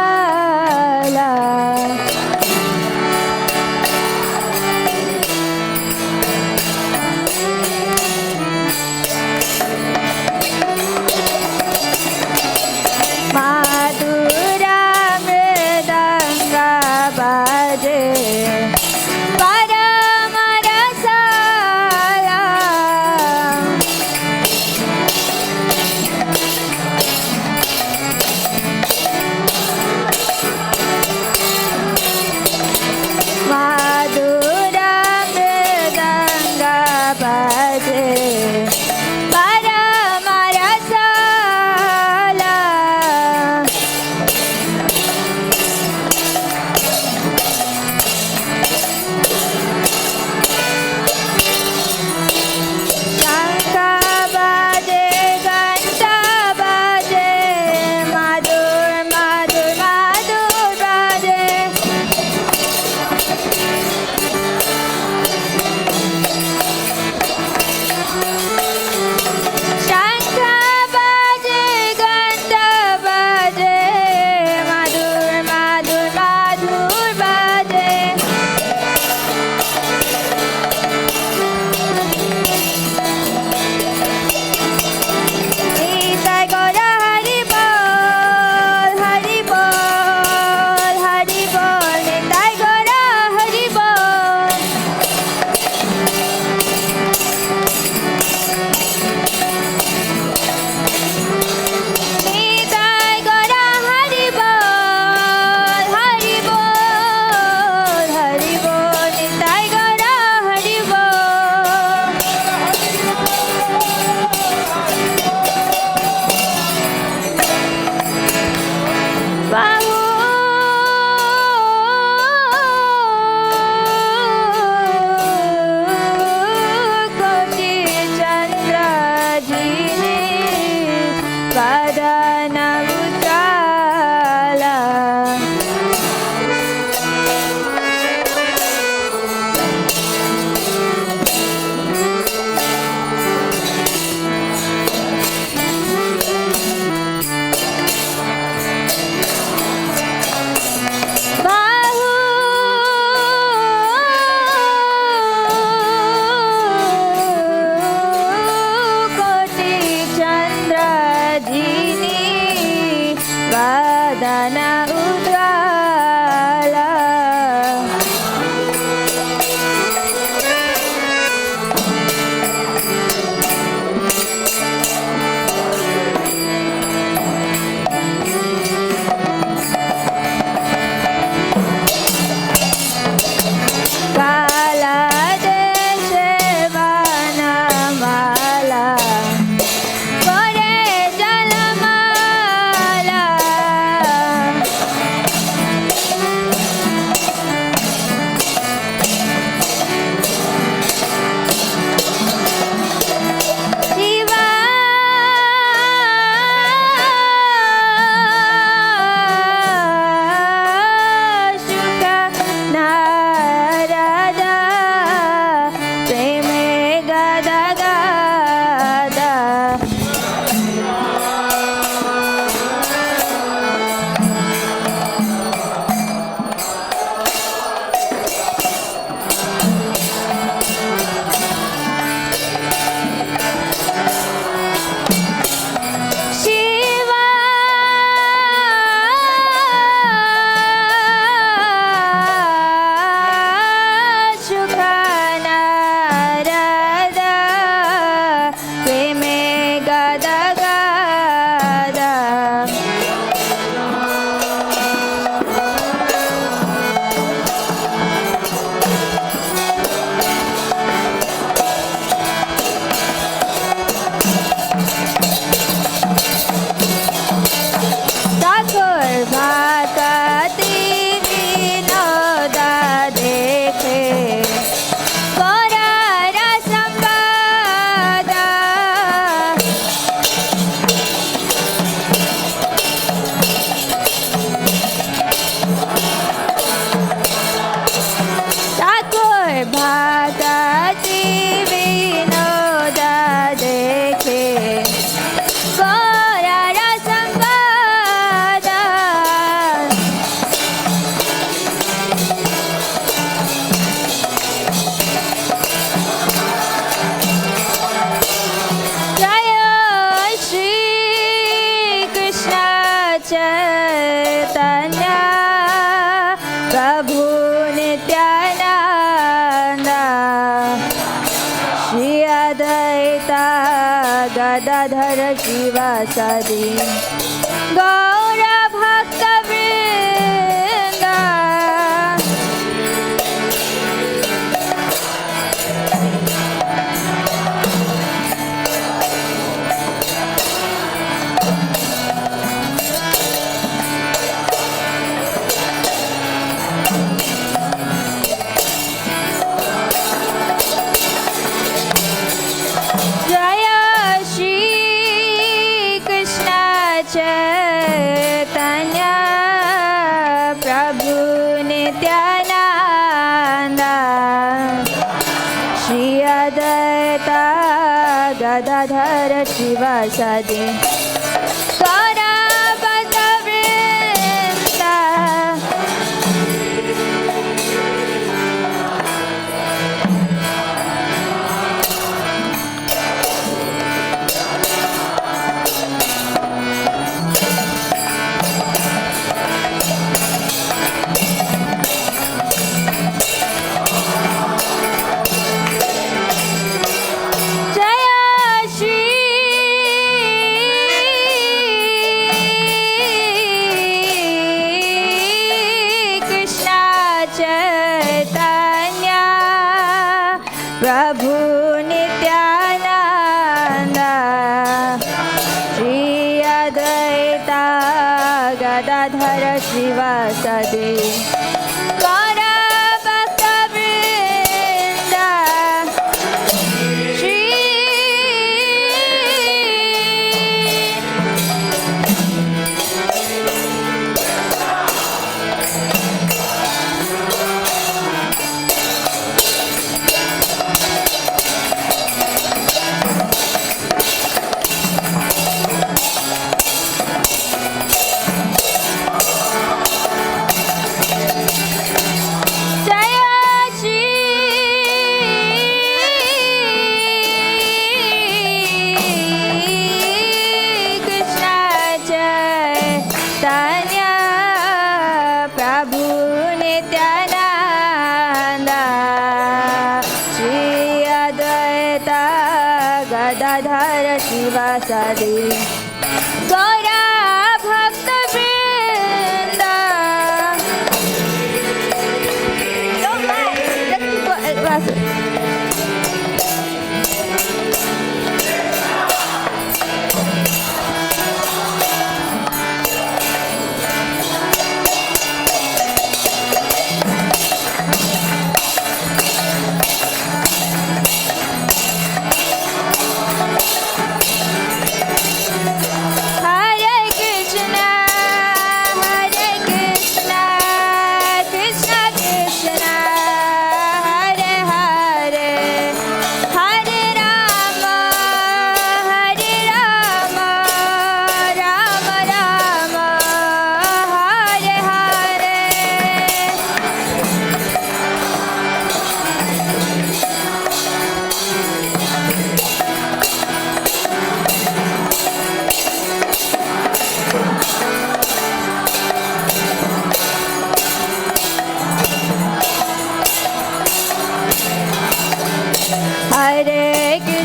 भाताची विनोद देखे गोरा संवाद जय श्री कृष्ण चैतन्य प्रभु नित्यानंद श्री अद्वैता गदाधर शिवासादि गौर भक्त वृंद जय श्री कृष्ण चैतन्य प्रभु नित्यानंद श्री अद्वैता गदाधर शिवासादि गौर भक्त वृंद जय श्री कृष्ण चैतन्य प्रभु नित्यानंद श्री अद्वैता गदाधर शिवासादि गौर भक्त वृंद श्री जय श्री कृष्ण चैतन्य प्रभु नित्यानंद श्री अद्वैता गदाधर शिवासादि गौर भक्त वृंद Don't lie. Let's keep going.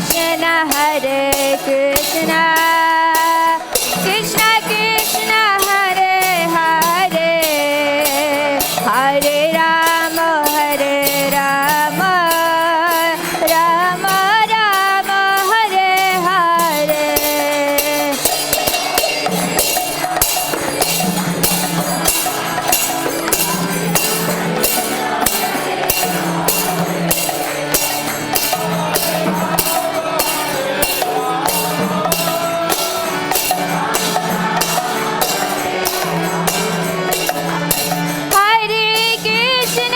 Hare Krishna, Krishna Krishna, Hare Hare, Hare Rama, Rama Rama, Hare Hare. Hare Krishna.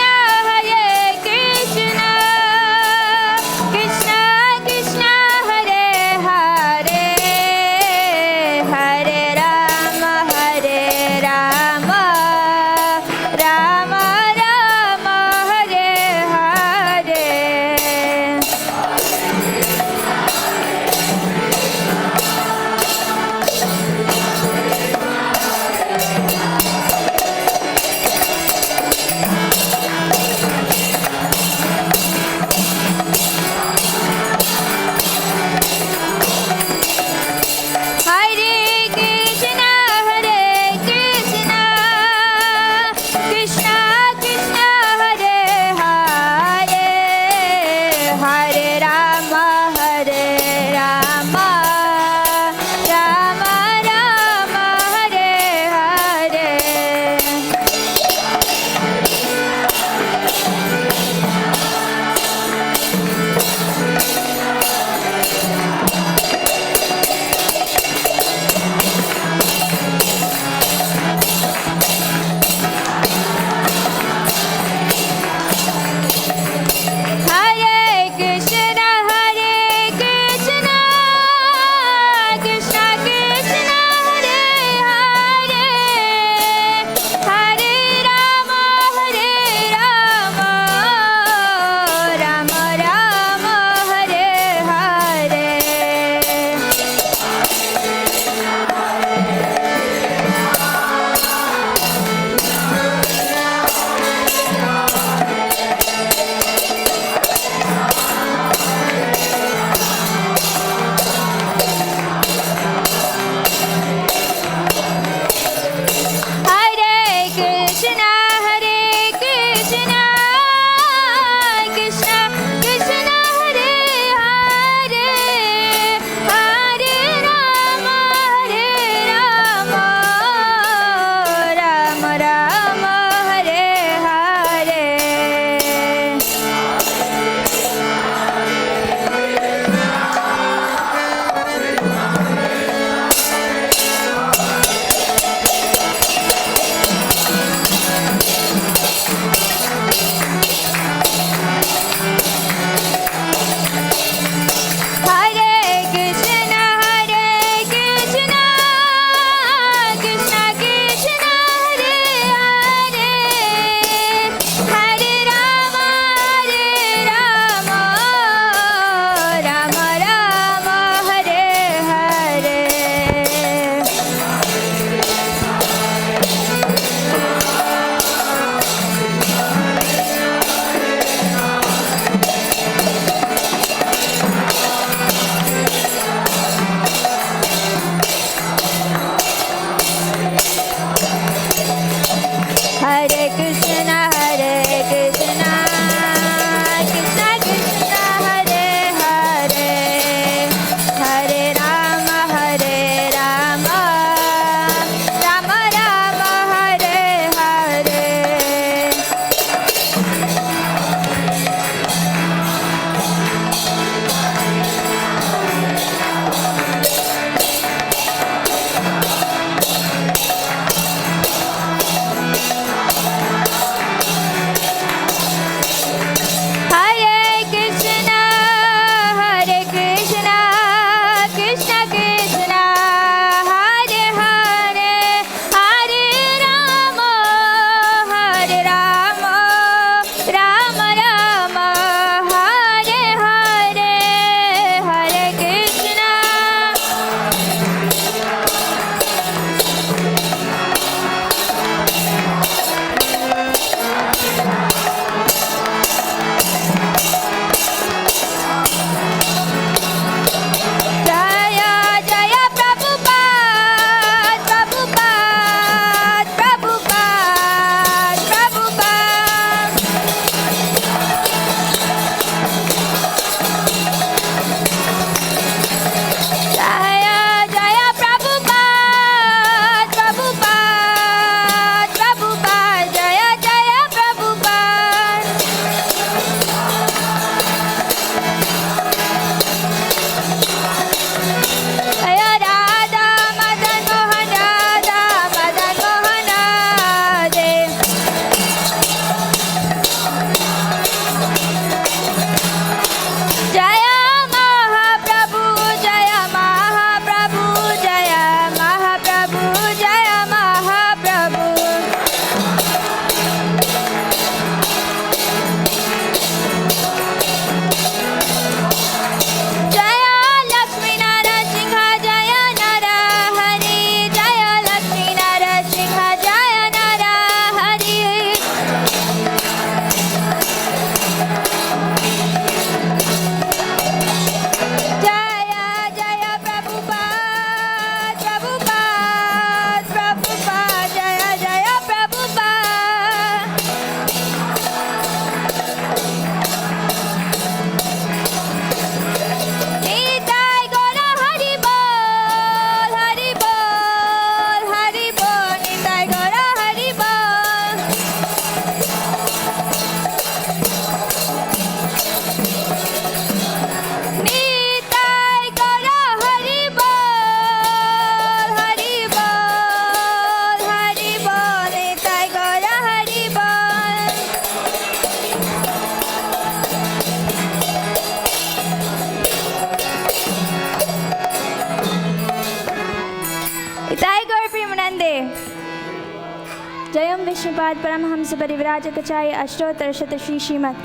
Vishnupad Paramahamsa Parivrajakacarya Ashtottara Shata Shri Srimad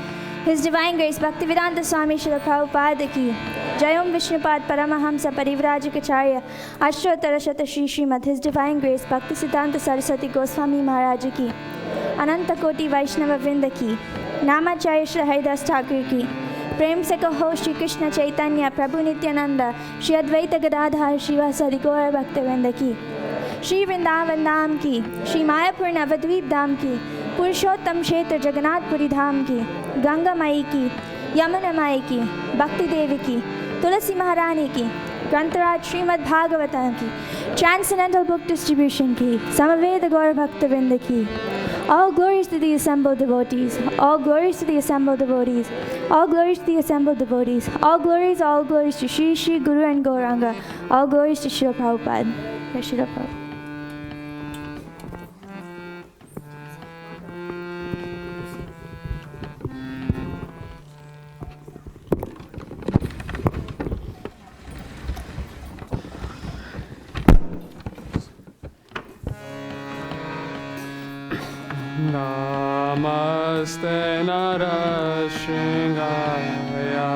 His Divine Grace Bhaktivedanta Swami Srila Prabhupada ki Jayom Vishnupad Paramahamsa Parivrajakacarya Ashtottara Shata Shri Srimad His Divine Grace Bhaktisiddhanta Saraswati Goswami Maharaj ki Ananta Koti Vaishnava Vrinda ki Namacharya Shri Haridas Thakur ki Prem se kaho Shri Krishna Chaitanya Prabhu Nityananda Shri Advaita Gadadhar Srivasadi Gaura Bhaktivinoda ki Shri Vrindavan Dham ki Shri Mayapur Navadvip Dham ki Purushottam Kshetra Jagannath Puri Dham ki Ganga Mai ki Yamuna Mai ki Bhakti Devi ki Tulasi Maharani ki Grantaraj Srimad Bhagavatam ki Transcendental Book Distribution ki Samaveda Gaura Bhaktivinoda ki All glories to the assembled devotees. All glories to the assembled devotees. All glories to the assembled devotees. All glories to Shri Shri Guru and Gauranga. All glories to Srila Prabhupada. Srila Prabhupada. Namaste Narashingaya.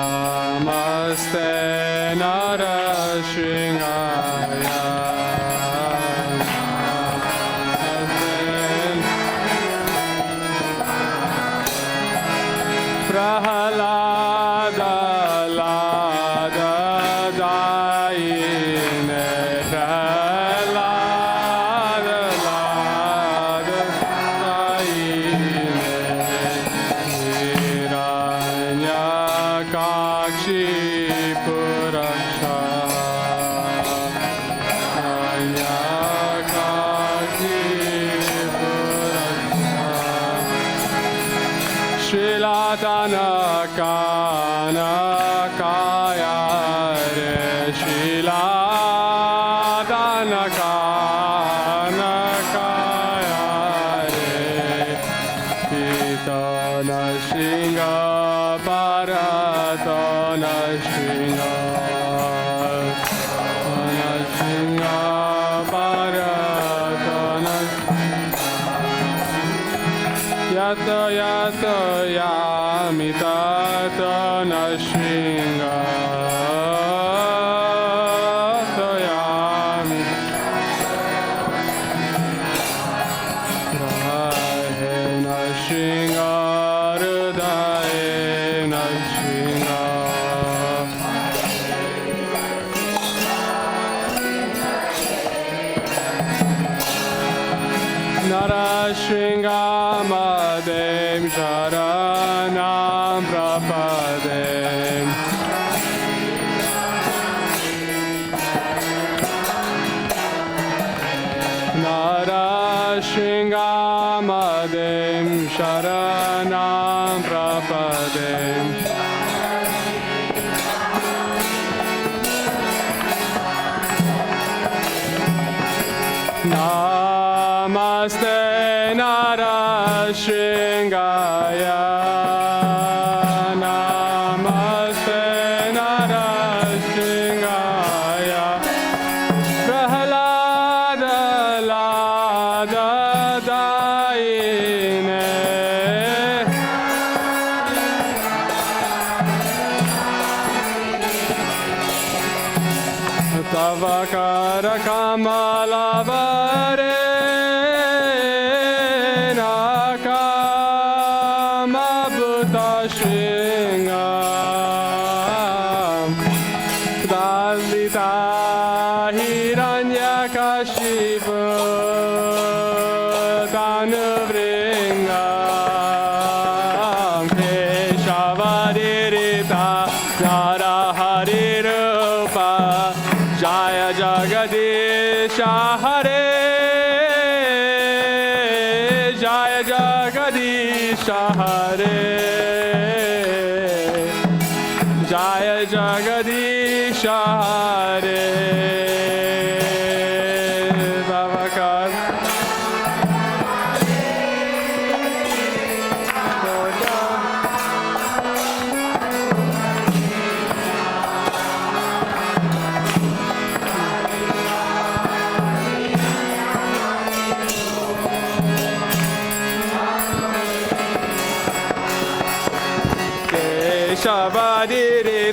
Namaste Narashingaya. Prahalada Narashingamadem Sharanam Prapadem Narashingamadem Sharanam Prapadem Namaste Narashingaya. Namaste Narashingaya. Prahalada Lada Daine. Tavakara Kamalavare.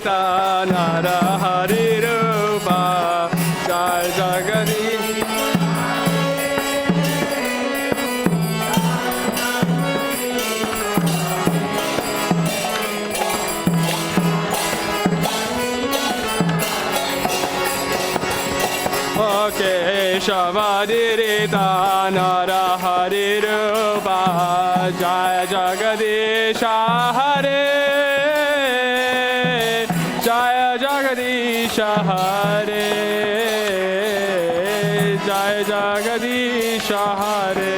Jagadita Nara Hari Rupa Jai Jagadish Keshavarita Nara Hari Rupa Jaya Jagadisha Hare Jaya Jagadisha Hare Jaya Jagadisha Hare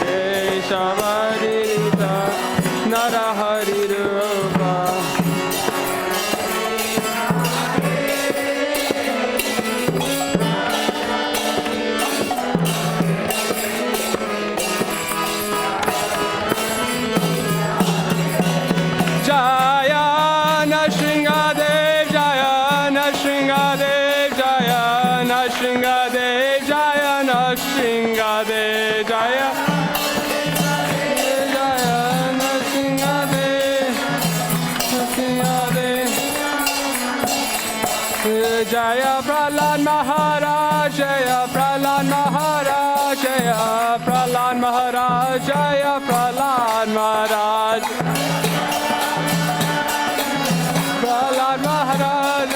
Keshavarita Nara Hari Rupa Jaya Prahlad Maharaj, Jaya Prahlad Maharaj, Jaya Prahlad Maharaj, Jaya Prahlad Maharaj. Prahlad Maharaj,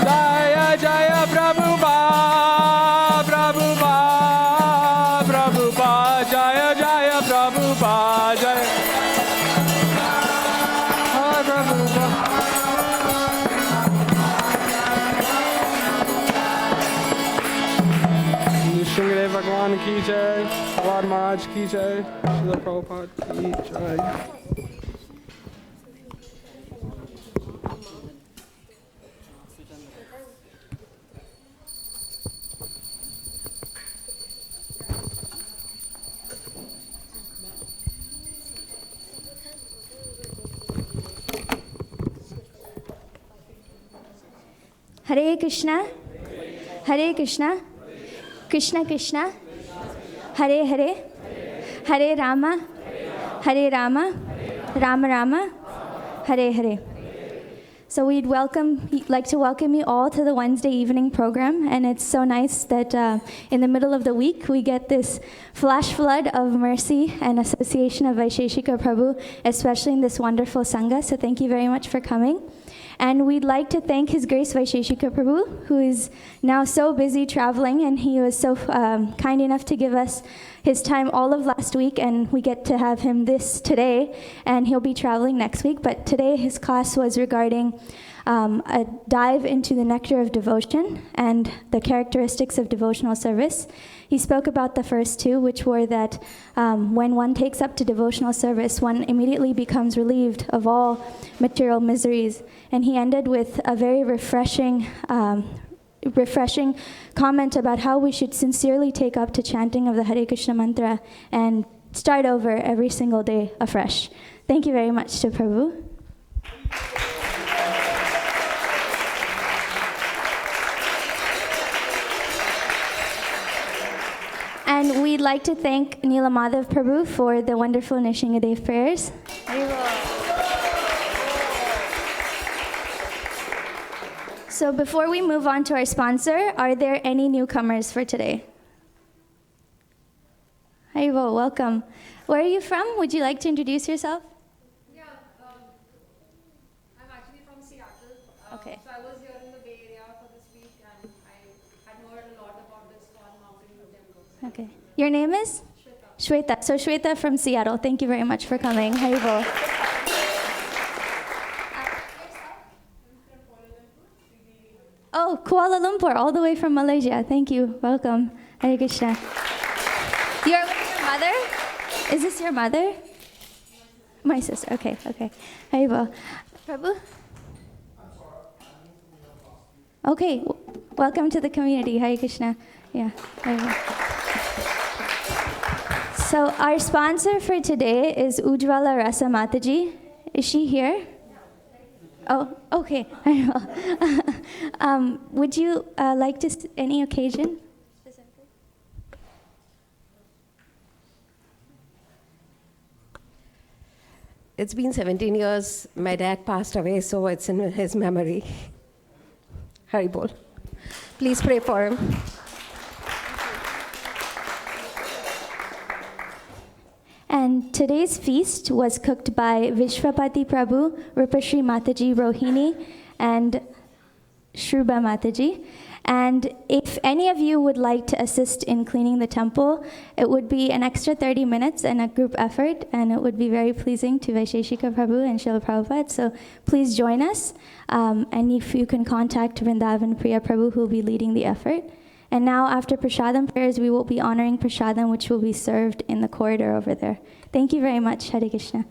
Jaya Jaya Prabhupada, Prabhupada, Prabhupada, Jaya Jaya Prabhupada, Jaya Prabhupada. Shingare Bhagwan ki jai, Prahlad Maharaj ki jai, Srila Prabhupada ki jai. Hare Krishna, Hare Krishna, Krishna Krishna, Hare Hare, Hare Rama, Hare Rama, Rama Rama, Hare Hare. So we'd like to welcome you all to the Wednesday evening program, and it's so nice that in the middle of the week we get this flash flood of mercy and association of Vaisesika Prabhu, especially in this wonderful Sangha. So thank you very much for coming. And we'd like to thank His Grace Vaisesika Prabhu, who is now so busy traveling, and he was so kind enough to give us his time all of last week, and we get to have him today, and he'll be traveling next week. But today his class was regarding a dive into the nectar of devotion and the characteristics of devotional service. He spoke about the first two, which were that when one takes up to devotional service, one immediately becomes relieved of all material miseries. And he ended with a very refreshing comment about how we should sincerely take up to chanting of the Hare Krishna mantra and start over every single day afresh. Thank you very much to Prabhu. And we'd like to thank Neela Madhav Prabhu for the wonderful Nishingadev prayers. So before we move on to our sponsor, are there any newcomers for today? Haribo, welcome. Where are you from? Would you like to introduce yourself? Yeah, I'm actually from Seattle. Okay. So I was here in the Bay Area for this week, and I had heard a lot about this ISKCON Mountain View Temple. Okay. Your name is? Shweta. So Shweta from Seattle, thank you very much for coming. Haribo. Oh, Kuala Lumpur, all the way from Malaysia. Thank you. Welcome. Hare Krishna. You're with your mother? Is this your mother? My sister. Okay. Haribo. Prabhu? Okay. Welcome to the community. Hare Krishna. Yeah. Haribo. So our sponsor for today is Ujjwala Rasa Mataji. Is she here? Oh, okay. Would you like to any occasion? It's been 17 years. My dad passed away, so it's in his memory. Hari Bol. Please pray for him. And today's feast was cooked by Vishwapati Prabhu, Rupashri Mataji Rohini, and Shruba Mataji. And if any of you would like to assist in cleaning the temple, it would be an extra 30 minutes and a group effort, and it would be very pleasing to Vaisesika Prabhu and Srila Prabhupada. So please join us. And if you can contact Vrindavan Priya Prabhu, who will be leading the effort. And now, after Prasadam prayers, we will be honoring Prasadam, which will be served in the corridor over there. Thank you very much. Hare Krishna.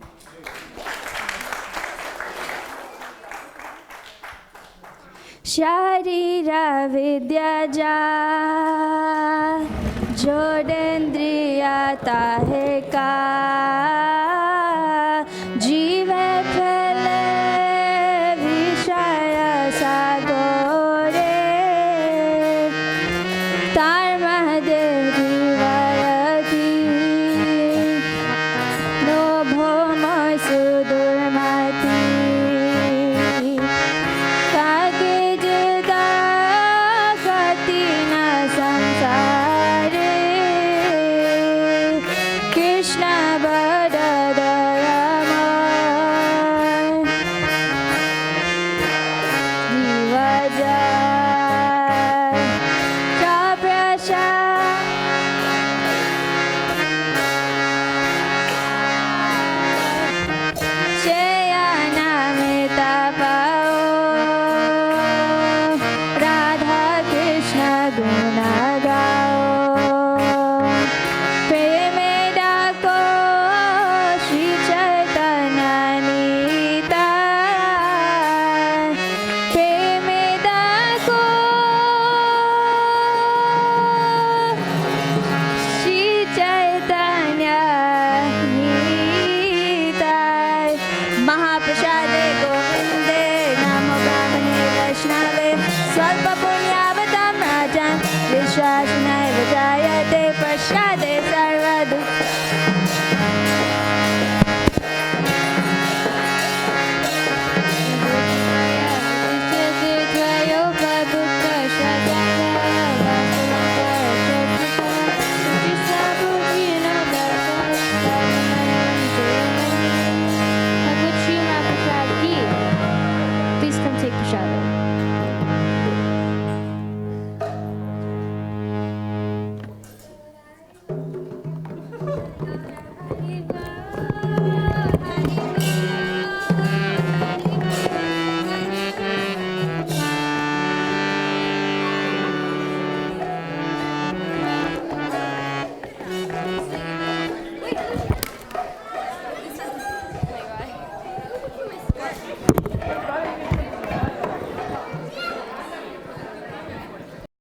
Sharira vidya ja, jodendriya tahe ka.